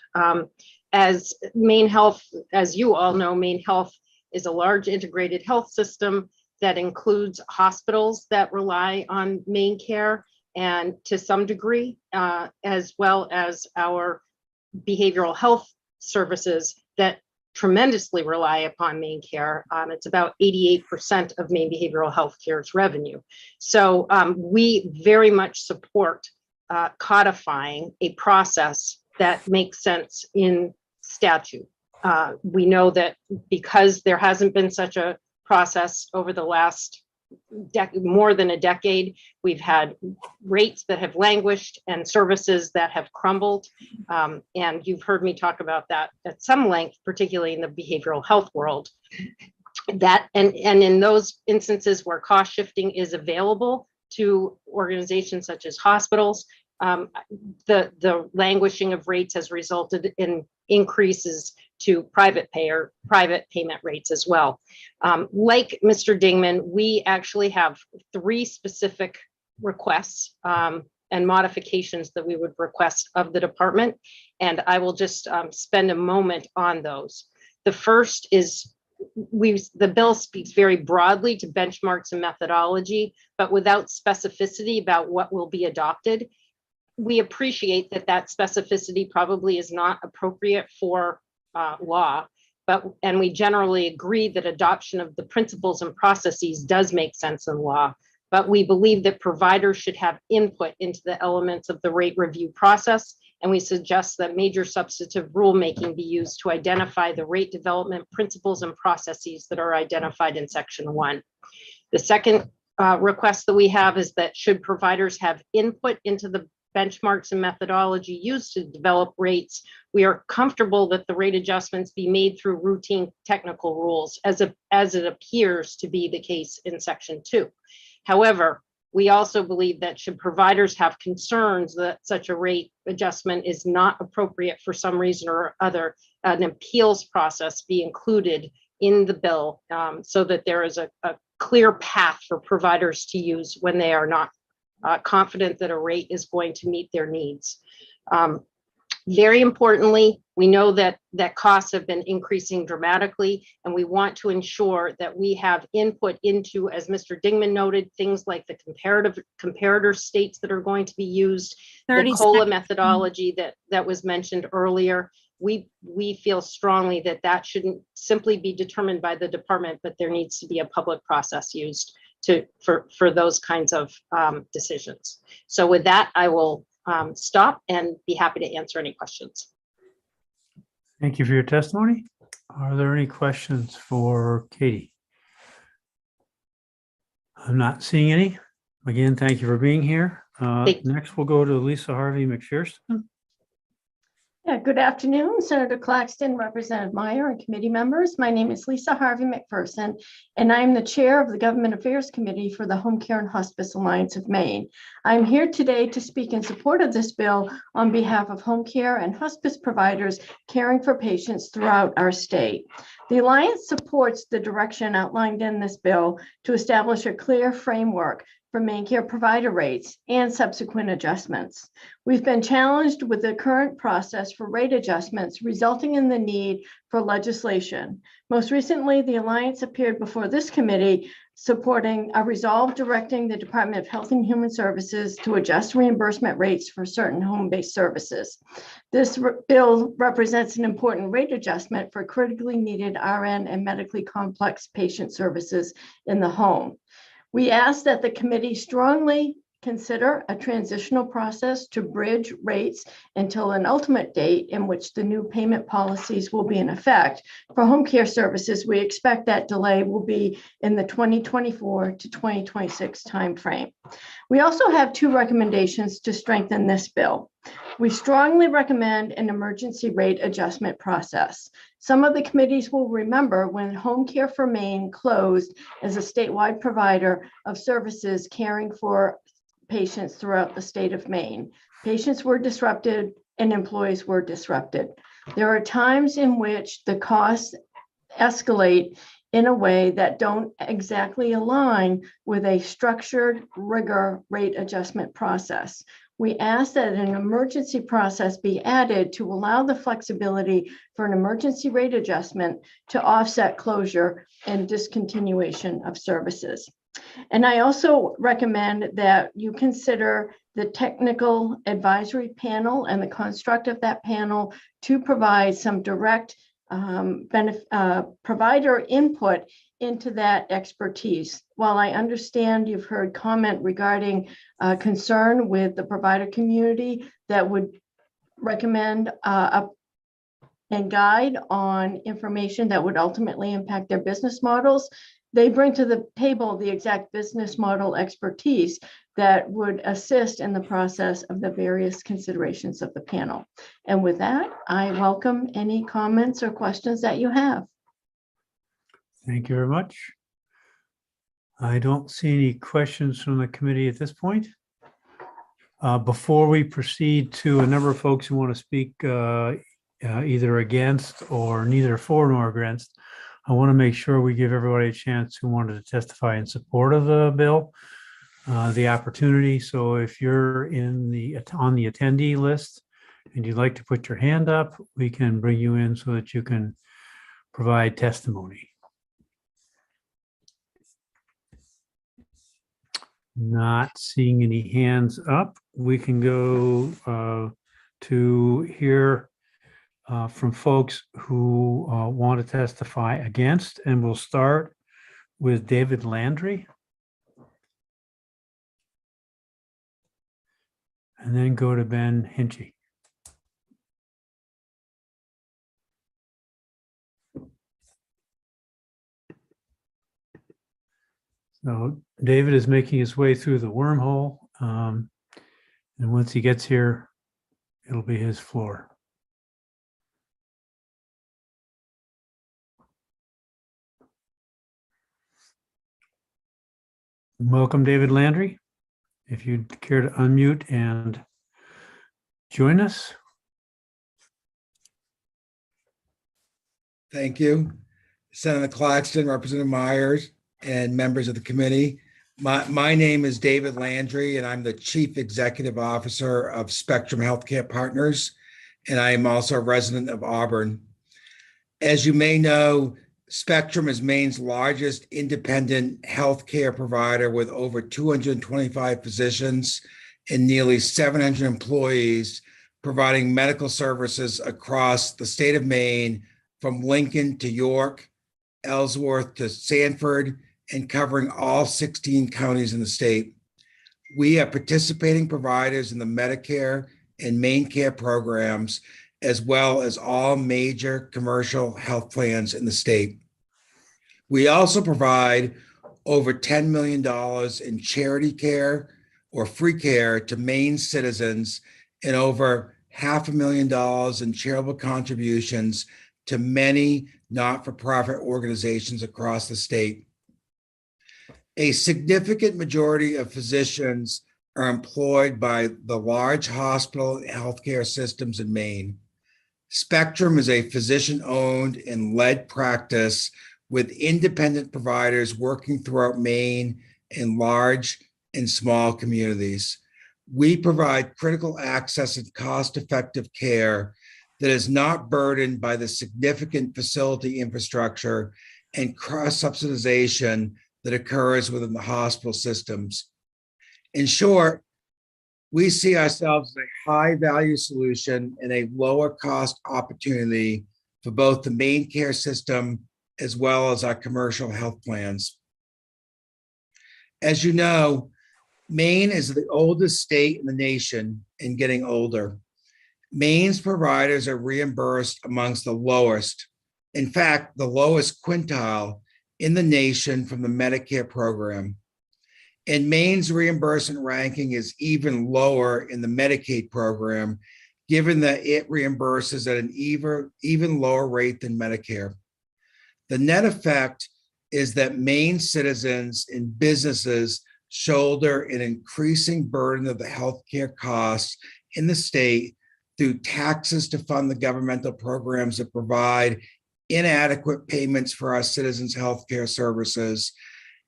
As Maine Health, as you all know, Maine Health is a large integrated health system that includes hospitals that rely on Maine Care, and to some degree, as well as our behavioral health services that tremendously rely upon Maine Care. It's about 88% of Maine Behavioral Health Care's revenue. So we very much support codifying a process that makes sense in statute. We know that because there hasn't been such a process over the last more than a decade, we've had rates that have languished and services that have crumbled. And you've heard me talk about that at some length, particularly in the behavioral health world. That and in those instances where cost shifting is available to organizations such as hospitals. The languishing of rates has resulted in increases to private payment rates as well. Like Mr. Dingman, we actually have 3 specific requests and modifications that we would request of the department. And I will just spend a moment on those. The first is the bill speaks very broadly to benchmarks and methodology, but without specificity about what will be adopted. We appreciate that specificity probably is not appropriate for law, and we generally agree that adoption of the principles and processes does make sense in law. But we believe that providers should have input into the elements of the rate review process, and we suggest that major substantive rulemaking be used to identify the rate development principles and processes that are identified in Section 1. The second request that we have is that should providers have input into the benchmarks and methodology used to develop rates, we are comfortable that the rate adjustments be made through routine technical rules, as it appears to be the case in Section 2. However, we also believe that should providers have concerns that such a rate adjustment is not appropriate for some reason or other, an appeals process be included in the bill so that there is a clear path for providers to use when they are not confident that a rate is going to meet their needs. Very importantly, we know that costs have been increasing dramatically, and we want to ensure that we have input into, as Mr. Dingman noted, things like the comparator states that are going to be used, the COLA methodology that was mentioned earlier. We feel strongly that shouldn't simply be determined by the department, but there needs to be a public process used for those kinds of decisions. So with that, I will stop and be happy to answer any questions. Thank you for your testimony. Are there any questions for Katie? I'm not seeing any. Again, thank you for being here. Next, we'll go to Lisa Harvey McPherson. Yeah, good afternoon, Senator Claxton, Representative Meyer, and committee members. My name is Lisa Harvey McPherson, and I'm the chair of the Government Affairs Committee for the Home Care and Hospice Alliance of Maine. I'm here today to speak in support of this bill on behalf of home care and hospice providers caring for patients throughout our state. The Alliance supports the direction outlined in this bill to establish a clear framework for Maine care provider rates and subsequent adjustments. We've been challenged with the current process for rate adjustments, resulting in the need for legislation. Most recently, the Alliance appeared before this committee supporting a resolve directing the Department of Health and Human Services to adjust reimbursement rates for certain home-based services. This bill represents an important rate adjustment for critically needed RN and medically complex patient services in the home. We ask that the committee strongly consider a transitional process to bridge rates until an ultimate date in which the new payment policies will be in effect. For home care services, we expect that delay will be in the 2024 to 2026 timeframe. We also have 2 recommendations to strengthen this bill. We strongly recommend an emergency rate adjustment process. Some of the committees will remember when Home Care for Maine closed as a statewide provider of services caring for patients throughout the state of Maine. Patients were disrupted and employees were disrupted. There are times in which the costs escalate in a way that don't exactly align with a structured rigor rate adjustment process. We ask that an emergency process be added to allow the flexibility for an emergency rate adjustment to offset closure and discontinuation of services. And I also recommend that you consider the technical advisory panel and the construct of that panel to provide some direct provider input into that expertise. While I understand you've heard comment regarding concern with the provider community that would recommend and guide on information that would ultimately impact their business models, they bring to the table the exact business model expertise that would assist in the process of the various considerations of the panel. And with that, I welcome any comments or questions that you have. Thank you very much. I don't see any questions from the committee at this point. Before we proceed to a number of folks who want to speak either against or neither for nor against, I want to make sure we give everybody a chance who wanted to testify in support of the bill, the opportunity. So if you're on the attendee list and you'd like to put your hand up, we can bring you in so that you can provide testimony. Not seeing any hands up. We can go to hear from folks who want to testify against, and we'll start with David Landry. And then go to Ben Hinchy. So David is making his way through the wormhole. And once he gets here, it'll be his floor. Welcome, David Landry. If you'd care to unmute and join us. Thank you. Senator Claxton, Representative Myers, and members of the committee. My name is David Landry, and I'm the Chief Executive Officer of Spectrum Healthcare Partners, and I am also a resident of Auburn. As you may know, Spectrum is Maine's largest independent healthcare provider with over 225 physicians and nearly 700 employees providing medical services across the state of Maine, from Lincoln to York, Ellsworth to Sanford, and covering all 16 counties in the state. We are participating providers in the Medicare and Maine Care programs, as well as all major commercial health plans in the state. We also provide over $10 million in charity care or free care to Maine citizens, and over $500,000 in charitable contributions to many not-for-profit organizations across the state. A significant majority of physicians are employed by the large hospital and healthcare systems in Maine. Spectrum is a physician-owned and led practice with independent providers working throughout Maine in large and small communities. We provide critical access and cost-effective care that is not burdened by the significant facility infrastructure and cross-subsidization that occurs within the hospital systems. In short, we see ourselves as a high-value solution and a lower cost opportunity for both the Maine care system as well as our commercial health plans. As you know, Maine is the oldest state in the nation and getting older. Maine's providers are reimbursed amongst the lowest, in fact, the lowest quintile in the nation from the Medicare program. And Maine's reimbursement ranking is even lower in the Medicaid program, given that it reimburses at an even lower rate than Medicare. The net effect is that Maine citizens and businesses shoulder an increasing burden of the healthcare costs in the state through taxes to fund the governmental programs that provide inadequate payments for our citizens' healthcare services,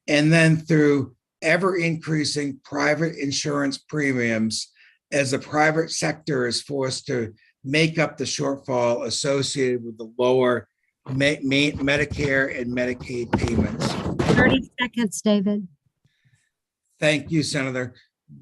and then through ever-increasing private insurance premiums as the private sector is forced to make up the shortfall associated with the lower Medicare and Medicaid payments. 30 seconds, David. Thank you, Senator.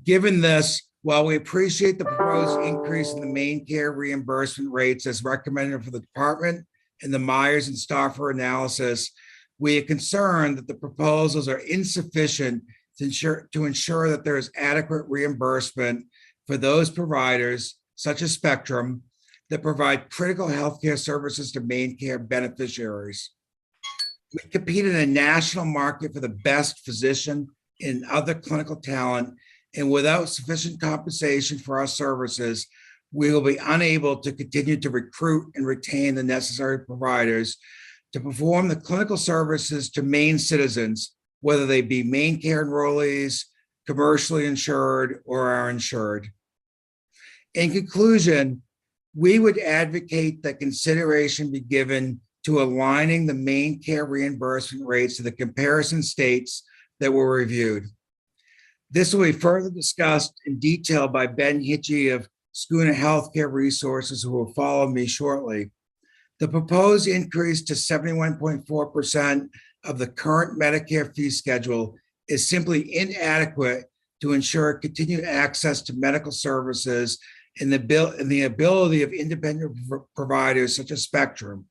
Given this, while we appreciate the proposed increase in the Maine care reimbursement rates as recommended for the department and the Myers and Stauffer analysis, we are concerned that the proposals are insufficient to ensure that there is adequate reimbursement for those providers, such as Spectrum, that provide critical healthcare services to Maine care beneficiaries. We compete in a national market for the best physician and other clinical talent, and without sufficient compensation for our services, we will be unable to continue to recruit and retain the necessary providers to perform the clinical services to Maine citizens whether they be main care enrollees, commercially insured, or are insured. In conclusion, we would advocate that consideration be given to aligning the main care reimbursement rates to the comparison states that were reviewed. This will be further discussed in detail by Ben Hitchie of Schooner Healthcare Resources, who will follow me shortly. The proposed increase to 71.4% of the current Medicare fee schedule is simply inadequate to ensure continued access to medical services and the ability of independent providers such as Spectrum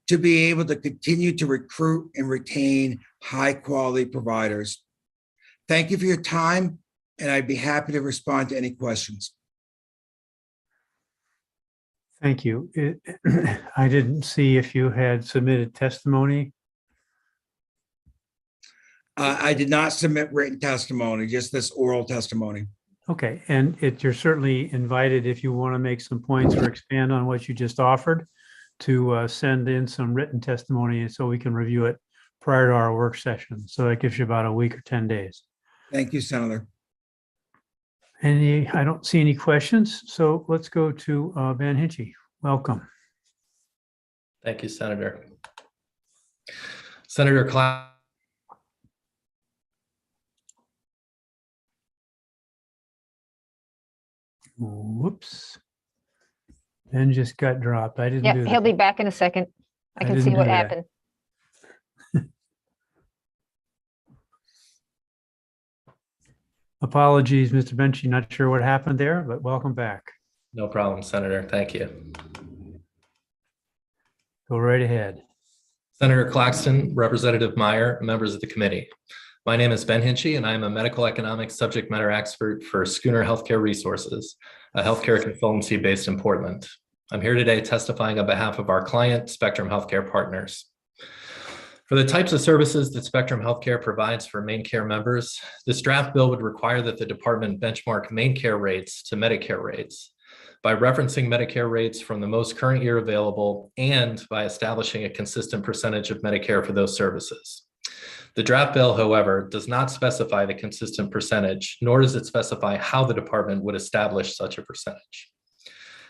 to be able to continue to recruit and retain high-quality providers. Thank you for your time, and I'd be happy to respond to any questions. Thank you. I didn't see if you had submitted testimony. I did not submit written testimony, just this oral testimony. Okay, and you're certainly invited if you want to make some points or expand on what you just offered to send in some written testimony so we can review it prior to our work session. So that gives you about a week or 10 days. Thank you, Senator. I don't see any questions, so let's go to Ben Hitchie. Welcome. Thank you, Senator. Senator Claxton. Whoops. Ben just got dropped. I didn't do Yep, that. he'll be back in a second. I can see didn't what do that. happened. Apologies, Mr. Benchy. Not sure what happened there, but welcome back. No problem, Senator. Thank you. Go right ahead. Senator Claxton, Representative Meyer, members of the committee. My name is Ben Hinchey, and I am a medical economics subject matter expert for Schooner Healthcare Resources, a healthcare consultancy based in Portland. I'm here today testifying on behalf of our client, Spectrum Healthcare Partners. For the types of services that Spectrum Healthcare provides for main care members, this draft bill would require that the department benchmark main care rates to Medicare rates by referencing Medicare rates from the most current year available and by establishing a consistent percentage of Medicare for those services. The draft bill, however, does not specify the consistent percentage, nor does it specify how the department would establish such a percentage.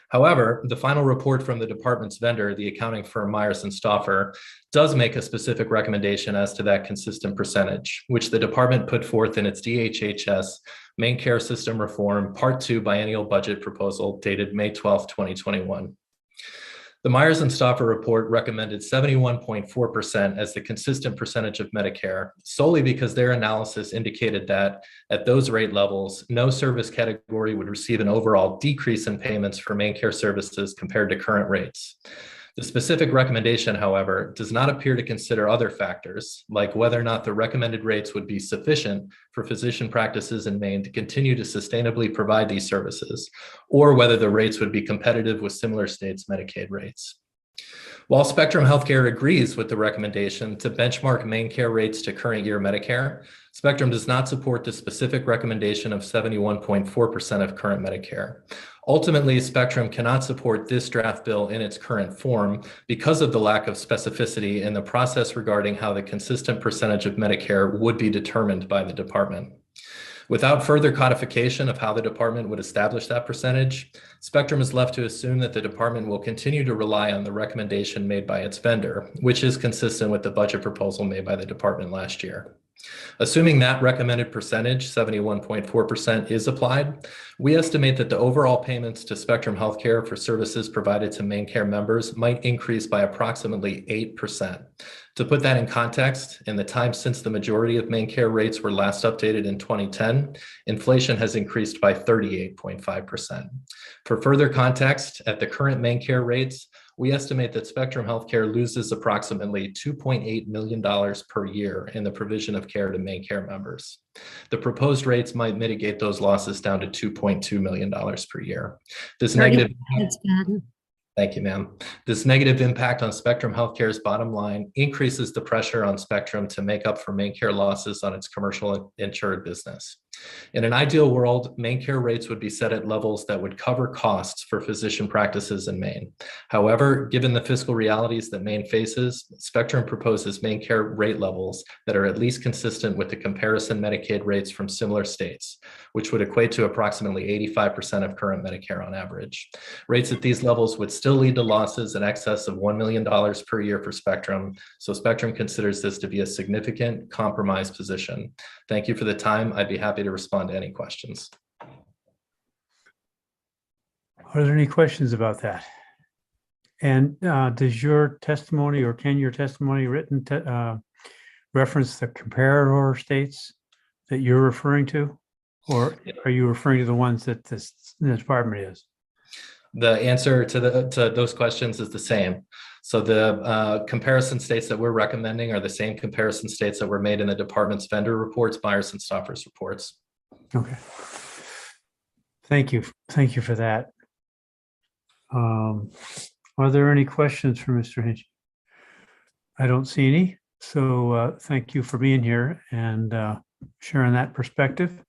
However, the final report from the department's vendor, the accounting firm Myers and Stauffer, does make a specific recommendation as to that consistent percentage, which the department put forth in its DHHS Main Care System Reform Part 2 Biennial Budget Proposal dated May 12, 2021. The Myers and Stauffer report recommended 71.4% as the consistent percentage of Medicare, solely because their analysis indicated that at those rate levels, no service category would receive an overall decrease in payments for main care services compared to current rates. The specific recommendation, however, does not appear to consider other factors, like whether or not the recommended rates would be sufficient for physician practices in Maine to continue to sustainably provide these services, or whether the rates would be competitive with similar states' Medicaid rates. While Spectrum Healthcare agrees with the recommendation to benchmark main care rates to current year Medicare, Spectrum does not support the specific recommendation of 71.4% of current Medicare. Ultimately, Spectrum cannot support this draft bill in its current form because of the lack of specificity in the process regarding how the consistent percentage of Medicare would be determined by the department. Without further codification of how the department would establish that percentage, Spectrum is left to assume that the department will continue to rely on the recommendation made by its vendor, which is consistent with the budget proposal made by the department last year. Assuming that recommended percentage, 71.4%, is applied, we estimate that the overall payments to Spectrum Healthcare for services provided to main care members might increase by approximately 8%. To put that in context, in the time since the majority of main care rates were last updated in 2010, inflation has increased by 38.5%. For further context, at the current main care rates, we estimate that Spectrum Healthcare loses approximately $2.8 million per year in the provision of care to main care members. The proposed rates might mitigate those losses down to $2.2 million per year. This negative. Thank you, ma'am. This negative impact on Spectrum Healthcare's bottom line increases the pressure on Spectrum to make up for main care losses on its commercial insured business. In an ideal world, main care rates would be set at levels that would cover costs for physician practices in Maine. However, given the fiscal realities that Maine faces, Spectrum proposes main care rate levels that are at least consistent with the comparison Medicaid rates from similar states, which would equate to approximately 85% of current Medicare on average. Rates at these levels would still lead to losses in excess of $1 million per year for Spectrum, so Spectrum considers this to be a significant compromise position. Thank you for the time. I'd be happy to respond to any questions. Are there any questions about that? And does your testimony, or can your testimony written reference the comparator states that you're referring to? Or are you referring to the ones that the department is? The answer to those questions is the same. So the comparison states that we're recommending are the same comparison states that were made in the department's vendor reports, Myers and Stouffer's reports. Okay. Thank you. Thank you for that. Are there any questions for Mr. Hinchey? I don't see any. So thank you for being here and sharing that perspective.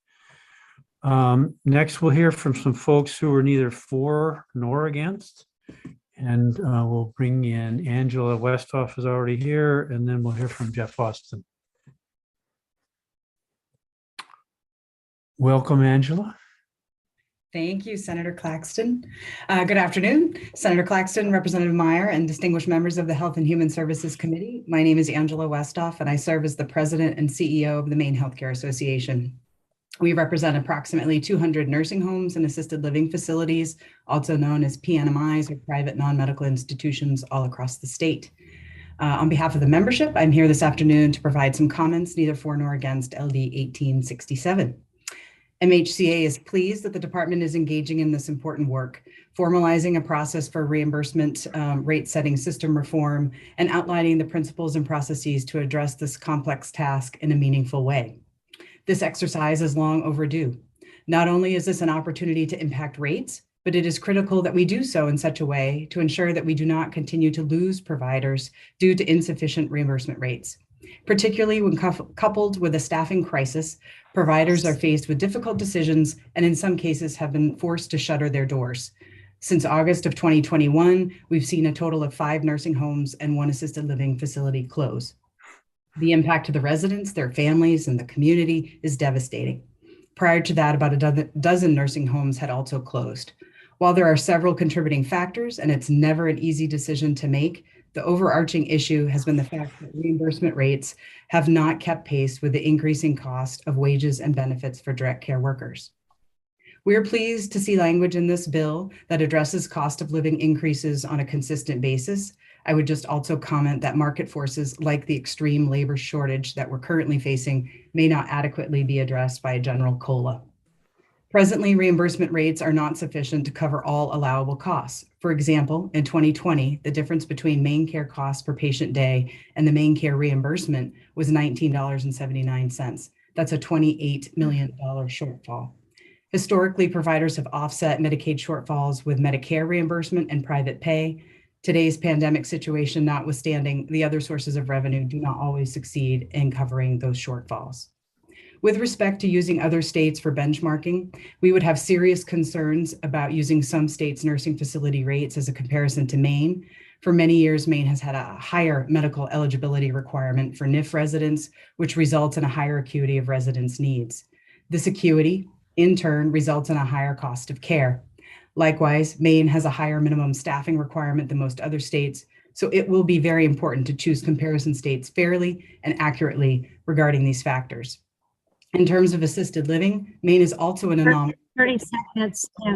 Next, we'll hear from some folks who are neither for nor against. And we'll bring in Angela Westhoff is already here, and then we'll hear from Jeff Austin. Welcome, Angela. Thank you, Senator Claxton. Good afternoon, Senator Claxton, Representative Meyer, and distinguished members of the Health and Human Services Committee. My name is Angela Westhoff, and I serve as the President and CEO of the Maine Healthcare Association. We represent approximately 200 nursing homes and assisted living facilities, also known as PNMIs, or private non-medical institutions, all across the state. On behalf of the membership, I'm here this afternoon to provide some comments, neither for nor against LD 1867. MHCA is pleased that the department is engaging in this important work, formalizing a process for reimbursement rate setting system reform, and outlining the principles and processes to address this complex task in a meaningful way. This exercise is long overdue. Not only is this an opportunity to impact rates, but it is critical that we do so in such a way to ensure that we do not continue to lose providers due to insufficient reimbursement rates. Particularly when coupled with a staffing crisis, providers are faced with difficult decisions and in some cases have been forced to shutter their doors. Since August of 2021, we've seen a total of 5 nursing homes and 1 assisted living facility close. The impact to the residents, their families, and the community is devastating. Prior to that, about a dozen nursing homes had also closed. While there are several contributing factors, and it's never an easy decision to make, the overarching issue has been the fact that reimbursement rates have not kept pace with the increasing cost of wages and benefits for direct care workers. We are pleased to see language in this bill that addresses cost of living increases on a consistent basis. I would just also comment that market forces like the extreme labor shortage that we're currently facing may not adequately be addressed by a general COLA. Presently, reimbursement rates are not sufficient to cover all allowable costs. For example, in 2020, the difference between main care costs per patient day and the main care reimbursement was $19.79. That's a $28 million shortfall. Historically, providers have offset Medicaid shortfalls with Medicare reimbursement and private pay. Today's pandemic situation notwithstanding, the other sources of revenue do not always succeed in covering those shortfalls. With respect to using other states for benchmarking, we would have serious concerns about using some states' nursing facility rates as a comparison to Maine. For many years, Maine has had a higher medical eligibility requirement for NIF residents, which results in a higher acuity of residents' needs. This acuity, in turn, results in a higher cost of care. Likewise, Maine has a higher minimum staffing requirement than most other states, so it will be very important to choose comparison states fairly and accurately regarding these factors. In terms of assisted living, Maine is also an anomaly. 30 seconds. Yeah.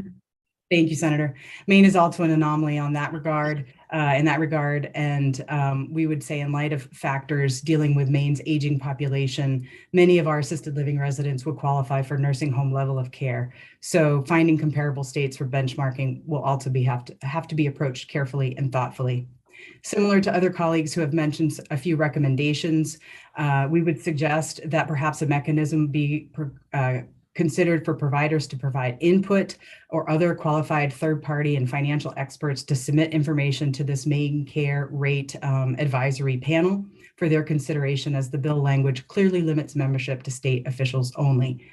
Thank you, Senator. Maine is also an anomaly in that regard, and we would say in light of factors dealing with Maine's aging population, many of our assisted living residents will qualify for nursing home level of care. So finding comparable states for benchmarking will also have to be approached carefully and thoughtfully. Similar to other colleagues who have mentioned a few recommendations, we would suggest that perhaps a mechanism be considered for providers to provide input or other qualified third-party and financial experts to submit information to this main care rate advisory panel for their consideration, as the bill language clearly limits membership to state officials only.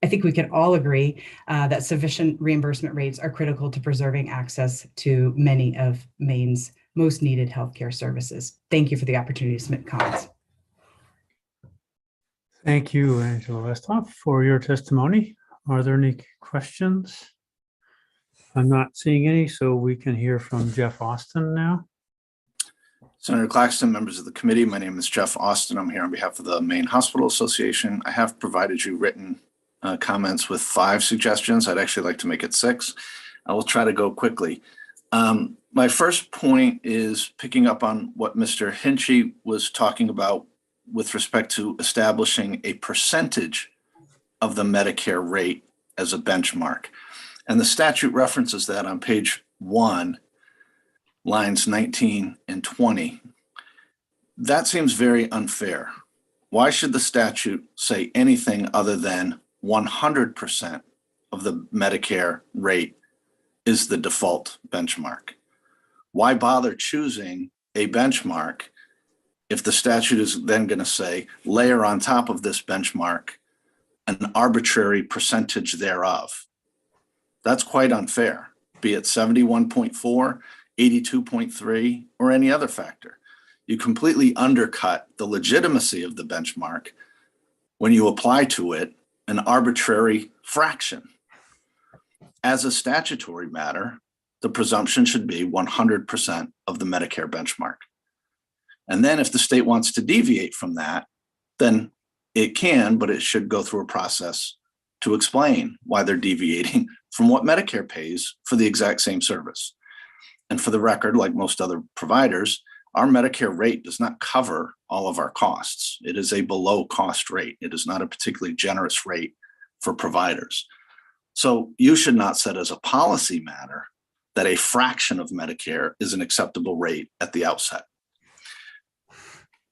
I think we can all agree that sufficient reimbursement rates are critical to preserving access to many of Maine's most needed healthcare services. Thank you for the opportunity to submit comments. Thank you, Angela Westhoff, for your testimony. Are there any questions? I'm not seeing any, so we can hear from Jeff Austin now. Senator Claxton, members of the committee, my name is Jeff Austin. I'm here on behalf of the Maine Hospital Association. I have provided you written comments with 5 suggestions. I'd actually like to make it 6. I will try to go quickly. My first point is picking up on what Mr. Hinchey was talking about with respect to establishing a percentage of the Medicare rate as a benchmark. And the statute references that on page 1, lines 19 and 20. That seems very unfair. Why should the statute say anything other than 100% of the Medicare rate is the default benchmark? Why bother choosing a benchmark if the statute is then going to say layer on top of this benchmark an arbitrary percentage thereof? That's quite unfair, be it 71.4, 82.3, or any other factor. You completely undercut the legitimacy of the benchmark when you apply to it an arbitrary fraction. As a statutory matter, the presumption should be 100% of the Medicare benchmark. And then if the state wants to deviate from that, then it can, but it should go through a process to explain why they're deviating from what Medicare pays for the exact same service. And for the record, like most other providers, our Medicare rate does not cover all of our costs. It is a below cost rate. It is not a particularly generous rate for providers. So you should not set as a policy matter that a fraction of Medicare is an acceptable rate at the outset.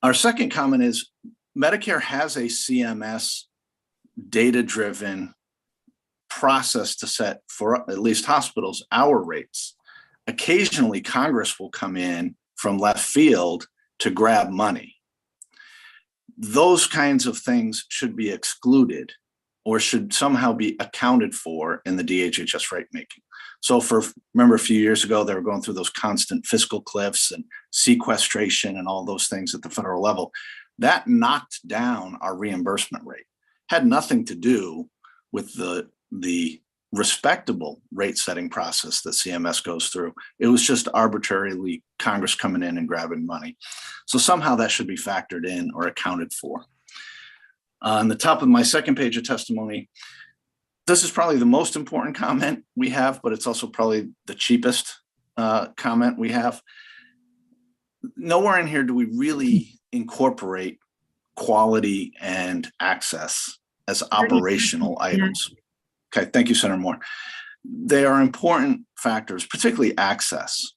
Our second comment is Medicare has a CMS data-driven process to set, for at least hospitals, our rates. Occasionally, Congress will come in from left field to grab money. Those kinds of things should be excluded or should somehow be accounted for in the DHHS rate making. So remember a few years ago, they were going through those constant fiscal cliffs and sequestration and all those things at the federal level. That knocked down our reimbursement rate. Had nothing to do with the respectable rate setting process that CMS goes through. It was just arbitrarily Congress coming in and grabbing money. So somehow that should be factored in or accounted for. On the top of my second page of testimony, this is probably the most important comment we have, but it's also probably the cheapest comment we have. Nowhere in here do we really incorporate quality and access as operational items. Okay, thank you, Senator Moore. They are important factors, particularly access.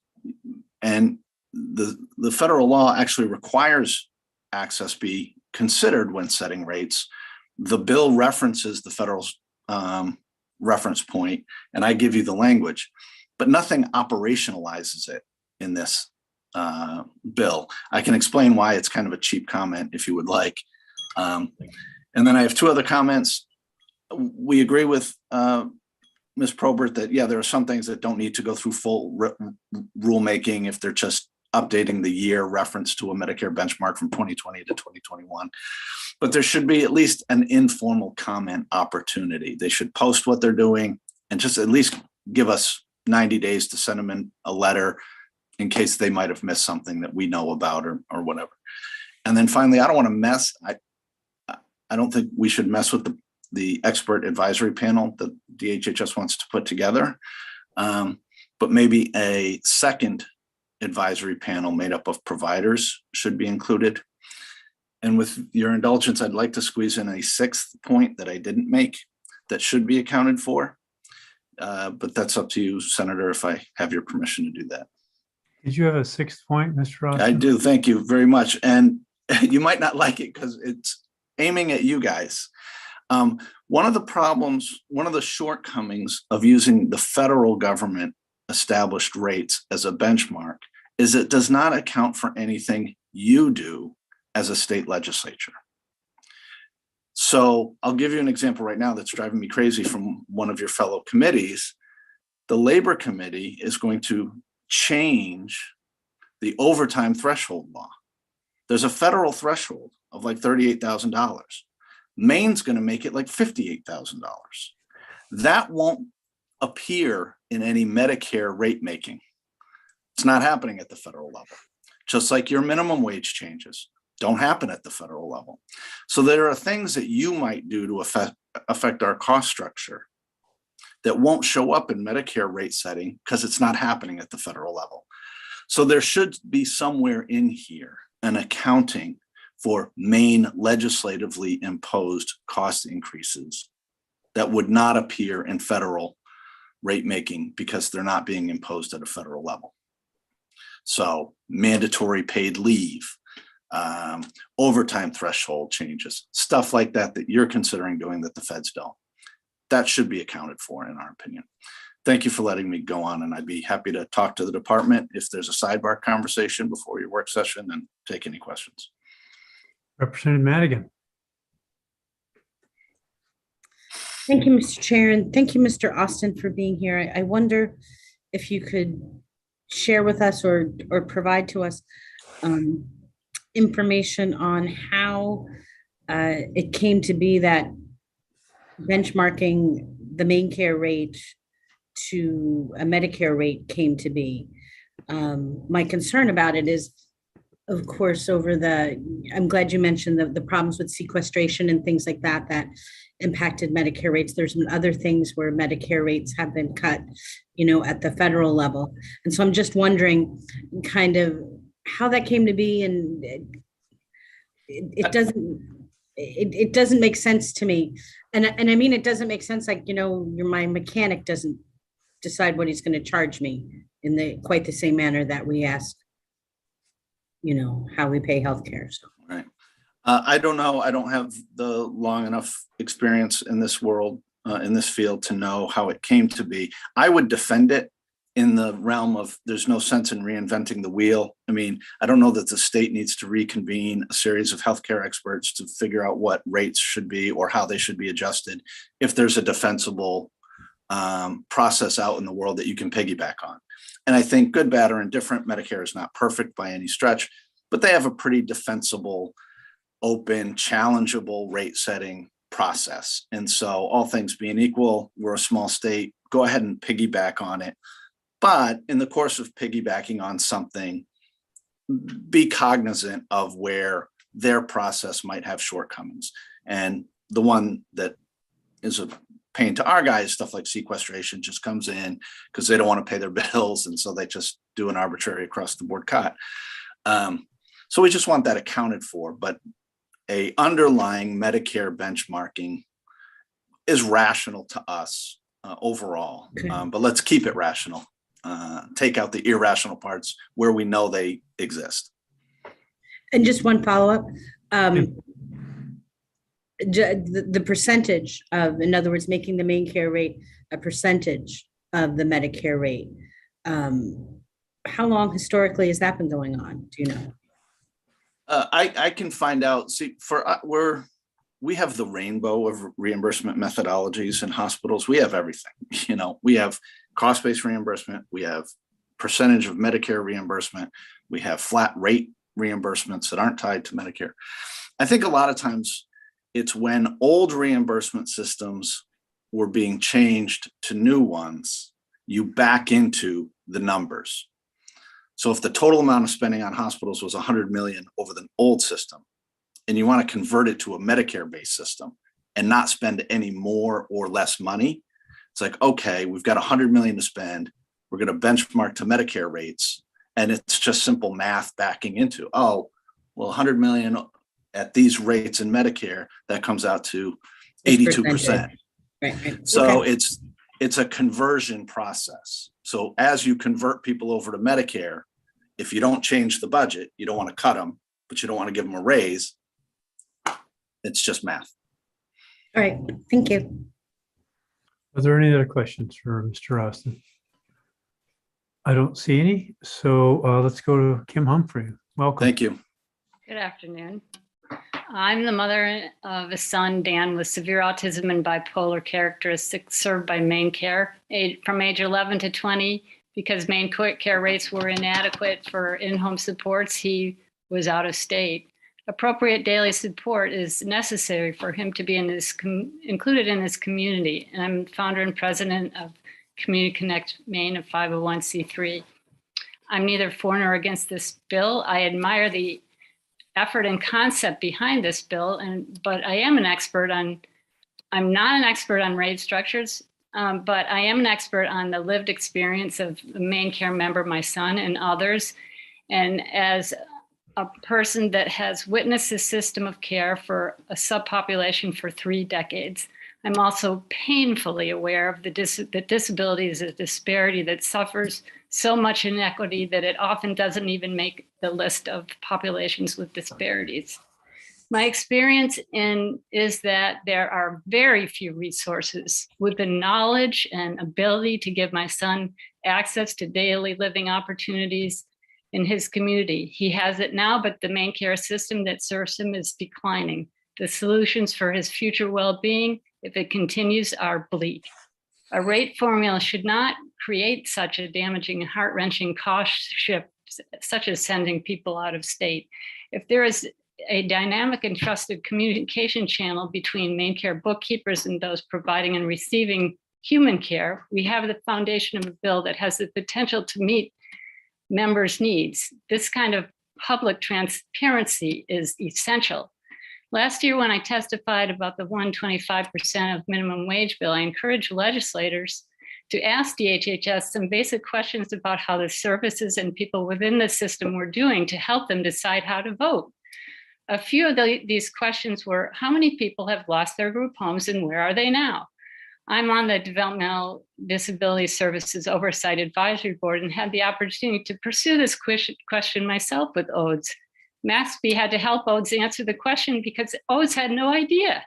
And the federal law actually requires access be considered when setting rates. The bill references the federal reference point, and I give you the language, but nothing operationalizes it in this bill. I can explain why it's kind of a cheap comment if you would like. And then I have 2 other comments. We agree with Ms. Probert that, yeah, there are some things that don't need to go through full rulemaking if they're just updating the year reference to a Medicare benchmark from 2020 to 2021. But there should be at least an informal comment opportunity. They should post what they're doing and just at least give us 90 days to send them in a letter in case they might have missed something that we know about or whatever. And then finally, I don't want to mess, I don't think we should mess with the expert advisory panel that DHHS wants to put together, but maybe a second advisory panel made up of providers should be included. And with your indulgence, I'd like to squeeze in a 6th point that I didn't make that should be accounted for. But that's up to you, Senator, if I have your permission to do that. Did you have a 6th point, Mr. Austin? I do. Thank you very much. And you might not like it because it's aiming at you guys. One of the problems, one of the shortcomings of using the federal government established rates as a benchmark is it does not account for anything you do as a state legislature. So I'll give you an example right now that's driving me crazy from one of your fellow committees. The Labor Committee is going to change the overtime threshold law. There's a federal threshold of like $38,000. Maine's going to make it like $58,000. That won't appear in any Medicare rate making. It's not happening at the federal level. Just like your minimum wage changes don't happen at the federal level. So there are things that you might do to affect our cost structure that won't show up in Medicare rate setting because it's not happening at the federal level. So there should be somewhere in here an accounting for Maine legislatively imposed cost increases that would not appear in federal rate making because they're not being imposed at a federal level. So mandatory paid leave, overtime threshold changes, stuff like that that you're considering doing that the feds don't. That should be accounted for in our opinion. Thank you for letting me go on, and I'd be happy to talk to the department if there's a sidebar conversation before your work session and take any questions. Representative Madigan. Thank you, Mr. Chair, and thank you, Mr. Austin, for being here. I wonder if you could share with us or provide to us information on how it came to be that benchmarking the main care rate to a Medicare rate came to be. My concern about it is, of course, I'm glad you mentioned the problems with sequestration and things like that impacted Medicare rates. There's been other things where Medicare rates have been cut, at the federal level. And so I'm just wondering kind of how that came to be. And it doesn't make sense to me. And I mean, it doesn't make sense, like, my mechanic doesn't decide what he's going to charge me in quite the same manner that we ask, how we pay healthcare. So. Right. I don't know. I don't have the long enough experience in this world, in this field to know how it came to be. I would defend it in the realm of there's no sense in reinventing the wheel. I mean, I don't know that the state needs to reconvene a series of healthcare experts to figure out what rates should be or how they should be adjusted if there's a defensible process out in the world that you can piggyback on. And I think good, bad, or indifferent, Medicare is not perfect by any stretch, but they have a pretty defensible, open, challengeable rate setting process. And so all things being equal, we're a small state, go ahead and piggyback on it. But in the course of piggybacking on something, be cognizant of where their process might have shortcomings. And the one that is a pain to our guys, stuff like sequestration just comes in because they don't want to pay their bills. And so they just do an arbitrary across the board cut. So we just want that accounted for, but a underlying Medicare benchmarking is rational to us overall, but let's keep it rational. Take out the irrational parts where we know they exist. And just one follow-up. The percentage of, in other words, making the main care rate a percentage of the Medicare rate. How long historically has that been going on? Do you know? I can find out. See, we have the rainbow of reimbursement methodologies in hospitals. We have everything. We have cost-based reimbursement. We have percentage of Medicare reimbursement. We have flat rate reimbursements that aren't tied to Medicare. I think a lot of times it's when old reimbursement systems were being changed to new ones, you back into the numbers. So if the total amount of spending on hospitals was 100 million over the old system, and you want to convert it to a Medicare-based system and not spend any more or less money, it's like, okay, we've got 100 million to spend. We're going to benchmark to Medicare rates. And it's just simple math backing into, 100 million at these rates in Medicare, that comes out to 82%. Right. So it's a conversion process. So as you convert people over to Medicare, if you don't change the budget, you don't want to cut them, but you don't want to give them a raise. It's just math. All right. Thank you. Are there any other questions for Mr. Austin? I don't see any. So let's go to Kim Humphrey. Welcome. Thank you. Good afternoon. I'm the mother of a son, Dan, with severe autism and bipolar characteristics, served by Maine Care from age 11 to 20. Because Maine Care rates were inadequate for in-home supports, he was out of state. Appropriate daily support is necessary for him to be included in this community. And I'm founder and president of Community Connect Maine, a 501c3. I'm neither for nor against this bill. I admire the effort and concept behind this bill, but I am an expert on, I'm not an expert on rate structures, but I am an expert on the lived experience of the Maine Care member, my son, and others. And as a person that has witnessed this system of care for a subpopulation for 3 decades, I'm also painfully aware of that disability is a disparity that suffers so much inequity that it often doesn't even make the list of populations with disparities. My experience is that there are very few resources with the knowledge and ability to give my son access to daily living opportunities in his community. He has it now, but the Maine Care system that serves him is declining. The solutions for his future well-being, if it continues, are bleak. A rate formula should not create such a damaging and heart-wrenching cost shift, such as sending people out of state. If there is a dynamic and trusted communication channel between Maine Care bookkeepers and those providing and receiving human care, we have the foundation of a bill that has the potential to meet members' needs. This kind of public transparency is essential. Last year, when I testified about the 125% of minimum wage bill, I encouraged legislators to ask DHHS some basic questions about how the services and people within the system were doing to help them decide how to vote. A few of these questions were, how many people have lost their group homes and where are they now? I'm on the Developmental Disability Services Oversight Advisory Board and had the opportunity to pursue this question myself with ODES. MASB had to help ODES answer the question because ODES had no idea.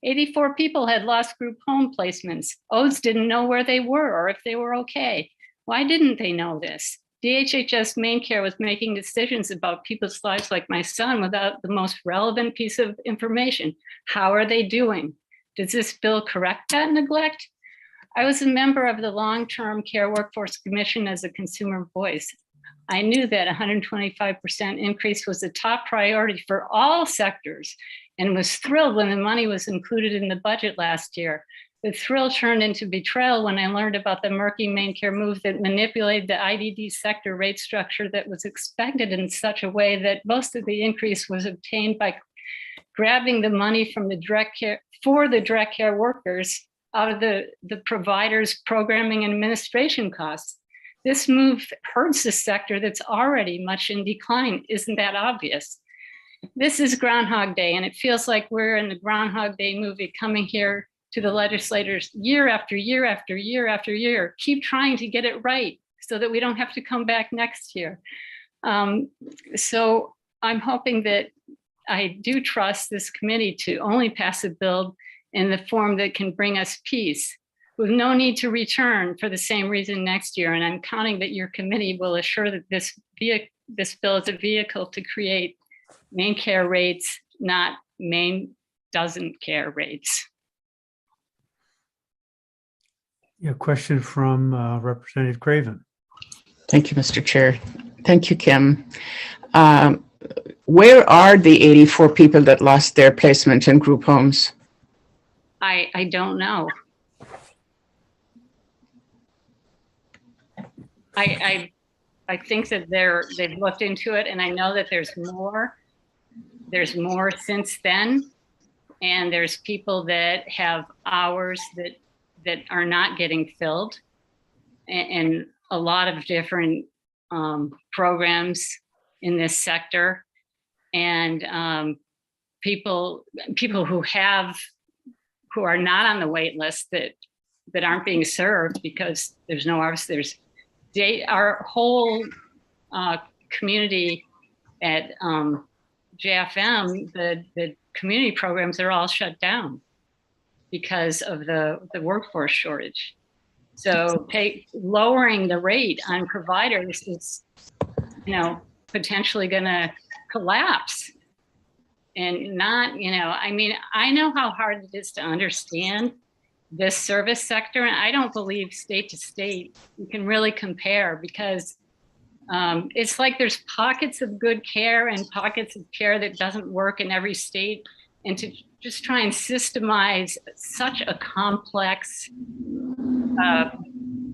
84 people had lost group home placements. ODES didn't know where they were or if they were okay. Why didn't they know this? DHHS Maine Care was making decisions about people's lives like my son without the most relevant piece of information. How are they doing? Does this bill correct that neglect? I was a member of the Long-Term Care Workforce Commission as a consumer voice. I knew that 125% increase was a top priority for all sectors and was thrilled when the money was included in the budget last year. The thrill turned into betrayal when I learned about the murky Maine Care move that manipulated the IDD sector rate structure that was expected in such a way that most of the increase was obtained by grabbing the money from the direct care workers out of the providers' programming and administration costs. This move hurts the sector that's already much in decline. Isn't that obvious? This is Groundhog Day, and it feels like we're in the Groundhog Day movie coming here to the legislators year after year after year after year. Keep trying to get it right so that we don't have to come back next year. So I'm hoping that I do trust this committee to only pass a bill in the form that can bring us peace with no need to return for the same reason next year. And I'm counting that your committee will assure that this bill is a vehicle to create Maine Care rates, not Maine doesn't care rates. A question from Representative Craven. Thank you, Mr. Chair. Thank you, Kim. Where are the 84 people that lost their placement in group homes? I don't know. I think that they've looked into it, and I know that there's more. There's more since then, and there's people that have hours that are not getting filled, and a lot of different programs in this sector, and people who are not on the wait list that aren't being served because there's no hours. Our whole community at JFM, the community programs are all shut down because of the workforce shortage. So lowering the rate on providers is, potentially going to collapse. and not, I mean, I know how hard it is to understand this service sector, and I don't believe state to state you can really compare, because it's like there's pockets of good care and pockets of care that doesn't work in every state. And to just try and systemize such a complex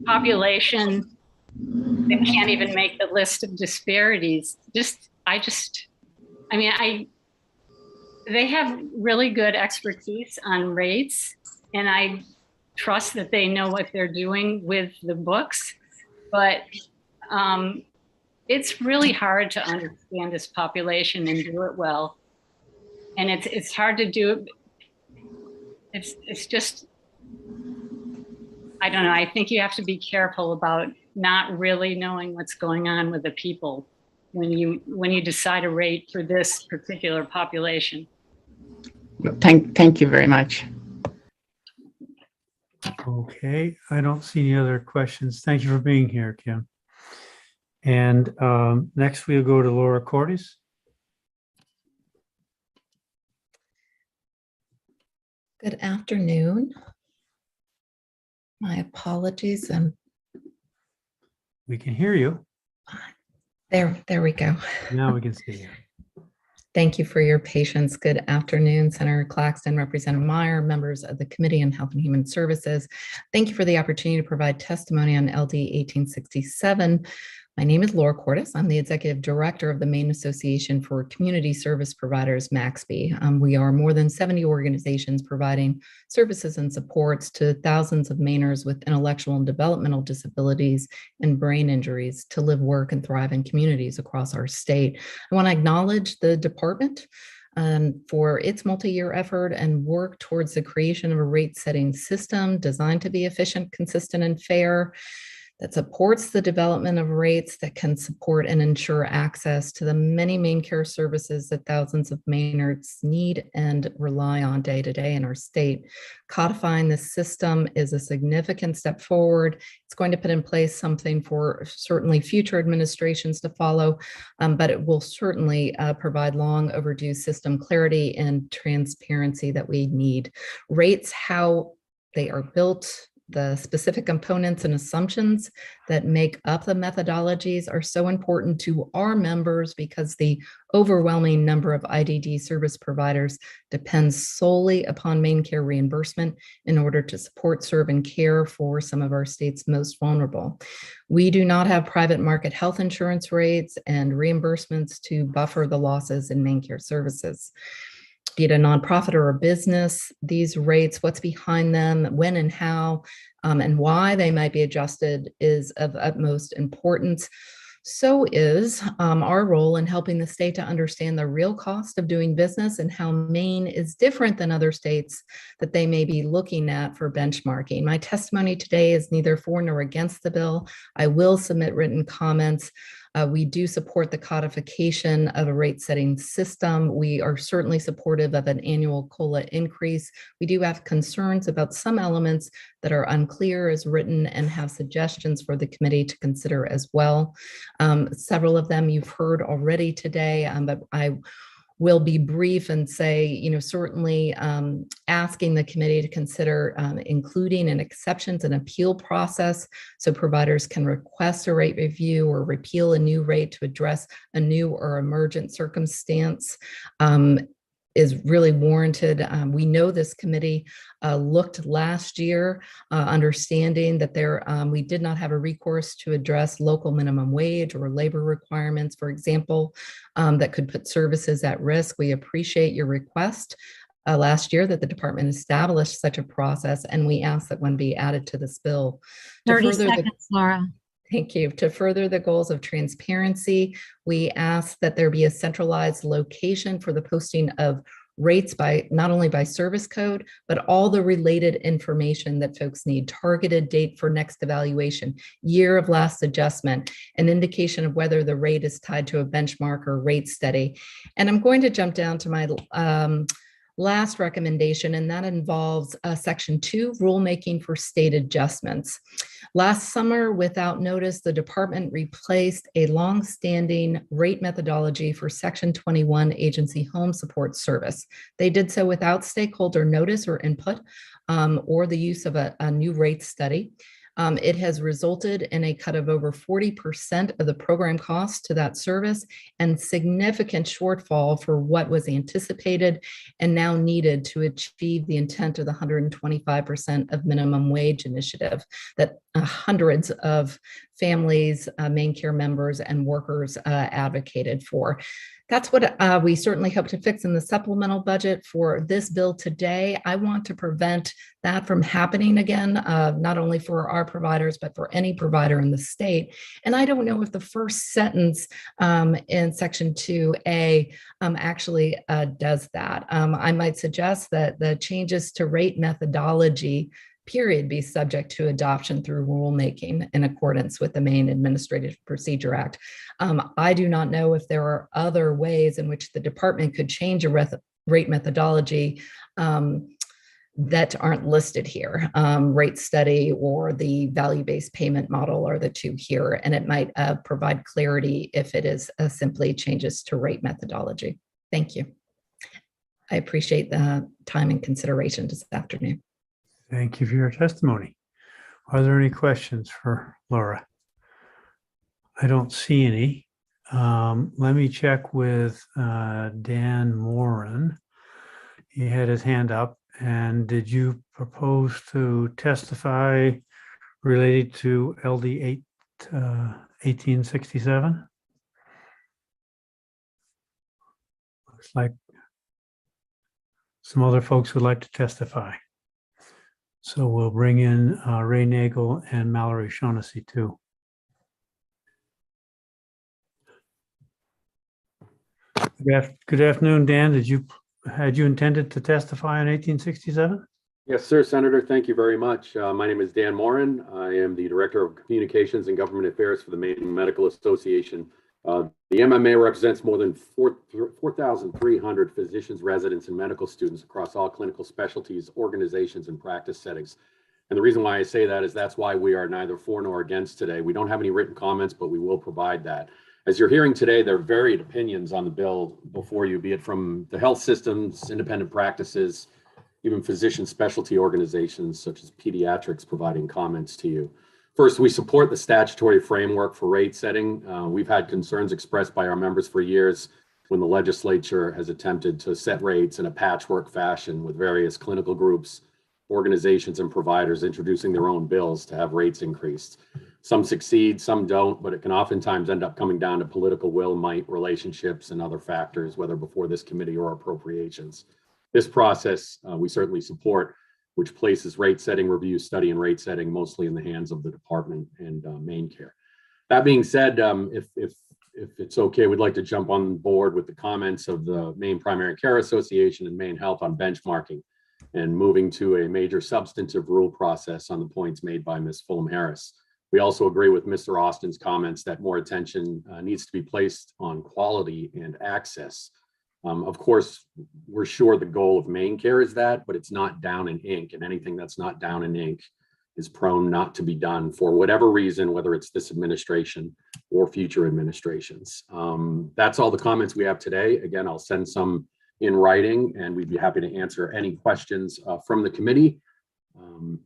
population that can't even make the list of disparities. They have really good expertise on rates, and I trust that they know what they're doing with the books, but it's really hard to understand this population and do it well. And it's hard to do it. It's just, I don't know. I think you have to be careful about not really knowing what's going on with the people when you decide a rate for this particular population. Thank you very much. Okay, I don't see any other questions. Thank you for being here, Kim. And next we'll go to Laura Cordes. Good afternoon. My apologies. We can hear you. There we go. Now we can see you. Thank you for your patience. Good afternoon, Senator Claxton, Representative Meyer, members of the Committee on Health and Human Services. Thank you for the opportunity to provide testimony on LD 1867. My name is Laura Cordes. I'm the Executive Director of the Maine Association for Community Service Providers, MACSP. We are more than 70 organizations providing services and supports to thousands of Mainers with intellectual and developmental disabilities and brain injuries to live, work, and thrive in communities across our state. I want to acknowledge the department for its multi-year effort and work towards the creation of a rate-setting system designed to be efficient, consistent, and fair, that supports the development of rates that can support and ensure access to the many Maine care services that thousands of Mainers need and rely on day to day in our state. Codifying this system is a significant step forward. It's going to put in place something for certainly future administrations to follow, but it will certainly provide long overdue system clarity and transparency that we need. Rates, how they are built, the specific components and assumptions that make up the methodologies are so important to our members because the overwhelming number of IDD service providers depends solely upon Maine care reimbursement in order to support, serve, and care for some of our state's most vulnerable. We do not have private market health insurance rates and reimbursements to buffer the losses in Maine care services. Be it a nonprofit or a business, these rates, what's behind them, when and how, and why they might be adjusted is of utmost importance. So is our role in helping the state to understand the real cost of doing business and how Maine is different than other states that they may be looking at for benchmarking. My testimony today is neither for nor against the bill. I will submit written comments. We do support the codification of a rate setting system. We are certainly supportive of an annual COLA increase. We do have concerns about some elements that are unclear as written and have suggestions for the committee to consider as well. Several of them you've heard already today, but I will be brief and say, certainly asking the committee to consider including an exceptions and appeal process so providers can request a rate review or repeal a new rate to address a new or emergent circumstance is really warranted. We know this committee looked last year, understanding that we did not have a recourse to address local minimum wage or labor requirements, for example, that could put services at risk. We appreciate your request last year that the department established such a process, and we ask that one be added to this bill. 30 seconds, Laura. Thank you. To further the goals of transparency, we ask that there be a centralized location for the posting of rates by not only by service code, but all the related information that folks need: targeted date for next evaluation, year of last adjustment, an indication of whether the rate is tied to a benchmark or rate study. And I'm going to jump down to my last recommendation, and that involves Section 2, rulemaking for state adjustments. Last summer, without notice, the department replaced a long-standing rate methodology for Section 21 agency home support service. They did so without stakeholder notice or input, or the use of a new rate study. It has resulted in a cut of over 40% of the program costs to that service and significant shortfall for what was anticipated and now needed to achieve the intent of the 125% of minimum wage initiative that hundreds of families, main care members, and workers advocated for. That's what we certainly hope to fix in the supplemental budget for this bill today. I want to prevent that from happening again, not only for our providers, but for any provider in the state. And I don't know if the first sentence in Section 2A actually does that. I might suggest that the changes to rate methodology period be subject to adoption through rulemaking in accordance with the Maine Administrative Procedure Act. I do not know if there are other ways in which the department could change a rate methodology that aren't listed here. Rate study or the value-based payment model are the two here, and it might provide clarity if it is simply changes to rate methodology. Thank you. I appreciate the time and consideration this afternoon. Thank you for your testimony. Are there any questions for Laura? I don't see any. Let me check with Dan Moran. He had his hand up. And did you propose to testify related to LD 1867? Looks like some other folks would like to testify. So we'll bring in Ray Nagel and Mallory Shaughnessy too. Good afternoon, Dan. Had you intended to testify on 1867? Yes, sir, Senator. Thank you very much. My name is Dan Moran. I am the Director of Communications and Government Affairs for the Maine Medical Association. The MMA represents more than 4,300 physicians, residents, and medical students across all clinical specialties, organizations, and practice settings. And the reason why I say that is that's why we are neither for nor against today. We don't have any written comments, but we will provide that. As you're hearing today, there are varied opinions on the bill before you, be it from the health systems, independent practices, even physician specialty organizations such as pediatrics providing comments to you. First, we support the statutory framework for rate setting. We've had concerns expressed by our members for years when the legislature has attempted to set rates in a patchwork fashion with various clinical groups, organizations, and providers introducing their own bills to have rates increased. Some succeed, some don't, but it can oftentimes end up coming down to political will, might, relationships, and other factors, whether before this committee or appropriations. This process we certainly support, which places rate setting review, study, and rate setting mostly in the hands of the department and Maine Care. That being said, if it's okay, we'd like to jump on board with the comments of the Maine Primary Care Association and Maine Health on benchmarking and moving to a major substantive rule process on the points made by Ms. Fulham Harris. We also agree with Mr. Austin's comments that more attention needs to be placed on quality and access. Of course, we're sure the goal of Maine Care is that, but it's not down in ink, and anything that's not down in ink is prone not to be done for whatever reason, whether it's this administration or future administrations. That's all the comments we have today. Again, I'll send some in writing, and we'd be happy to answer any questions from the committee,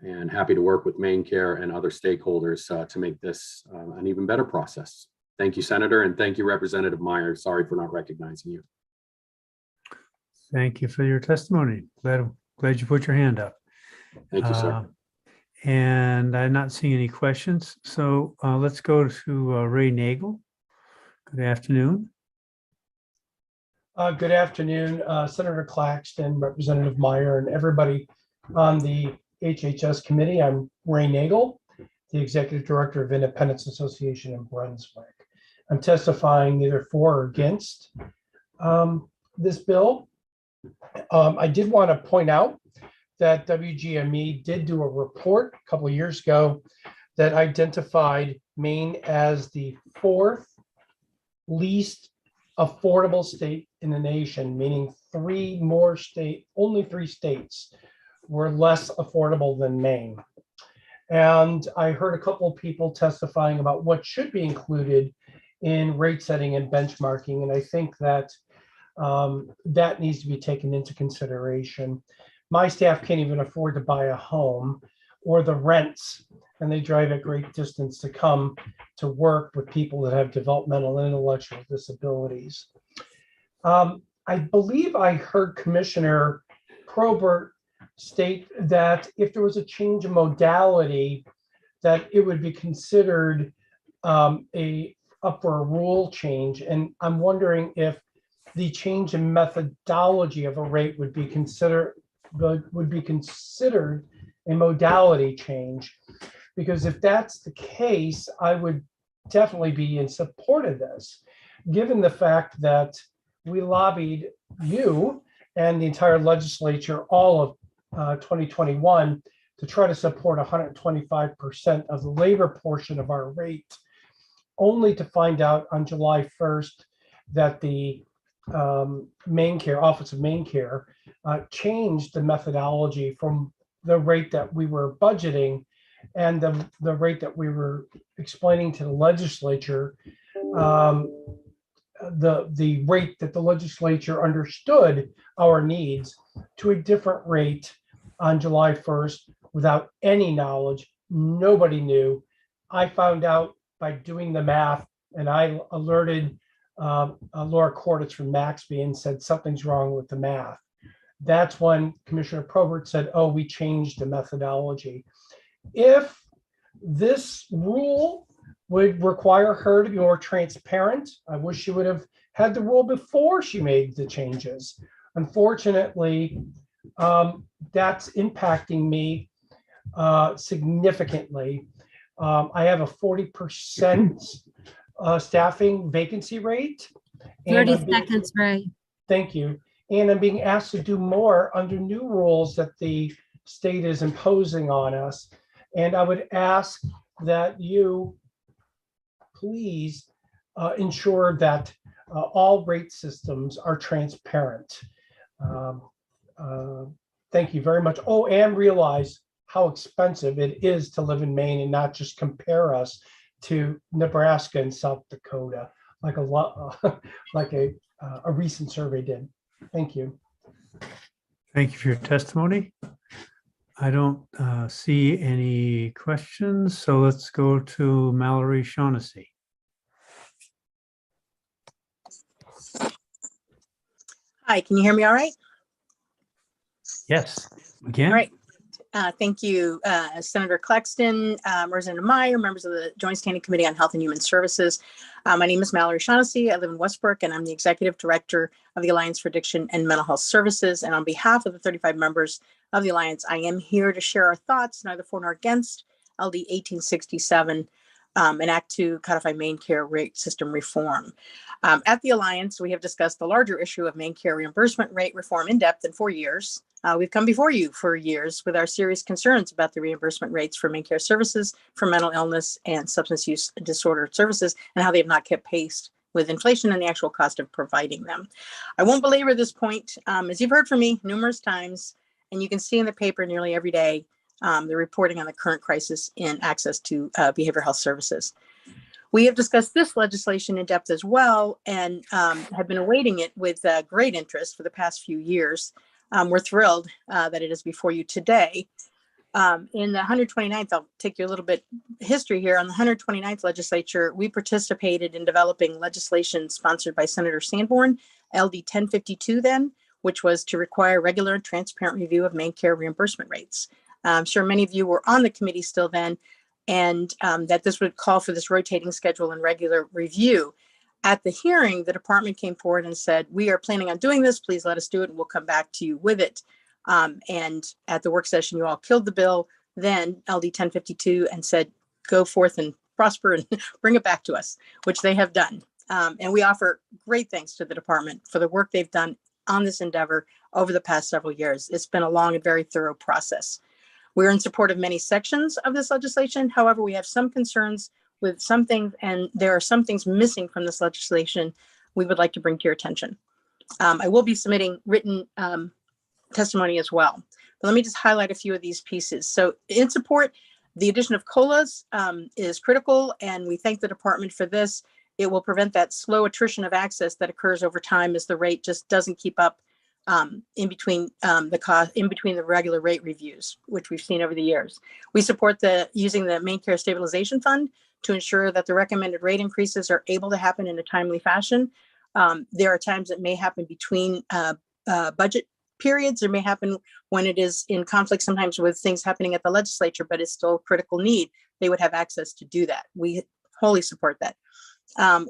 and happy to work with Maine Care and other stakeholders to make this an even better process. Thank you, Senator, and thank you, Representative Meyer. Sorry for not recognizing you. Thank you for your testimony. Glad you put your hand up. Thank you, sir. And I'm not seeing any questions. So let's go to Ray Nagel. Good afternoon. Good afternoon, Senator Claxton, Representative Meyer, and everybody on the HHS committee. I'm Ray Nagel, the Executive Director of Independence Association in Brunswick. I'm testifying neither for or against this bill. I did want to point out that WGME did do a report a couple of years ago that identified Maine as the 4th least affordable state in the nation, meaning only 3 states were less affordable than Maine. And I heard a couple of people testifying about what should be included in rate setting and benchmarking. And I think that that needs to be taken into consideration. My staff can't even afford to buy a home or the rents, and they drive a great distance to come to work with people that have developmental and intellectual disabilities. I believe I heard Commissioner Probert state that if there was a change in modality, that it would be considered up for a rule change. And I'm wondering if the change in methodology of a rate would be considered a modality change. Because if that's the case, I would definitely be in support of this, given the fact that we lobbied you and the entire legislature all of 2021 to try to support 125% of the labor portion of our rate, only to find out on July 1st that the Office of Main Care changed the methodology from the rate that we were budgeting and the rate that we were explaining to the legislature, the rate that the legislature understood our needs, to a different rate on July 1st without any knowledge. Nobody knew. I found out by doing the math, and I alerted Laura Cordes from Maxby and said something's wrong with the math. That's when Commissioner Probert said, oh, we changed the methodology. If this rule would require her to be more transparent, I wish she would have had the rule before she made the changes. Unfortunately, that's impacting me significantly. I have a 40% staffing vacancy rate. 30 seconds, Ray. Thank you. And I'm being asked to do more under new rules that the state is imposing on us. And I would ask that you please ensure that all rate systems are transparent. Thank you very much. Oh, and realize how expensive it is to live in Maine and not just compare us to Nebraska and South Dakota, like a recent survey did. Thank you. Thank you for your testimony. I don't see any questions, so let's go to Mallory Shaughnessy. Hi, can you hear me all right? Yes, we can. All right. Thank you, Senator Claxton, Representative Meyer, members of the Joint Standing Committee on Health and Human Services. My name is Mallory Shaughnessy. I live in Westbrook, and I'm the Executive Director of the Alliance for Addiction and Mental Health Services. And on behalf of the 35 members of the Alliance, I am here to share our thoughts, neither for nor against LD 1867, an act to codify Maine care rate system reform. At the Alliance, we have discussed the larger issue of Maine care reimbursement rate reform in depth in 4 years. We've come before you for years with our serious concerns about the reimbursement rates for Maine care services for mental illness and substance use disorder services and how they have not kept pace with inflation and the actual cost of providing them. I won't belabor this point. As you've heard from me numerous times, and you can see in the paper nearly every day, the reporting on the current crisis in access to behavioral health services. We have discussed this legislation in depth as well and have been awaiting it with great interest for the past few years. We're thrilled that it is before you today. In the 129th, I'll take you a little bit history here. On the 129th legislature, we participated in developing legislation sponsored by Senator Sanborn, LD 1052 then, which was to require regular and transparent review of Maine care reimbursement rates. I'm sure many of you were on the committee still then, and that this would call for this rotating schedule and regular review. At the hearing, the department came forward and said, we are planning on doing this. Please let us do it, and we'll come back to you with it. And at the work session, you all killed the bill, then LD 1052, and said, go forth and prosper and bring it back to us, which they have done. And we offer great thanks to the department for the work they've done on this endeavor over the past several years. It's been a long and very thorough process. We're in support of many sections of this legislation. However, we have some concerns with some things, and there are some things missing from this legislation, we would like to bring to your attention. I will be submitting written testimony as well. But let me just highlight a few of these pieces. So in support, the addition of COLAs is critical, and we thank the department for this. It will prevent that slow attrition of access that occurs over time as the rate just doesn't keep up in between the regular rate reviews, which we've seen over the years. We support using the Main Care Stabilization Fund to ensure that the recommended rate increases are able to happen in a timely fashion. There are times that may happen between budget periods. It may happen when it is in conflict sometimes with things happening at the legislature, but it's still a critical need. They would have access to do that. We wholly support that.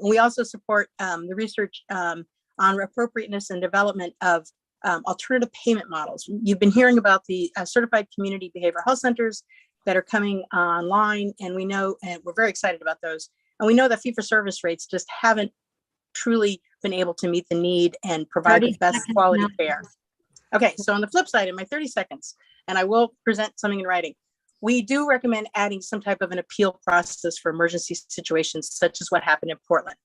We also support the research on appropriateness and development of alternative payment models. You've been hearing about the certified community behavioral health centers that are coming online, and we know, and we're very excited about those. And we know that fee-for-service rates just haven't truly been able to meet the need and provide the best quality care. Okay, so on the flip side, in my 30 seconds, and I will present something in writing, we do recommend adding some type of an appeal process for emergency situations, such as what happened in Portland.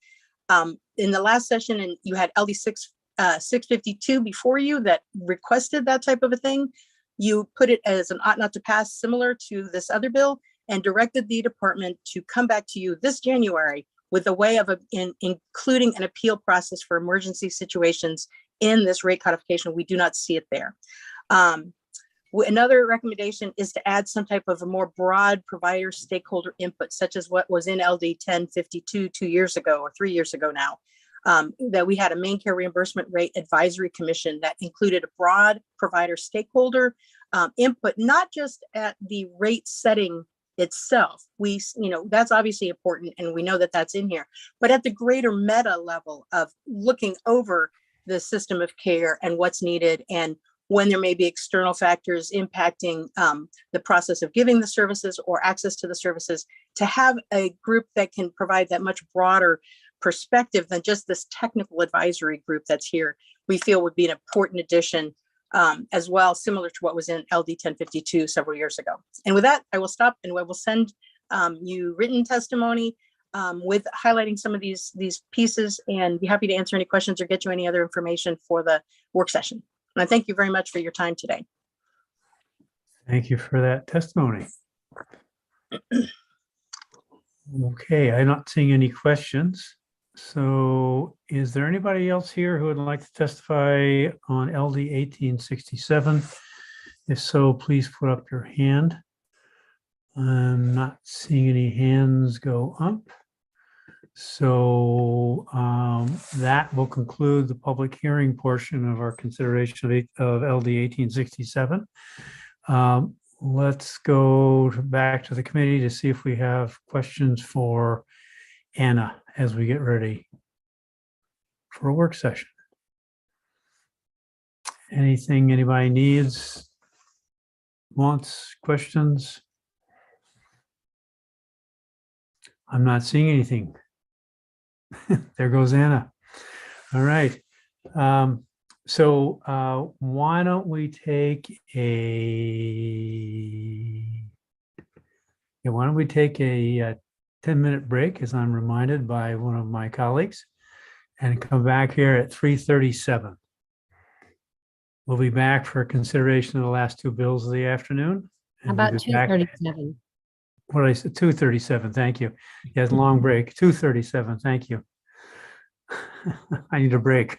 In the last session, and you had LD 652 before you that requested that type of a thing. You put it as an ought not to pass, similar to this other bill, and directed the department to come back to you this January with a way of including an appeal process for emergency situations in this rate codification. We do not see it there. Another recommendation is to add some type of a more broad provider stakeholder input, such as what was in LD 1052 2 years ago or 3 years ago now, that we had a main care reimbursement rate advisory commission that included a broad provider stakeholder input, not just at the rate setting itself. That's obviously important, and we know that that's in here, but at the greater meta level of looking over the system of care and what's needed, and when there may be external factors impacting the process of giving the services or access to the services, to have a group that can provide that much broader perspective than just this technical advisory group that's here, we feel would be an important addition as well, similar to what was in LD 1052 several years ago. And with that, I will stop, and I will send you written testimony with highlighting some of these pieces, and be happy to answer any questions or get you any other information for the work session. And I thank you very much for your time today. Thank you for that testimony. Okay, I'm not seeing any questions. So is there anybody else here who would like to testify on LD 1867? If so, please put up your hand. I'm not seeing any hands go up. So that will conclude the public hearing portion of our consideration of LD 1867. Let's go back to the committee to see if we have questions for Anna as we get ready for a work session. Anything anybody needs, wants, questions? I'm not seeing anything. There goes Anna. All right. So why don't we take a 10-minute break, as I'm reminded by one of my colleagues, and come back here at 3:37. We'll be back for consideration of the last two bills of the afternoon. How about 2:37? What did I say? 2:37. Thank you. Yes, long break. 2:37. Thank you. I need a break.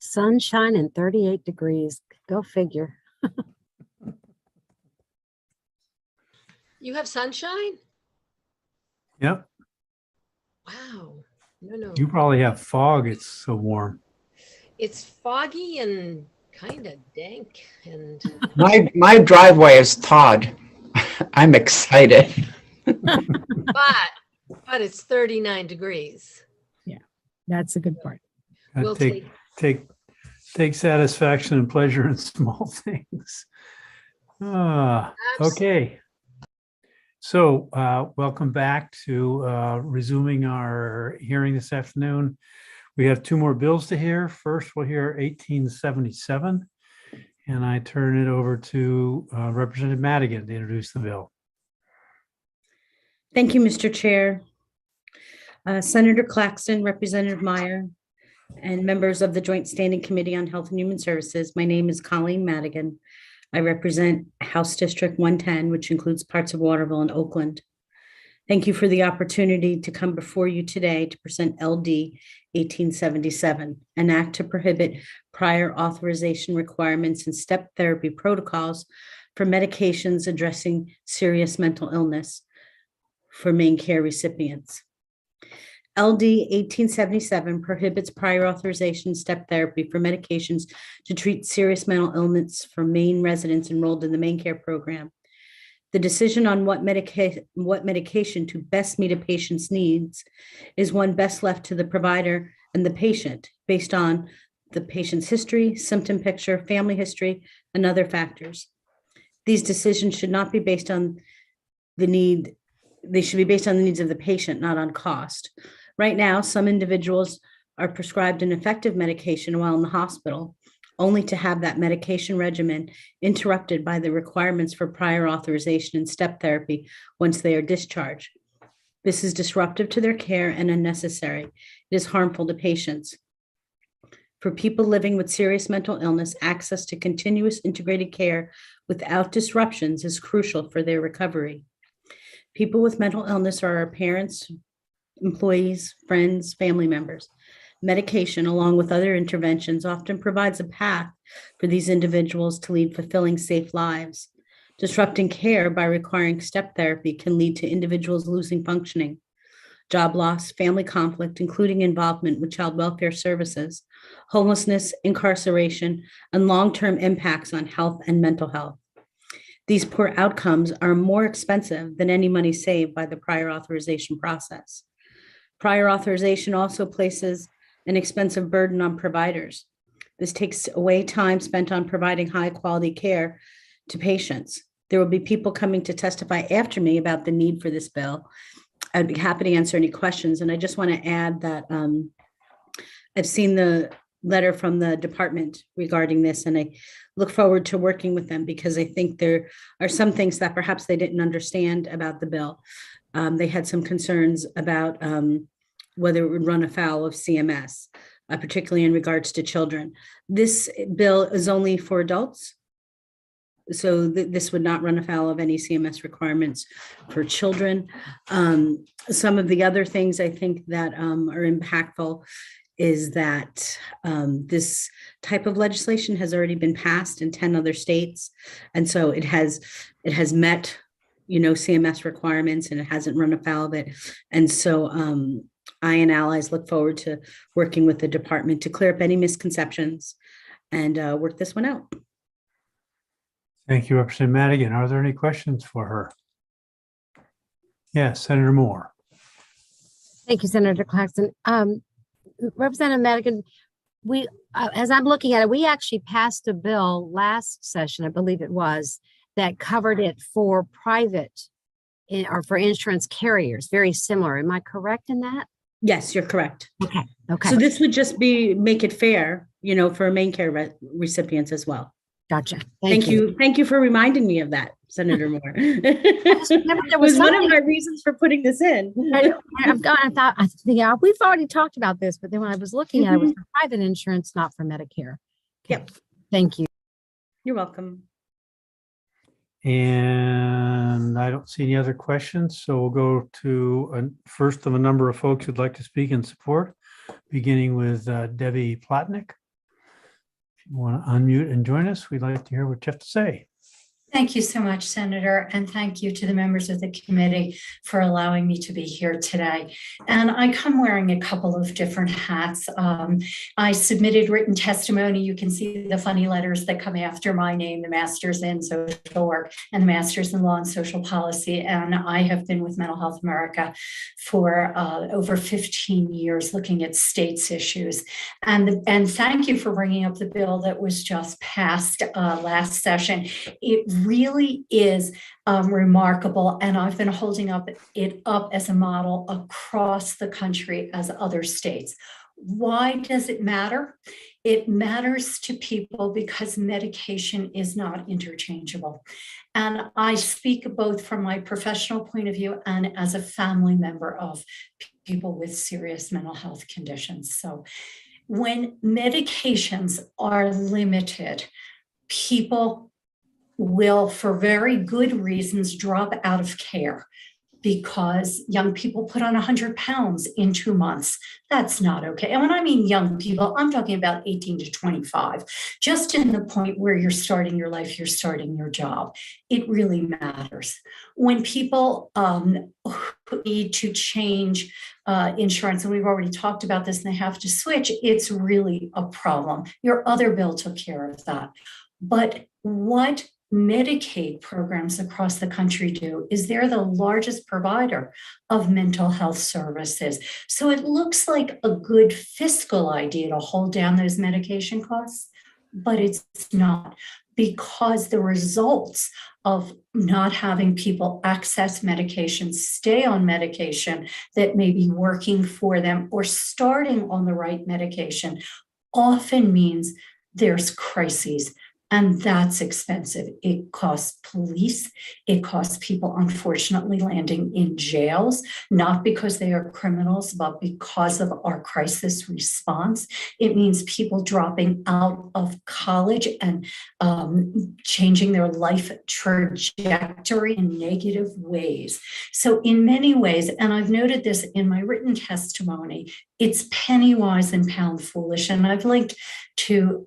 Sunshine and 38 degrees. Go figure. You have sunshine? Yep. Wow. No. You probably have fog. It's so warm. It's foggy and kind of dank and My driveway is thawed. I'm excited. but it's 39 degrees. Yeah, that's a good part. We'll Take satisfaction and pleasure in small things. Okay. So welcome back to resuming our hearing this afternoon. We have two more bills to hear. First, we'll hear 1877, and I turn it over to Representative Madigan to introduce the bill. Thank you, Mr. Chair. Senator Claxton, Representative Meyer, and members of the Joint Standing Committee on Health and Human Services. My name is Colleen Madigan. I represent House District 110, which includes parts of Waterville and Oakland. Thank you for the opportunity to come before you today to present LD 1877, an act to prohibit prior authorization requirements and step therapy protocols for medications addressing serious mental illness for main care recipients. LD 1877 prohibits prior authorization step therapy for medications to treat serious mental illness for Maine residents enrolled in the main care program. The decision on what medication to best meet a patient's needs is one best left to the provider and the patient based on the patient's history, symptom picture, family history, and other factors. These decisions should not be based on the need. They should be based on the needs of the patient, not on cost. Right now, some individuals are prescribed an effective medication while in the hospital, only to have that medication regimen interrupted by the requirements for prior authorization and step therapy once they are discharged. This is disruptive to their care and unnecessary. It is harmful to patients. For people living with serious mental illness, access to continuous integrated care without disruptions is crucial for their recovery. People with mental illness are our parents, employees, friends, family members. Medication, along with other interventions, often provides a path for these individuals to lead fulfilling, safe lives. Disrupting care by requiring step therapy can lead to individuals losing functioning, job loss, family conflict, including involvement with child welfare services, homelessness, incarceration, and long-term impacts on health and mental health. These poor outcomes are more expensive than any money saved by the prior authorization process. Prior authorization also places an expensive burden on providers. This takes away time spent on providing high quality care to patients. There will be people coming to testify after me about the need for this bill. I'd be happy to answer any questions. And I just want to add that I've seen the letter from the department regarding this, and I look forward to working with them because I think there are some things that perhaps they didn't understand about the bill. They had some concerns about whether it would run afoul of CMS, particularly in regards to children. This bill is only for adults. So this would not run afoul of any CMS requirements for children. Some of the other things I think that are impactful is that this type of legislation has already been passed in 10 other states. And so it has met, CMS requirements, and it hasn't run afoul of it. And so I and allies look forward to working with the department to clear up any misconceptions and work this one out. Thank you, Representative Madigan. Are there any questions for her? Yes, Senator Moore. Thank you, Senator Claxton. Representative Madigan, we, as I'm looking at it, we actually passed a bill last session, I believe it was, that covered it for private or for insurance carriers, very similar. Am I correct in that? Yes, you're correct. Okay. Okay. So this would just be, make it fair, for main care recipients as well. Gotcha. Thank you. Thank you for reminding me of that, Senator Moore. It was one of my reasons for putting this in. Yeah, we've already talked about this, but then when I was looking at it, it was for private insurance, not for Medicare. Yep. Thank you. You're welcome. And I don't see any other questions, so we'll go to first of a number of folks who'd like to speak in support, beginning with Debbie Plotnick. If you want to unmute and join us, we'd like to hear what you have to say. Thank you so much, Senator, and thank you to the members of the committee for allowing me to be here today. And I come wearing a couple of different hats. I submitted written testimony. You can see the funny letters that come after my name, the Master's in Social Work and the Master's in Law and Social Policy. And I have been with Mental Health America for over 15 years looking at states' issues. And thank you for bringing up the bill that was just passed last session. It really is remarkable, and I've been holding it up as a model across the country as other states. Why does it matter? It matters to people because medication is not interchangeable. And I speak both from my professional point of view and as a family member of people with serious mental health conditions. So when medications are limited, people will, for very good reasons, drop out of care because young people put on 100 pounds in 2 months. That's not okay. And when I mean young people, I'm talking about 18 to 25, just in the point where you're starting your life, you're starting your job. It really matters. When people need to change insurance, and we've already talked about this, and they have to switch, it's really a problem. Your other bill took care of that. But what Medicaid programs across the country do is they're the largest provider of mental health services. So it looks like a good fiscal idea to hold down those medication costs, but it's not, because the results of not having people access medication, stay on medication that may be working for them, or starting on the right medication often means there's crises. And that's expensive. It costs police. It costs people, unfortunately, landing in jails, not because they are criminals, but because of our crisis response. It means people dropping out of college and changing their life trajectory in negative ways. So in many ways, and I've noted this in my written testimony, it's penny wise and pound foolish. And I've linked to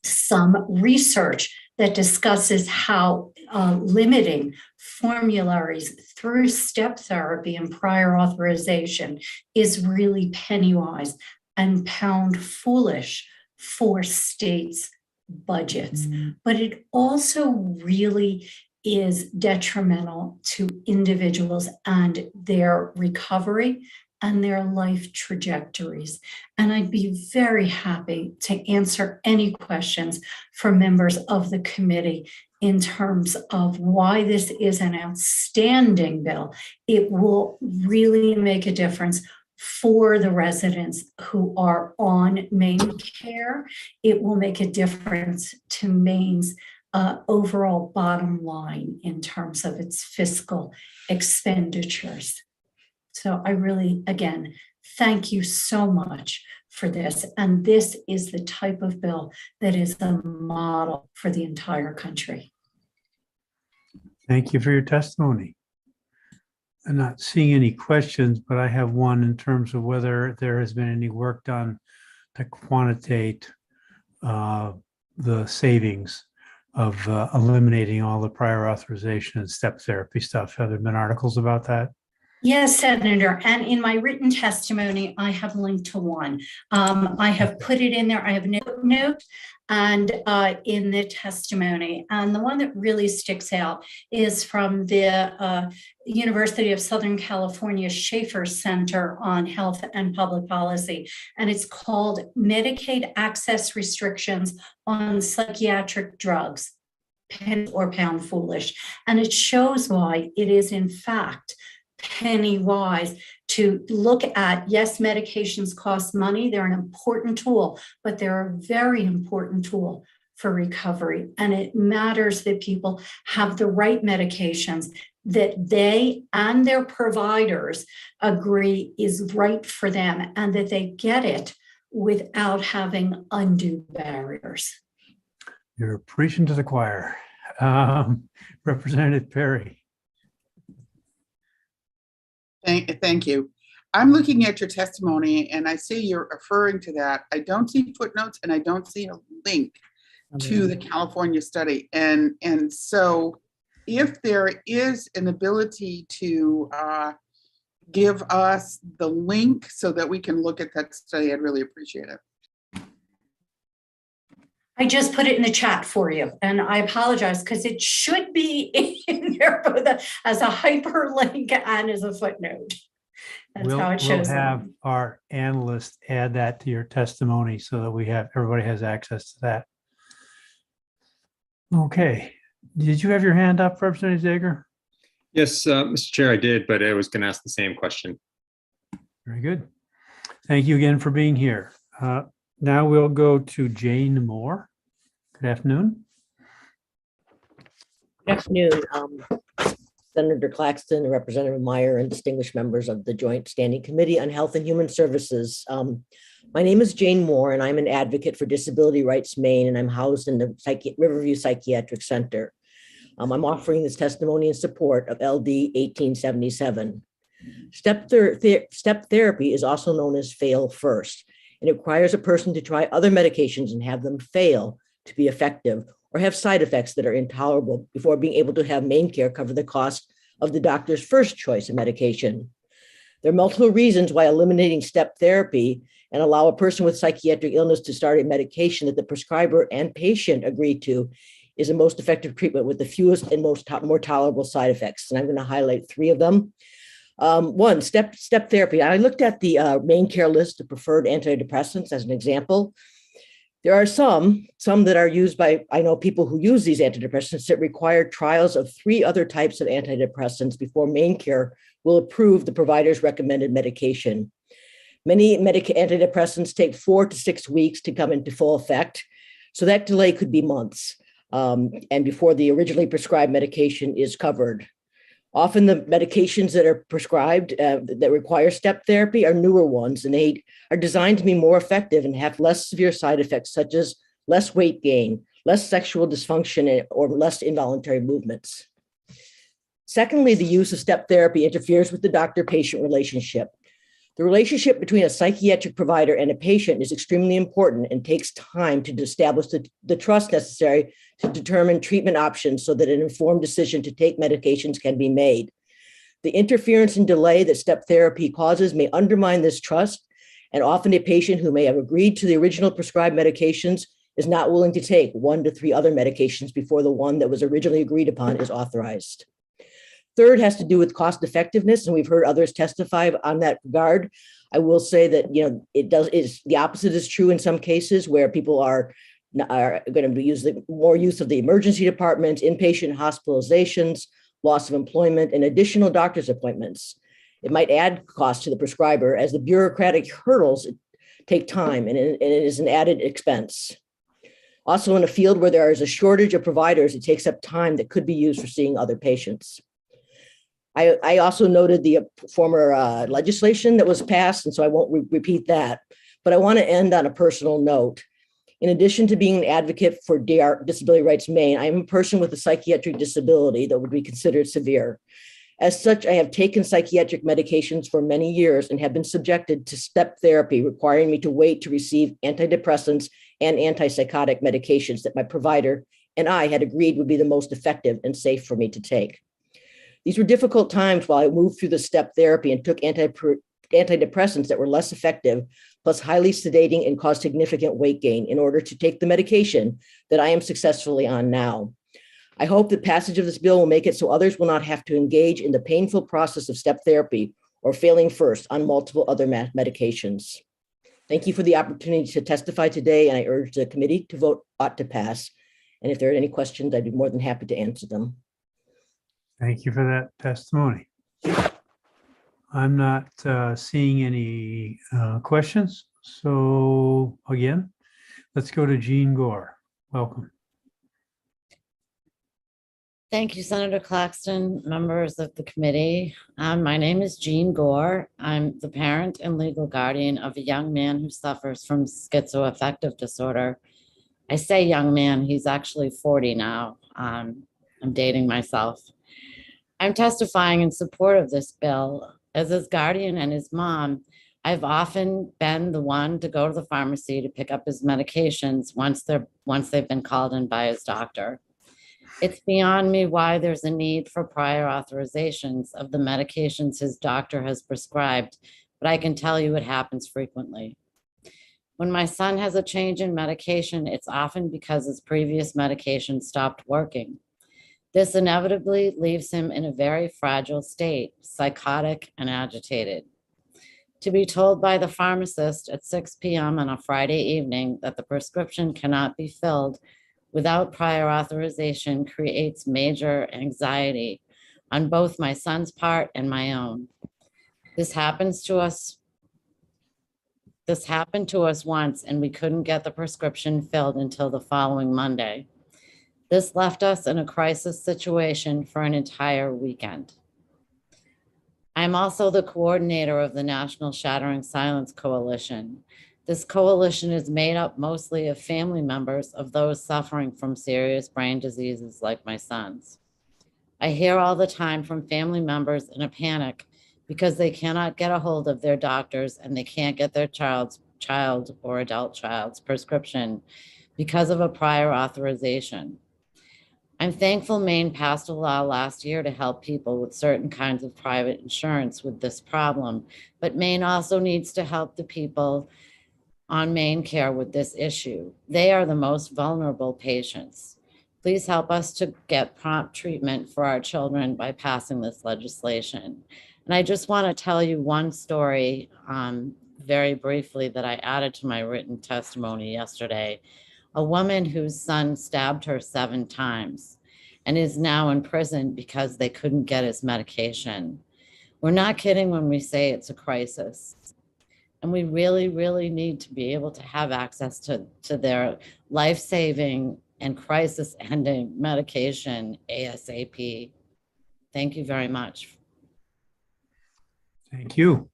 some research that discusses how limiting formularies through step therapy and prior authorization is really penny wise and pound foolish for states' budgets. But it also really is detrimental to individuals and their recovery and their life trajectories. And I'd be very happy to answer any questions from members of the committee in terms of why this is an outstanding bill. It will really make a difference for the residents who are on Maine care. It will make a difference to Maine's overall bottom line in terms of its fiscal expenditures. So I really, again, thank you so much for this. And this is the type of bill that is the model for the entire country. Thank you for your testimony. I'm not seeing any questions, but I have one in terms of whether there has been any work done to quantitate the savings of eliminating all the prior authorization and step therapy stuff. Have there been articles about that? Yes, Senator. And in my written testimony, I have linked to one. I have put it in there. I have note and in the testimony. And the one that really sticks out is from the University of Southern California Schaefer Center on Health and Public Policy. And it's called Medicaid Access Restrictions on Psychiatric Drugs. penny or pound foolish. And it shows why it is, in fact, penny wise to look at, yes, medications cost money. They're an important tool, but they're a very important tool for recovery. And it matters that people have the right medications that they and their providers agree is right for them, and that they get it without having undue barriers. You're preaching to the choir. Representative Perry. Thank you. I'm looking at your testimony and I see you're referring to that. I don't see footnotes and I don't see a link to the California study. And so if there is an ability to give us the link so that we can look at that study, I'd really appreciate it. I just put it in the chat for you, and I apologize because it should be in there both as a hyperlink and as a footnote. That's how it shows. We'll have our analyst add that to your testimony so that everybody has access to that. Okay. Did you have your hand up, Representative Zager? Yes, Mr. Chair, I did, but I was going to ask the same question. Very good. Thank you again for being here. Now we'll go to Jane Moore. Good afternoon. Good afternoon, Senator Claxton, Representative Meyer, and distinguished members of the Joint Standing Committee on Health and Human Services. My name is Jane Moore, and I'm an advocate for Disability Rights Maine, and I'm housed in the Riverview Psychiatric Center. I'm offering this testimony in support of LD 1877. Step therapy is also known as fail first, and it requires a person to try other medications and have them fail to be effective or have side effects that are intolerable before being able to have Maine Care cover the cost of the doctor's first choice of medication. There are multiple reasons why eliminating step therapy and allow a person with psychiatric illness to start a medication that the prescriber and patient agree to is the most effective treatment with the fewest and more tolerable side effects. And I'm going to highlight 3 of them. One, step therapy. I looked at the Maine Care list of preferred antidepressants as an example. There are some that are used by, I know people who use these antidepressants that require trials of 3 other types of antidepressants before Maine Care will approve the provider's recommended medication. Many antidepressants take 4 to 6 weeks to come into full effect, so that delay could be months, and before the originally prescribed medication is covered. Often the medications that are prescribed that require step therapy are newer ones, and they are designed to be more effective and have less severe side effects, such as less weight gain, less sexual dysfunction, or less involuntary movements. Secondly, the use of step therapy interferes with the doctor-patient relationship. The relationship between a psychiatric provider and a patient is extremely important and takes time to establish the trust necessary to determine treatment options so that an informed decision to take medications can be made. The interference and delay that step therapy causes may undermine this trust, and often a patient who may have agreed to the original prescribed medications is not willing to take 1 to 3 other medications before the one that was originally agreed upon is authorized. Third has to do with cost effectiveness, and we've heard others testify on that regard. I will say that the opposite is true in some cases where people are going to be using more use of the emergency department, inpatient hospitalizations, loss of employment, and additional doctor's appointments. It might add cost to the prescriber as the bureaucratic hurdles take time, and it is an added expense. Also, in a field where there is a shortage of providers, it takes up time that could be used for seeing other patients. I also noted the former legislation that was passed, and so I won't repeat that, but I want to end on a personal note. In addition to being an advocate for Disability Rights Maine, I am a person with a psychiatric disability that would be considered severe. As such, I have taken psychiatric medications for many years and have been subjected to step therapy, requiring me to wait to receive antidepressants and antipsychotic medications that my provider and I had agreed would be the most effective and safe for me to take. These were difficult times while I moved through the step therapy and took antidepressants that were less effective, plus highly sedating and caused significant weight gain in order to take the medication that I am successfully on now. I hope the passage of this bill will make it so others will not have to engage in the painful process of step therapy or failing first on multiple other medications. Thank you for the opportunity to testify today, and I urge the committee to vote ought to pass. And if there are any questions, I'd be more than happy to answer them. Thank you for that testimony. I'm not seeing any questions. So again, let's go to Jean Gore. Welcome. Thank you, Senator Claxton, members of the committee. My name is Jean Gore. I'm the parent and legal guardian of a young man who suffers from schizoaffective disorder. I say young man, he's actually 40 now. I'm dating myself. I'm testifying in support of this bill. As his guardian and his mom, I've often been the one to go to the pharmacy to pick up his medications once they've been called in by his doctor. It's beyond me why there's a need for prior authorizations of the medications his doctor has prescribed, but I can tell you it happens frequently. When my son has a change in medication, it's often because his previous medication stopped working. This inevitably leaves him in a very fragile state, psychotic and agitated. To be told by the pharmacist at 6 p.m. on a Friday evening that the prescription cannot be filled without prior authorization creates major anxiety on both my son's part and my own. This happened to us once, and we couldn't get the prescription filled until the following Monday. This left us in a crisis situation for an entire weekend. I'm also the coordinator of the National Shattering Silence Coalition. This coalition is made up mostly of family members of those suffering from serious brain diseases like my son's. I hear all the time from family members in a panic because they cannot get a hold of their doctors and they can't get their child or adult child's prescription because of a prior authorization. I'm thankful Maine passed a law last year to help people with certain kinds of private insurance with this problem, but Maine also needs to help the people on Maine Care with this issue. They are the most vulnerable patients. Please help us to get prompt treatment for our children by passing this legislation. And I just want to tell you one story very briefly that I added to my written testimony yesterday. A woman whose son stabbed her 7 times and is now in prison because they couldn't get his medication. We're not kidding when we say it's a crisis. And we really, really need to be able to have access to their life-saving and crisis-ending medication ASAP. Thank you very much. Thank you.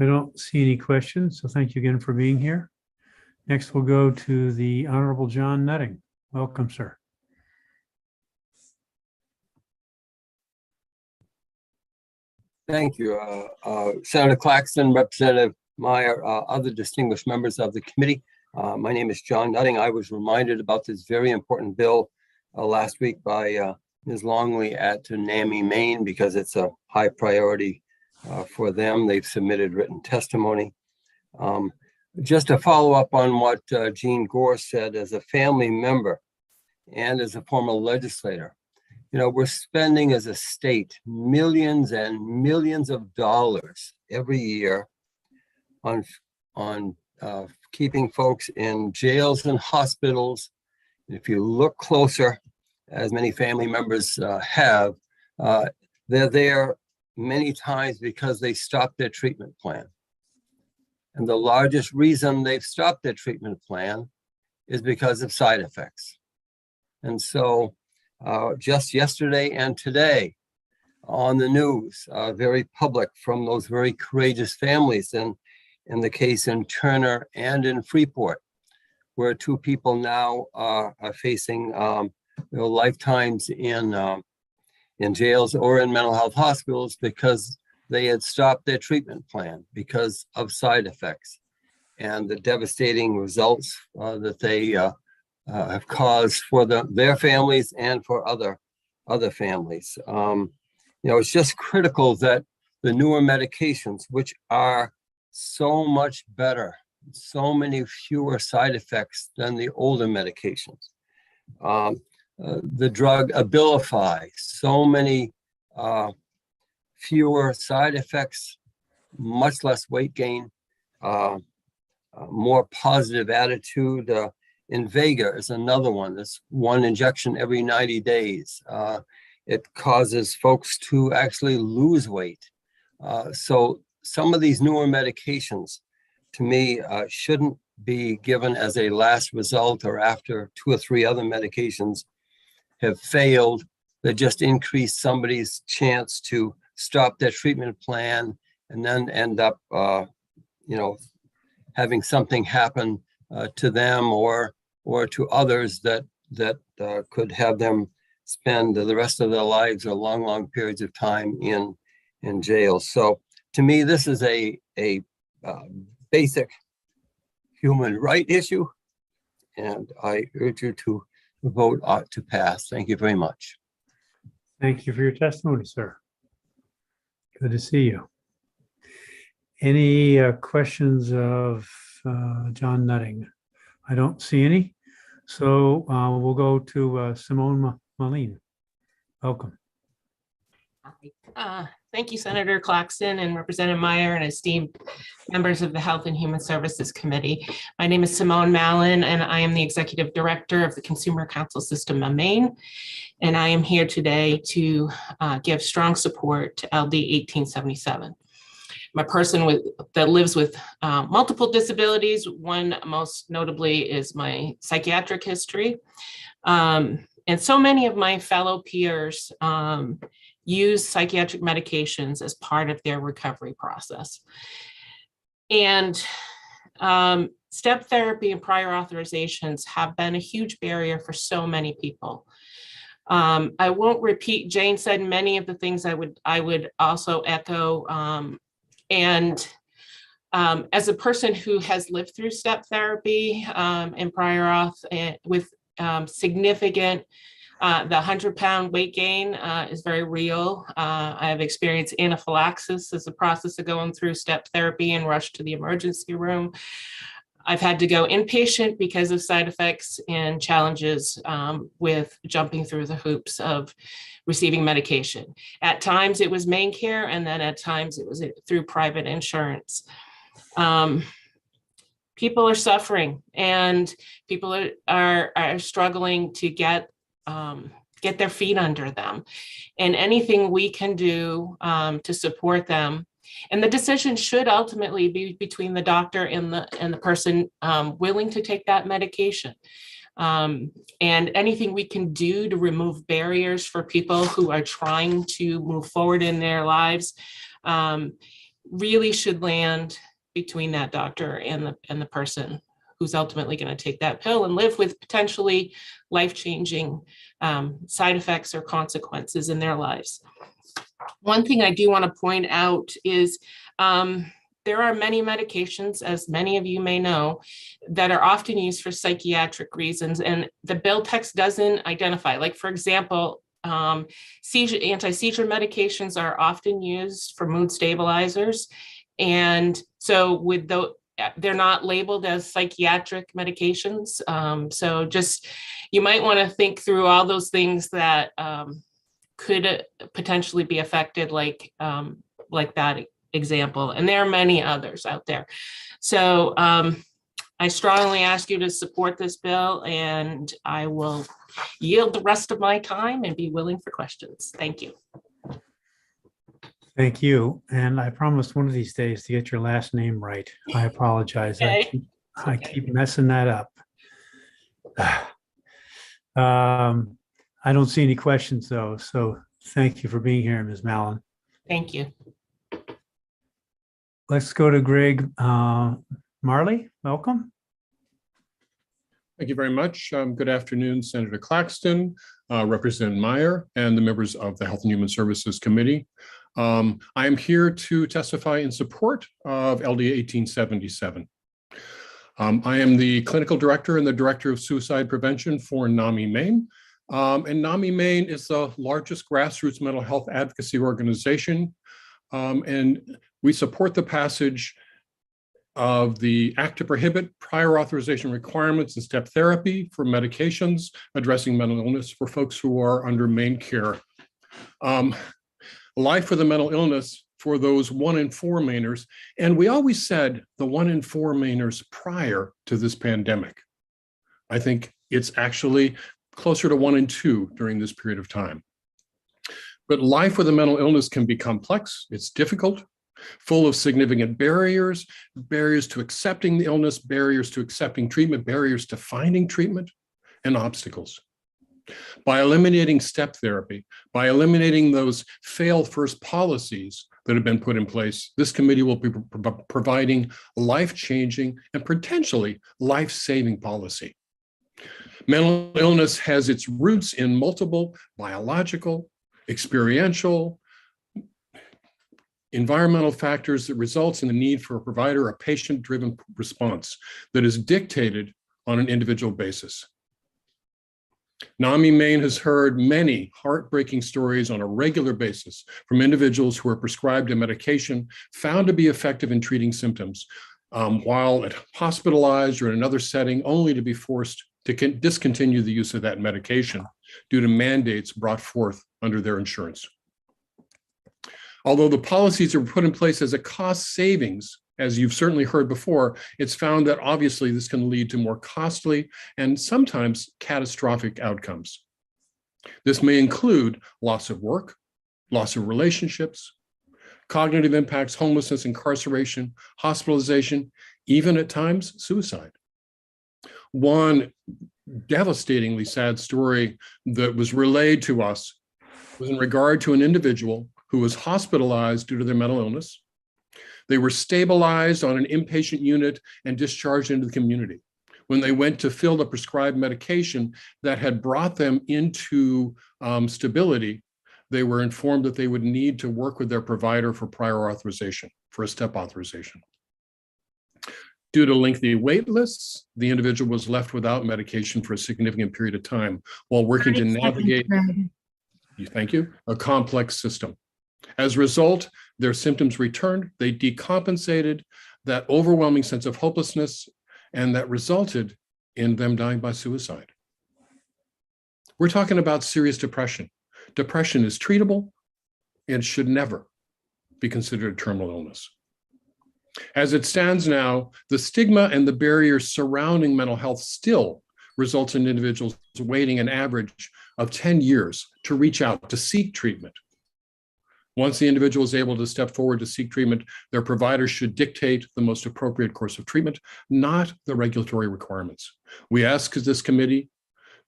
I don't see any questions, so thank you again for being here. Next, we'll go to the Honorable John Nutting. Welcome, sir. Thank you. Senator Claxton, Representative Meyer, other distinguished members of the committee. My name is John Nutting. I was reminded about this very important bill last week by Ms. Longley at NAMI, Maine, because it's a high priority for them. They've submitted written testimony. Just to follow up on what Jean Gore said, as a family member and as a former legislator, you know, we're spending as a state millions and millions of dollars every year on keeping folks in jails and hospitals. If you look closer, as many family members have, they're there many times because they stopped their treatment plan. And the largest reason they've stopped their treatment plan is because of side effects. And so just yesterday and today on the news, very public from those very courageous families, and in the case in Turner and in Freeport, where 2 people now are facing lifetimes in jails or in mental health hospitals because they had stopped their treatment plan because of side effects and the devastating results that they have caused for their families and for other families. You know, it's just critical that the newer medications, which are so much better, so many fewer side effects than the older medications. The drug Abilify, so many fewer side effects, much less weight gain, more positive attitude, Invega is another one. That's one injection every 90 days. It causes folks to actually lose weight. So some of these newer medications, to me, shouldn't be given as a last result or after 2 or 3 other medications have failed, that just increase somebody's chance to stop their treatment plan and then end up, having something happen to them or to others that could have them spend the rest of their lives or long periods of time in jail. So to me, this is a basic human right issue, and I urge you to vote to pass. Thank you very much. Thank you for your testimony, sir. Good to see you. Any questions of John Nutting? I don't see any. So we'll go to Simone Malin. Welcome. Thank you, Senator Claxton and Representative Meyer and esteemed members of the Health and Human Services Committee. My name is Simone Malin, and I am the Executive Director of the Consumer Counsel System of Maine. And I am here today to give strong support to LD 1877. I'm a person that lives with multiple disabilities. One most notably is my psychiatric history. And so many of my fellow peers use psychiatric medications as part of their recovery process. And step therapy and prior authorizations have been a huge barrier for so many people. I won't repeat, Jane said many of the things I would also echo. As a person who has lived through step therapy and prior auth with significant, the 100-pound weight gain is very real. I have experienced anaphylaxis as a process of going through step therapy and rushed to the emergency room. I've had to go inpatient because of side effects and challenges with jumping through the hoops of receiving medication. At times it was main care, and then at times it was through private insurance. People are suffering, and people are struggling to get their feet under them, and anything we can do to support them. And the decision should ultimately be between the doctor and the person willing to take that medication. And anything we can do to remove barriers for people who are trying to move forward in their lives really should land between that doctor and the person who's ultimately going to take that pill and live with potentially life-changing side effects or consequences in their lives. One thing I do want to point out is there are many medications, as many of you may know, that are often used for psychiatric reasons, and the bill text doesn't identify. Like, for example, anti-seizure medications are often used for mood stabilizers. And so they're not labeled as psychiatric medications. So just, you might want to think through all those things that could potentially be affected, like that example. And there are many others out there. So I strongly ask you to support this bill, and I will yield the rest of my time and be willing for questions. Thank you. Thank you. And I promised one of these days to get your last name right. I apologize. Okay. I keep messing that up. I don't see any questions though. So thank you for being here, Ms. Mallon. Thank you. Let's go to Greg Marley. Welcome. Thank you very much. Good afternoon, Senator Claxton, Representative Meyer, and the members of the Health and Human Services Committee. I am here to testify in support of LD 1877. I am the clinical director and the director of suicide prevention for NAMI Maine. And NAMI Maine is the largest grassroots mental health advocacy organization. And we support the passage of the Act to prohibit prior authorization requirements in step therapy for medications addressing mental illness for folks who are under Maine care. Life with a mental illness for those 1 in 4 Mainers. And we always said the 1 in 4 Mainers prior to this pandemic. I think it's actually closer to 1 in 2 during this period of time. But life with a mental illness can be complex. It's difficult, full of significant barriers, barriers to accepting the illness, barriers to accepting treatment, barriers to finding treatment, and obstacles. By eliminating step therapy, by eliminating those fail first policies that have been put in place, this committee will be providing life-changing and potentially life-saving policy. Mental illness has its roots in multiple biological, experiential, environmental factors that results in the need for a provider, a patient-driven response that is dictated on an individual basis. NAMI Maine has heard many heartbreaking stories on a regular basis from individuals who are prescribed a medication found to be effective in treating symptoms while hospitalized or in another setting, only to be forced to discontinue the use of that medication due to mandates brought forth under their insurance. Although the policies are put in place as a cost savings, as you've certainly heard before, it's found that obviously this can lead to more costly and sometimes catastrophic outcomes. This may include loss of work, loss of relationships, cognitive impacts, homelessness, incarceration, hospitalization, even at times suicide. One devastatingly sad story that was relayed to us was in regard to an individual who was hospitalized due to their mental illness. They were stabilized on an inpatient unit and discharged into the community. When they went to fill the prescribed medication that had brought them into stability, they were informed that they would need to work with their provider for prior authorization, for a step authorization. Due to lengthy wait lists, the individual was left without medication for a significant period of time while working to navigate, thank you, a complex system. As a result, their symptoms returned, they decompensated that overwhelming sense of hopelessness, and that resulted in them dying by suicide. We're talking about serious depression. Depression is treatable and should never be considered a terminal illness. As it stands now, the stigma and the barriers surrounding mental health still results in individuals waiting an average of 10 years to reach out to seek treatment. Once the individual is able to step forward to seek treatment, their provider should dictate the most appropriate course of treatment, not the regulatory requirements. We ask this committee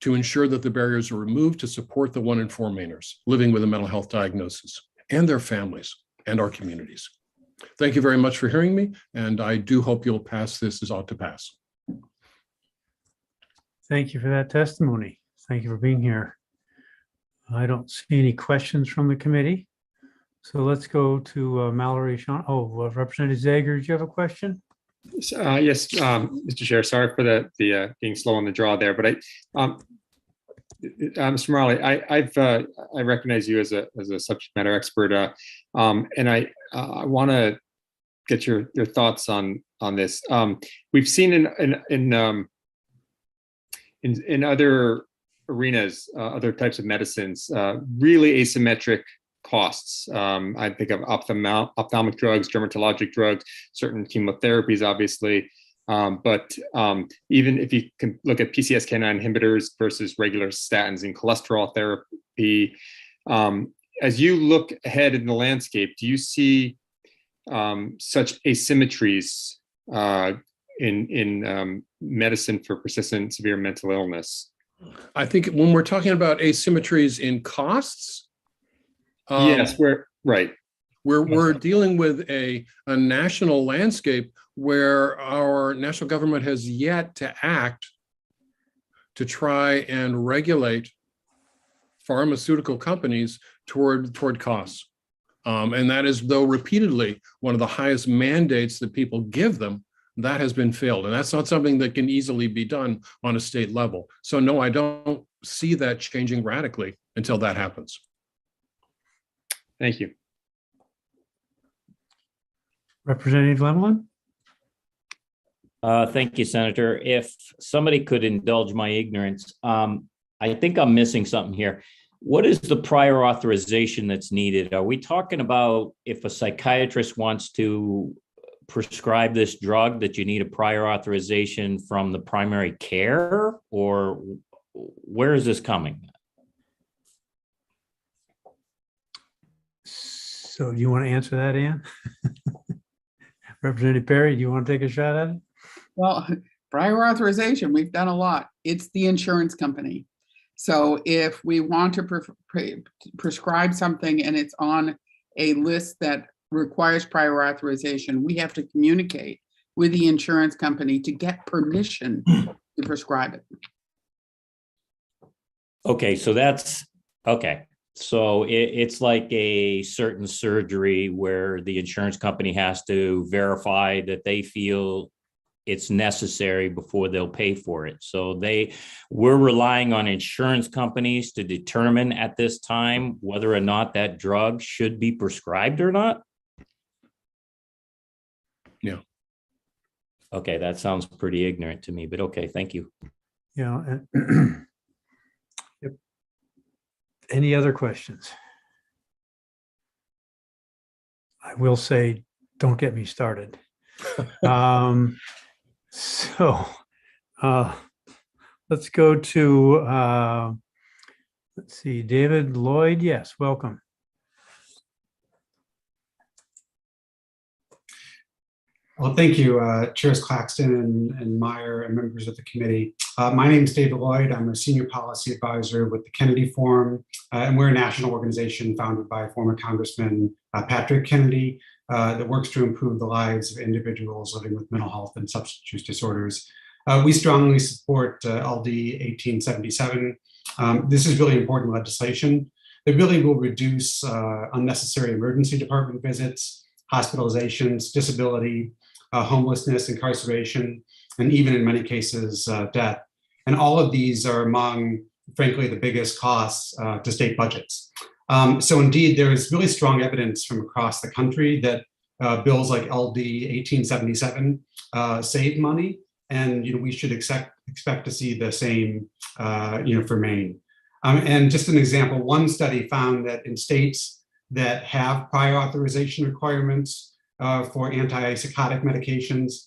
to ensure that the barriers are removed to support the 1 in 4 Mainers living with a mental health diagnosis and their families and our communities. Thank you very much for hearing me, and I do hope you'll pass this as ought to pass. Thank you for that testimony. Thank you for being here. I don't see any questions from the committee. So let's go to Mallory Sean. Oh, Representative Zager, do you have a question? Yes, Mr. Chair. Sorry for the being slow on the draw there, but Mr. Marley, I recognize you as a subject matter expert, and I want to get your thoughts on this. We've seen in other arenas, other types of medicines, really asymmetric costs. I think of ophthalmic drugs, dermatologic drugs, certain chemotherapies, obviously. But even if you can look at PCSK9 inhibitors versus regular statins and cholesterol therapy, as you look ahead in the landscape, do you see such asymmetries in medicine for persistent severe mental illness? I think when we're talking about asymmetries in costs, yes, we're dealing with a national landscape where our national government has yet to act to try and regulate pharmaceutical companies toward costs. And that is, though repeatedly, one of the highest mandates that people give them, that has been failed. And that's not something that can easily be done on a state level. So no, I don't see that changing radically until that happens. Thank you. Representative Lemelin? Thank you, Senator. If somebody could indulge my ignorance, I think I'm missing something here. What is the prior authorization that's needed? Are we talking about if a psychiatrist wants to prescribe this drug that you need a prior authorization from the primary care, or where is this coming? So do you want to answer that, Ann? Representative Perry, do you want to take a shot at it? Well, prior authorization, we've done a lot. It's the insurance company. So if we want to prescribe something and it's on a list that requires prior authorization, we have to communicate with the insurance company to get permission to prescribe it. Okay, so that's, okay. So it's like a certain surgery where the insurance company has to verify that they feel it's necessary before they'll pay for it. So we're relying on insurance companies to determine at this time whether or not that drug should be prescribed or not. Yeah. Okay, that sounds pretty ignorant to me, but okay, thank you. Yeah. Yep. Any other questions? I will say, don't get me started. So let's go to, let's see, David Lloyd. Yes, welcome. Well, thank you, Chairs Claxton and Meyer and members of the committee. My name is David Lloyd. I'm a senior policy advisor with the Kennedy Forum, and we're a national organization founded by former Congressman Patrick Kennedy that works to improve the lives of individuals living with mental health and substance use disorders. We strongly support LD 1877. This is really important legislation. It really will reduce unnecessary emergency department visits, hospitalizations, disability, homelessness, incarceration, and even in many cases, death. And all of these are among, frankly, the biggest costs to state budgets. So indeed, there is really strong evidence from across the country that bills like LD 1877 save money, and we should expect to see the same for Maine. And just an example, one study found that in states that have prior authorization requirements for antipsychotic medications,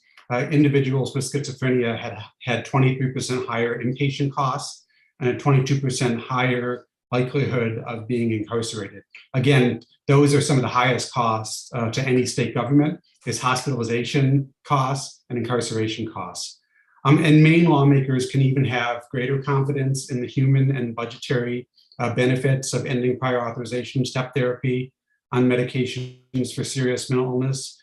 individuals with schizophrenia had 23% higher inpatient costs and a 22% higher likelihood of being incarcerated. Again, those are some of the highest costs to any state government, is hospitalization costs and incarceration costs. And Maine lawmakers can even have greater confidence in the human and budgetary benefits of ending prior authorization step therapy on medications for serious mental illness,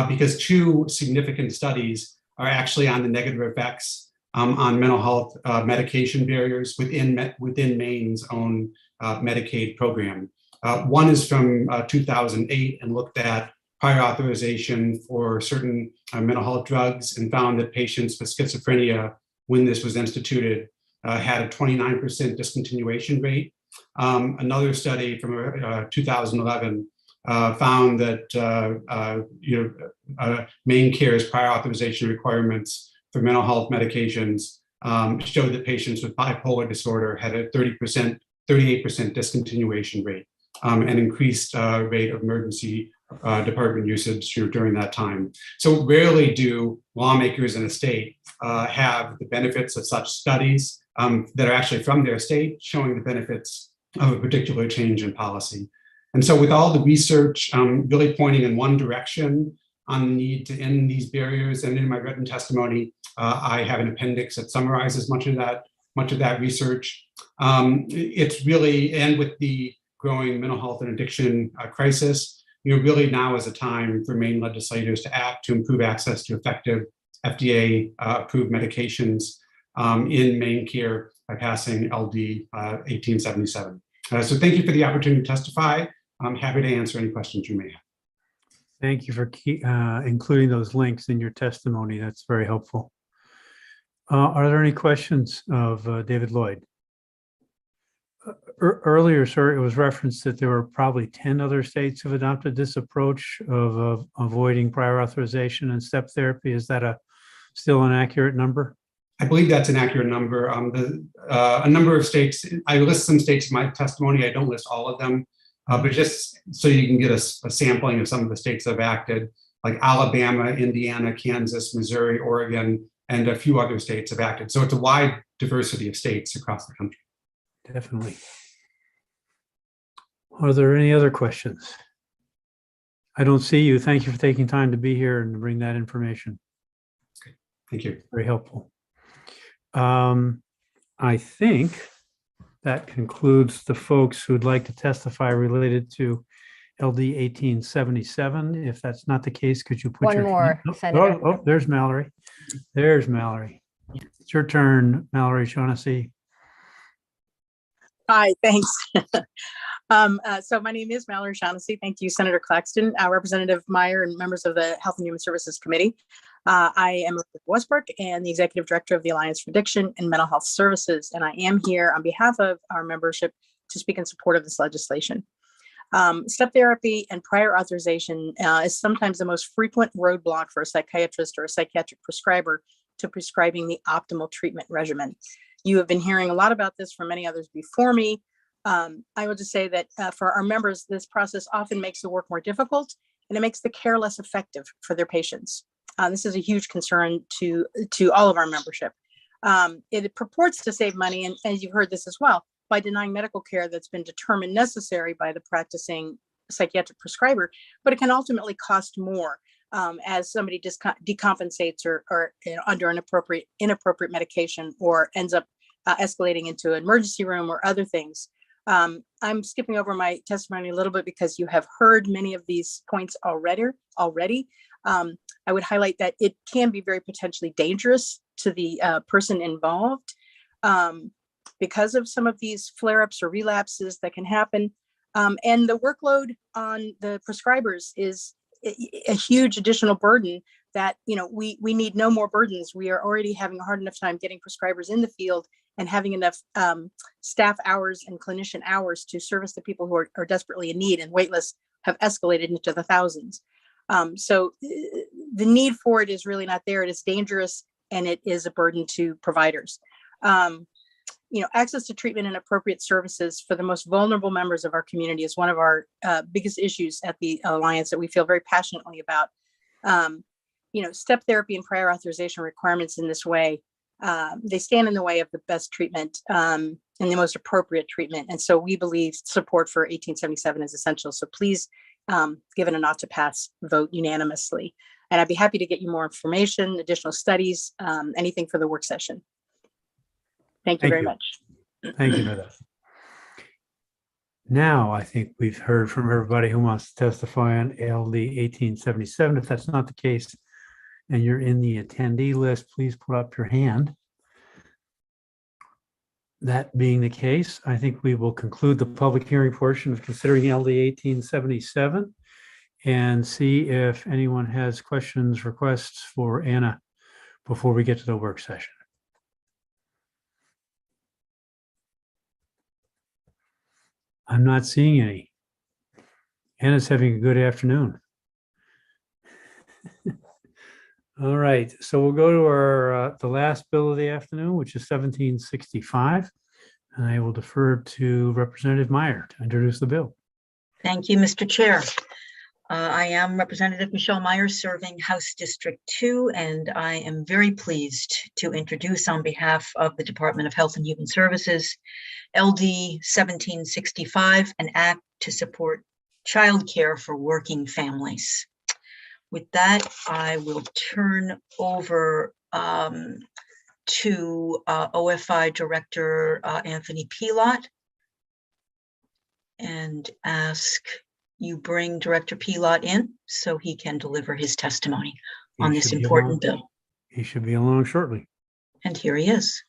because two significant studies are actually on the negative effects on mental health medication barriers within Maine's own Medicaid program. One is from 2008 and looked at prior authorization for certain mental health drugs and found that patients with schizophrenia, when this was instituted, had a 29% discontinuation rate. Another study from 2011 found that Maine Care's prior authorization requirements for mental health medications showed that patients with bipolar disorder had a 38% discontinuation rate, and increased rate of emergency department usage during that time. So rarely do lawmakers in a state have the benefits of such studies that are actually from their state showing the benefits of a particular change in policy. And so with all the research really pointing in one direction on the need to end these barriers, and in my written testimony, I have an appendix that summarizes much of that research. It's really, and with the growing mental health and addiction crisis, really now is a time for Maine legislators to act to improve access to effective FDA approved medications in Maine Care by passing LD 1877. So thank you for the opportunity to testify. I'm happy to answer any questions you may have. Thank you for including those links in your testimony. That's very helpful. Are there any questions of David Lloyd? Earlier, sir, it was referenced that there were probably 10 other states who have adopted this approach of avoiding prior authorization and step therapy. Is that still an accurate number? I believe that's an accurate number. A number of states, I list some states in my testimony. I don't list all of them, but just so you can get a sampling of some of the states that have acted. like Alabama, Indiana, Kansas, Missouri, Oregon, and a few other states have acted. So it's a wide diversity of states across the country. Definitely. Are there any other questions? I don't see you. Thank you for taking time to be here and to bring that information. Thank you. Very helpful. I think that concludes the folks who'd like to testify related to LD 1877. If that's not the case, could you put One your more, oh, Senator. oh, there's Mallory. There's Mallory. It's your turn, Mallory Shaughnessy. Hi, thanks. So my name is Mallory Shaughnessy. Thank you, Senator Claxton, Representative Meyer, and members of the Health and Human Services Committee. I am with Westbrook and the Executive Director of the Alliance for Addiction and Mental Health Services, and I am here on behalf of our membership to speak in support of this legislation. Step therapy and prior authorization is sometimes the most frequent roadblock for a psychiatrist or a psychiatric prescriber to prescribing the optimal treatment regimen. You have been hearing a lot about this from many others before me. I will just say that for our members, this process often makes the work more difficult and it makes the care less effective for their patients. This is a huge concern to all of our membership. It purports to save money, and as you've heard this as well, by denying medical care that's been determined necessary by the practicing psychiatric prescriber, but it can ultimately cost more as somebody decompensates or under an inappropriate medication or ends up escalating into an emergency room or other things. I'm skipping over my testimony a little bit because you have heard many of these points already. I would highlight that it can be very potentially dangerous to the person involved because of some of these flare-ups or relapses that can happen. And the workload on the prescribers is a huge additional burden that, we need no more burdens. We are already having a hard enough time getting prescribers in the field and having enough staff hours and clinician hours to service the people who are desperately in need, and wait lists have escalated into the thousands. So the need for it is really not there. It is dangerous and it is a burden to providers. Access to treatment and appropriate services for the most vulnerable members of our community is one of our biggest issues at the Alliance that we feel very passionately about. Step therapy and prior authorization requirements in this way, they stand in the way of the best treatment and the most appropriate treatment. And so we believe support for 1877 is essential. So please give it a not to pass vote unanimously. And I'd be happy to get you more information, additional studies, anything for the work session. Thank you very much. Thank you for that. Now, I think we've heard from everybody who wants to testify on LD 1877. If that's not the case, and you're in the attendee list, please put up your hand. That being the case, I think we will conclude the public hearing portion of considering LD 1877 and see if anyone has questions, requests for Anna before we get to the work session. I'm not seeing any. Anna's having a good afternoon. All right, so we'll go to our the last bill of the afternoon, which is 1765. And I will defer to Representative Meyer to introduce the bill. Thank you, Mr. Chair. I am Representative Michelle Meyer, serving House District 2, and I am very pleased to introduce on behalf of the Department of Health and Human Services, LD 1765, an act to support childcare for working families. With that, I will turn over to OFI Director Anthony Pilot and ask you bring Director Pilot in so he can deliver his testimony on this important bill. He should be along shortly. And here he is.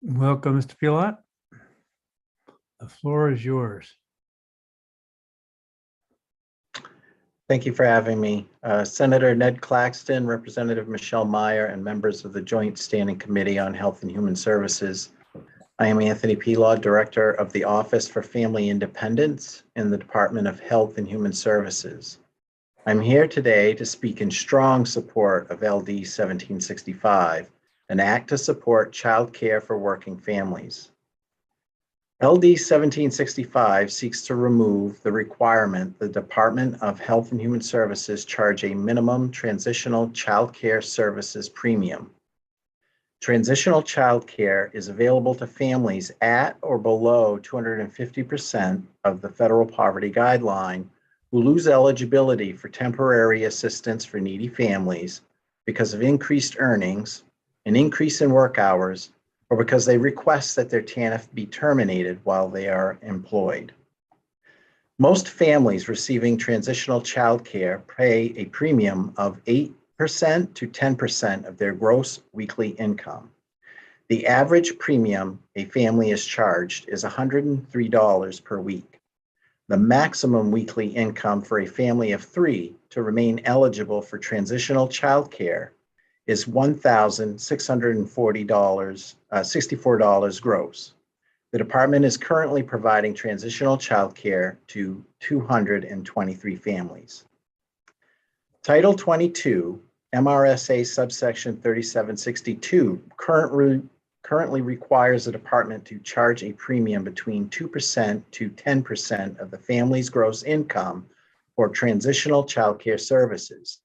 Welcome, Mr. Pilot. The floor is yours. Thank you for having me. Senator Ned Claxton, Representative Michelle Meyer, and members of the Joint Standing Committee on Health and Human Services. I am Anthony Pilot, Director of the Office for Family Independence in the Department of Health and Human Services. I'm here today to speak in strong support of LD 1765, an act to support child care for working families. LD 1765 seeks to remove the requirement the Department of Health and Human Services charge a minimum transitional child care services premium. Transitional child care is available to families at or below 250% of the federal poverty guideline who lose eligibility for temporary assistance for needy families because of increased earnings, an increase in work hours, or because they request that their TANF be terminated while they are employed. Most families receiving transitional child care pay a premium of 8% to 10% of their gross weekly income. The average premium a family is charged is $103 per week. The maximum weekly income for a family of 3 to remain eligible for transitional child care is $1,664 gross. The department is currently providing transitional child care to 223 families. Title 22, MRSA subsection 3762 currently requires the department to charge a premium between 2% to 10% of the family's gross income for transitional child care services.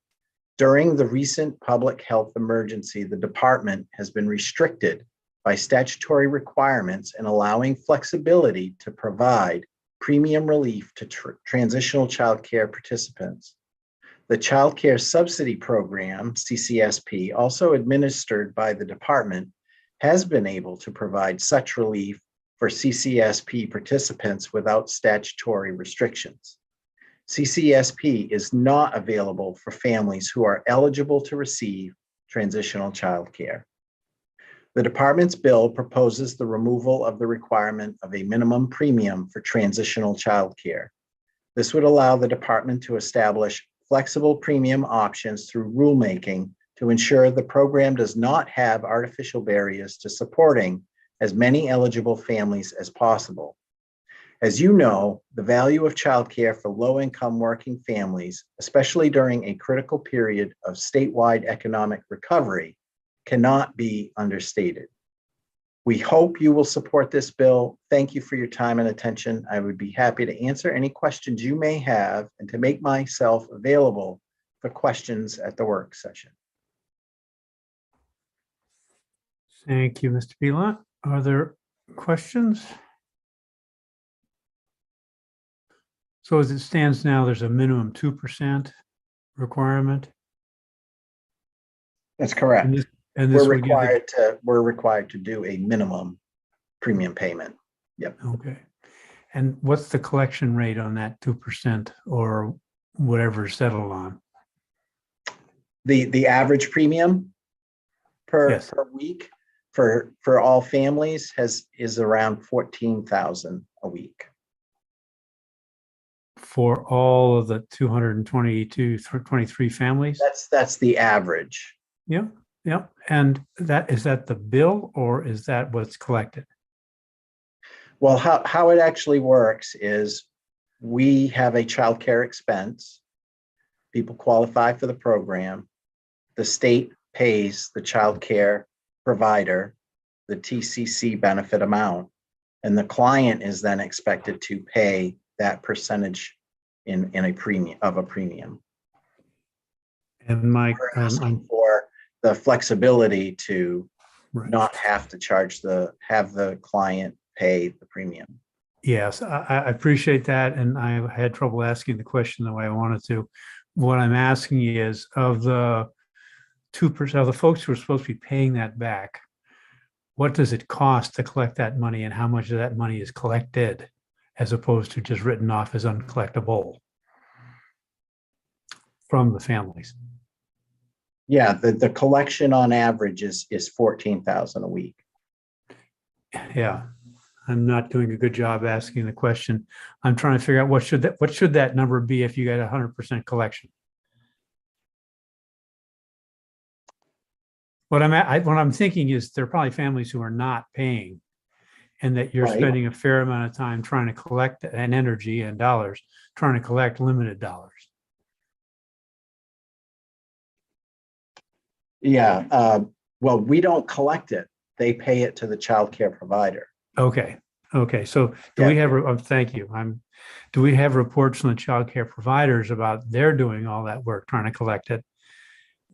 During the recent public health emergency, the department has been restricted by statutory requirements in allowing flexibility to provide premium relief to transitional child care participants. The Child Care Subsidy Program, CCSP, also administered by the department, has been able to provide such relief for CCSP participants without statutory restrictions. CCSP is not available for families who are eligible to receive transitional child care. The department's bill proposes the removal of the requirement of a minimum premium for transitional child care. This would allow the department to establish flexible premium options through rulemaking to ensure the program does not have artificial barriers to supporting as many eligible families as possible. As you know, the value of childcare for low-income working families, especially during a critical period of statewide economic recovery, cannot be understated. We hope you will support this bill. Thank you for your time and attention. I would be happy to answer any questions you may have and to make myself available for questions at the work session. Thank you, Mr. Belot. Are there questions? So as it stands now, there's a minimum 2% requirement. That's correct. And this we're would give the- required to do a minimum premium payment. Yep. Okay. And what's the collection rate on that 2% or whatever settled on? The average premium per Yes. per week for all families is around 14,000 a week. For all of the 23 families? That's the average. Yep, yep. And is that the bill or is that what's collected? Well, how it actually works is we have a child care expense. People qualify for the program. The state pays the child care provider the TCC benefit amount, and the client is then expected to pay that percentage in a premium. And Mike, we're asking for the flexibility to not have to have the client pay the premium. Yes, I appreciate that. And I had trouble asking the question the way I wanted to. What I'm asking is, of the 2% of the folks who are supposed to be paying that back, what does it cost to collect that money and how much of that money is collected as opposed to just written off as uncollectible from the families? Yeah, the collection on average is 14,000 a week. Yeah, I'm not doing a good job asking the question. I'm trying to figure out what should that number be if you got 100% collection. What I'm thinking is there are probably families who are not paying, and that you're spending a fair amount of time trying to collect, and energy and dollars trying to collect limited dollars. Yeah, well, we don't collect it. They pay it to the child care provider. Okay, Okay, so do we have, thank you. Do we have reports from the child care providers about they're doing all that work, trying to collect it?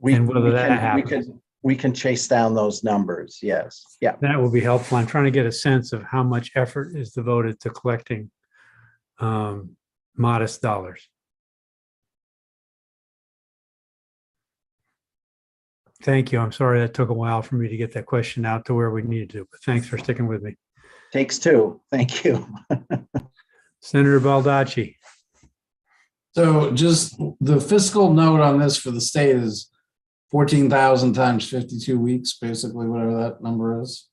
And whether that happens? We can chase down those numbers, yes, yeah. That will be helpful. I'm trying to get a sense of how much effort is devoted to collecting modest dollars. Thank you. I'm sorry that took a while for me to get that question out to where we needed to, but thanks for sticking with me. Takes two. Thank you. Senator Baldacci. So just the fiscal note on this for the state is 14,000 times 52 weeks, basically, whatever that number is.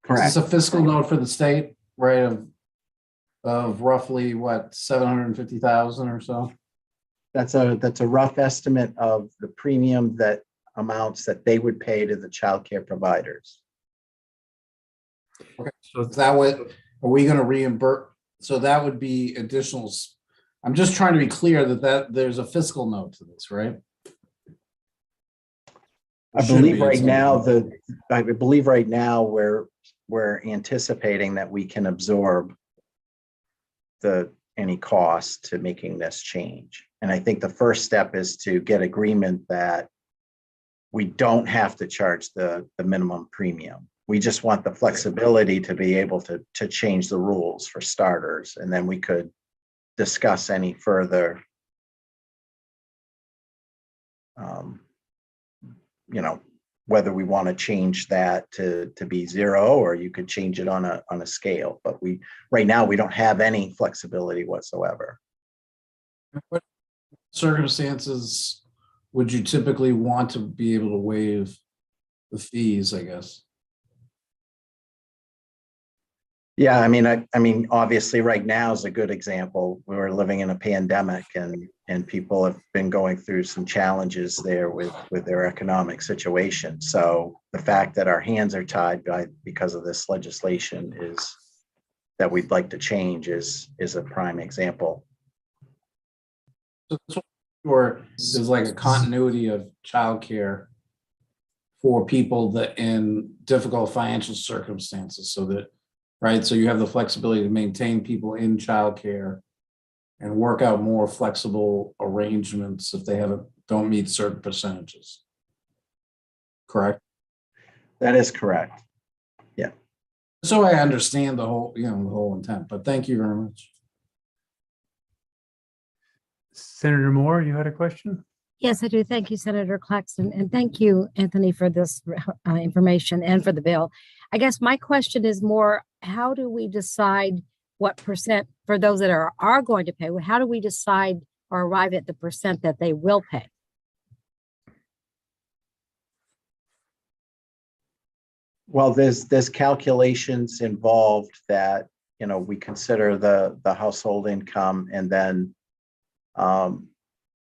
Correct. Is this a fiscal note for the state, right? Of roughly what, 750,000 or so? That's a rough estimate of the premium that amounts that they would pay to the child care providers. Okay, so that way, are we going to reimburse? So that would be additional. I'm just trying to be clear that there's a fiscal note to this, right? I believe right now we're anticipating that we can absorb any cost to making this change. And I think the first step is to get agreement that we don't have to charge the minimum premium. We just want the flexibility to be able to change the rules for starters, and then we could discuss any further, whether we want to change that to be zero, or you could change it on a scale. But right now we don't have any flexibility whatsoever. What circumstances would you typically want to be able to waive the fees, I guess? Yeah, I mean, obviously right now is a good example. We're living in a pandemic, and people have been going through some challenges there with their economic situation. So the fact that our hands are tied because of this legislation is that we'd like to change is a prime example. Or there's like a continuity of childcare for people that in difficult financial circumstances, so that, right? So you have the flexibility to maintain people in childcare and work out more flexible arrangements if they don't meet certain percentages. Correct? That is correct. Yeah. So I understand the whole intent, but thank you very much. Senator Moore, you had a question? Yes, I do. Thank you, Senator Claxton. And thank you, Anthony, for this information and for the bill. I guess my question is more, how do we decide what percent for those that are going to pay? How do we decide or arrive at the percent that they will pay? Well, there's calculations involved that, we consider the household income, and then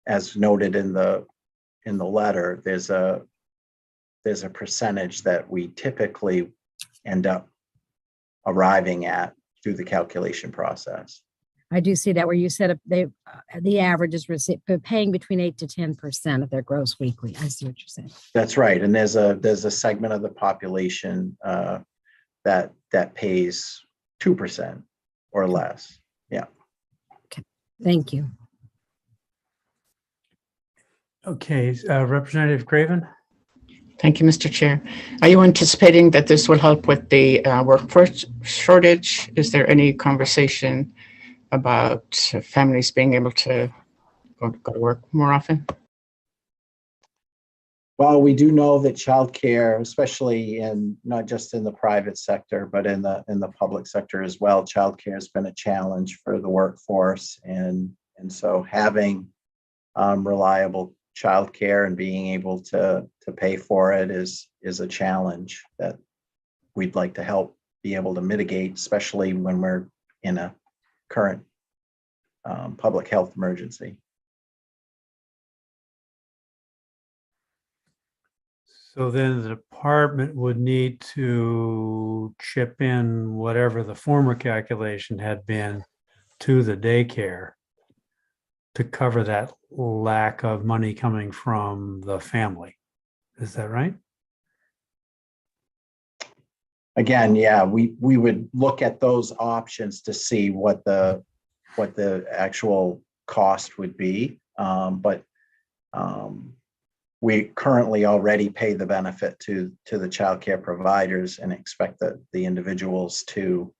as noted in the letter, there's a percentage that we typically end up arriving at through the calculation process. I do see that where you said the average is paying between 8 to 10% of their gross weekly. I see what you're saying. That's right, and there's a segment of the population that pays 2% or less. Yeah. Okay. Thank you. Okay, Representative Craven. Thank you, Mr. Chair. Are you anticipating that this will help with the workforce shortage? Is there any conversation about families being able to go to work more often? Well, we do know that childcare, especially not just in the private sector, but in the public sector as well, childcare has been a challenge for the workforce, and so having reliable childcare and being able to pay for it is a challenge that we'd like to help be able to mitigate, especially when we're in a current public health emergency. So then the department would need to chip in whatever the former calculation had been to the daycare to cover that lack of money coming from the family. Is that right? again, yeah, we would look at those options to see what the actual cost would be. But we currently already pay the benefit to the childcare providers and expect the individuals to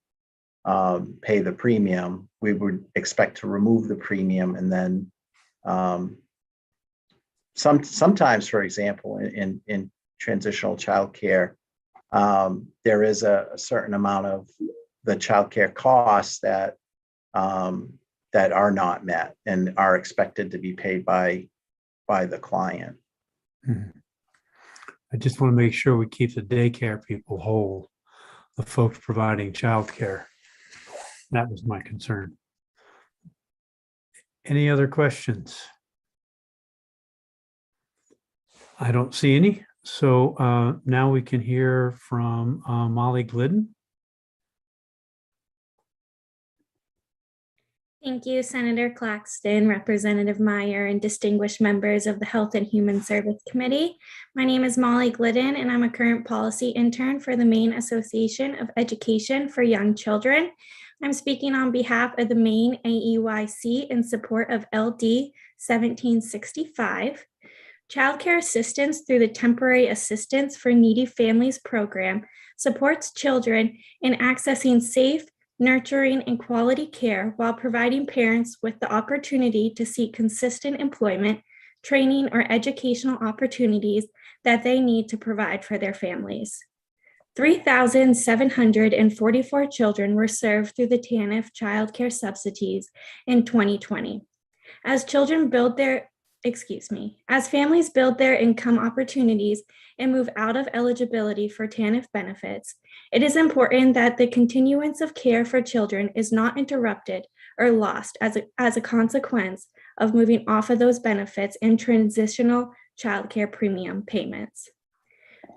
pay the premium. We would expect to remove the premium, and then sometimes, for example, in transitional childcare, there is a certain amount of the childcare costs that are not met and are expected to be paid by the client. I just want to make sure we keep the daycare people whole, the folks providing childcare. That was my concern. Any other questions? I don't see any. So now we can hear from Molly Glidden. Thank you, Senator Claxton, Representative Meyer, and distinguished members of the Health and Human Service Committee. My name is Molly Glidden, and I'm a current policy intern for the Maine Association of Education for Young Children. I'm speaking on behalf of the Maine AEYC in support of LD 1765. Childcare assistance through the Temporary Assistance for Needy Families program supports children in accessing safe, nurturing, and quality care while providing parents with the opportunity to seek consistent employment, training, or educational opportunities that they need to provide for their families. 3,744 children were served through the TANF child care subsidies in 2020. As families build their income opportunities and move out of eligibility for TANF benefits, it is important that the continuance of care for children is not interrupted or lost as a consequence of moving off of those benefits and transitional childcare premium payments.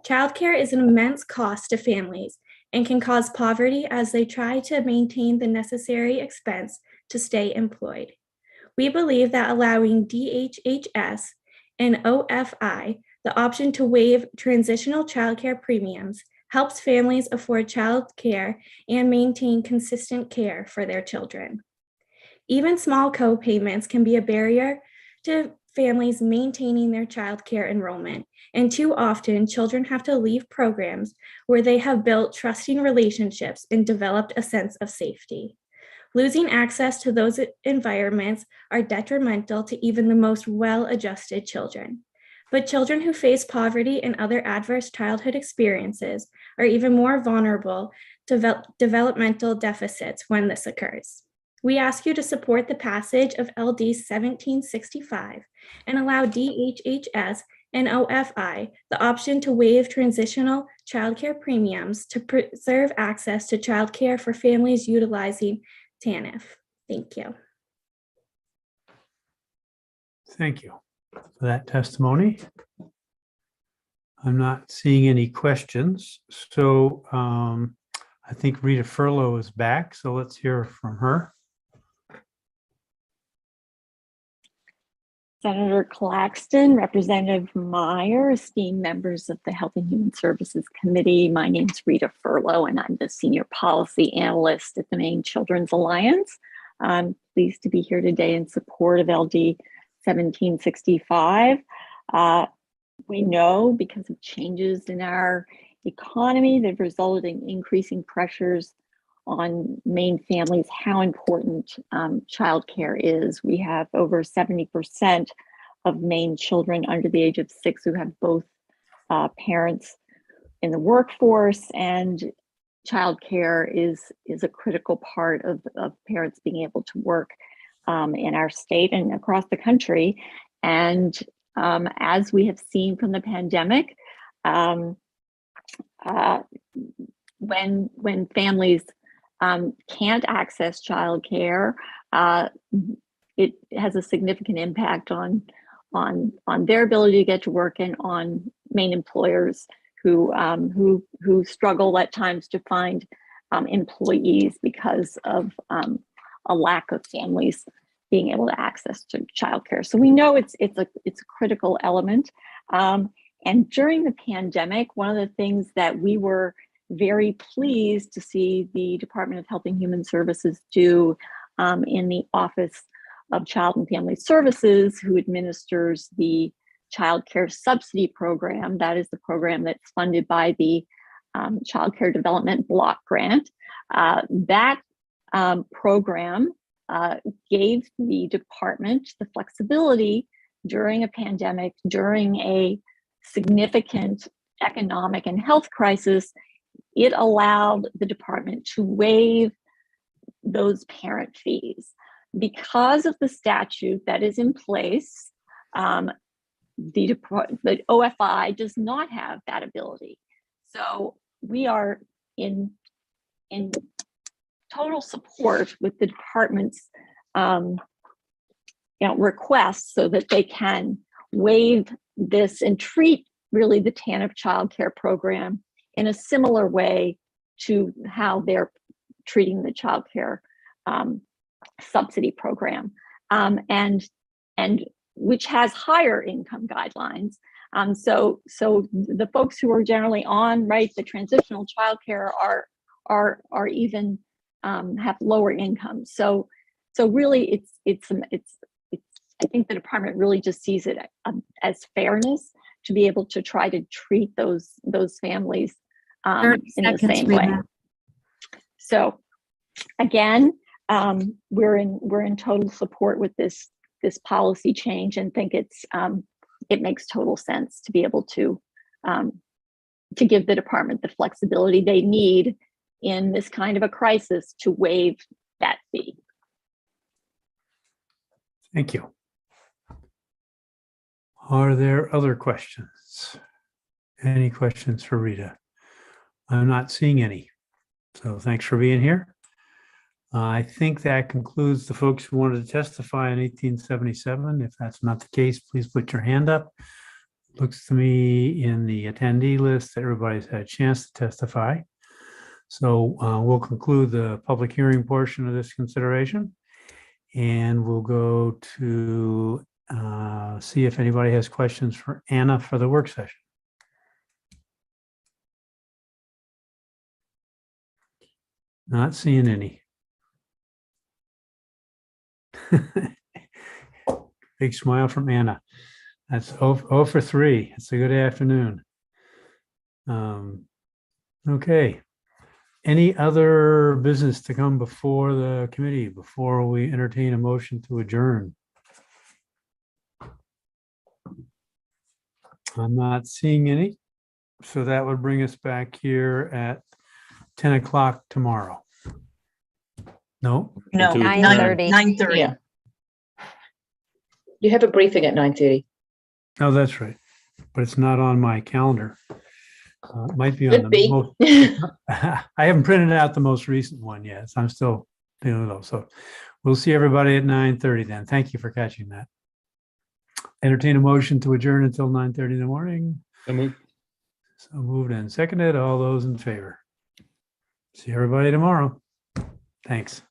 Childcare is an immense cost to families and can cause poverty as they try to maintain the necessary expense to stay employed. We believe that allowing DHHS and OFI the option to waive transitional childcare premiums helps families afford childcare and maintain consistent care for their children. Even small co-payments can be a barrier to families maintaining their childcare enrollment, and too often children have to leave programs where they have built trusting relationships and developed a sense of safety. Losing access to those environments are detrimental to even the most well-adjusted children. But children who face poverty and other adverse childhood experiences are even more vulnerable to developmental deficits when this occurs. We ask you to support the passage of LD 1765 and allow DHHS and OFI the option to waive transitional childcare premiums to preserve access to childcare for families utilizing TANF. Thank you. Thank you for that testimony. I'm not seeing any questions. So I think Rita Furlow is back. So let's hear from her. Senator Claxton, Representative Meyer, esteemed members of the Health and Human Services Committee. My name is Rita Furlow, and I'm the Senior Policy Analyst at the Maine Children's Alliance. I'm pleased to be here today in support of LD 1765. We know because of changes in our economy that have resulted in increasing pressures on Maine families how important childcare is. We have over 70% of Maine children under the age of 6 who have both parents in the workforce, and childcare is a critical part of parents being able to work in our state and across the country. And as we have seen from the pandemic, when families can't access childcare, it has a significant impact on their ability to get to work and on Maine employers who struggle at times to find employees because of a lack of families being able to access to childcare. So we know it's a critical element. And during the pandemic, one of the things that we were very pleased to see the Department of Health and Human Services do in the Office of Child and Family Services, who administers the Child Care Subsidy Program. That is the program that's funded by the Child Care Development Block Grant. That program gave the department the flexibility during a pandemic, during a significant economic and health crisis. It allowed the department to waive those parent fees. Because of the statute that is in place, the OFI does not have that ability. So we are in total support with the department's requests so that they can waive this and treat really the TANF child care program in a similar way to how they're treating the child care subsidy program, and which has higher income guidelines. So the folks who are generally on the transitional childcare are even have lower incomes. So really, it's I think the department really just sees it as fairness to be able to try to treat those families in the same way. So again, we're in total support with this policy change, and think it makes total sense to be able to give the department the flexibility they need in this kind of a crisis to waive that fee. Thank you. Are there other questions? Any questions for Rita? I'm not seeing any. So thanks for being here. I think that concludes the folks who wanted to testify in 1877. If that's not the case, please put your hand up. Looks to me in the attendee list that everybody's had a chance to testify. So we'll conclude the public hearing portion of this consideration, and we'll go to see if anybody has questions for Anna for the work session. Not seeing any. Big smile from Anna. That's 0 for 3. It's a good afternoon. Okay. Any other business to come before the committee before we entertain a motion to adjourn? I'm not seeing any. So that would bring us back here at 10 o'clock tomorrow. No? No, 9:30. 9:30. Yeah. You have a briefing at 9:30. Oh, that's right. But it's not on my calendar. It might be on Could the be. most. I haven't printed out the most recent one yet. So I'm still doing those. So we'll see everybody at 9:30 then. Thank you for catching that. Entertain a motion to adjourn until 9:30 in the morning. So moved. So moved and seconded. All those in favor. See everybody tomorrow. Thanks.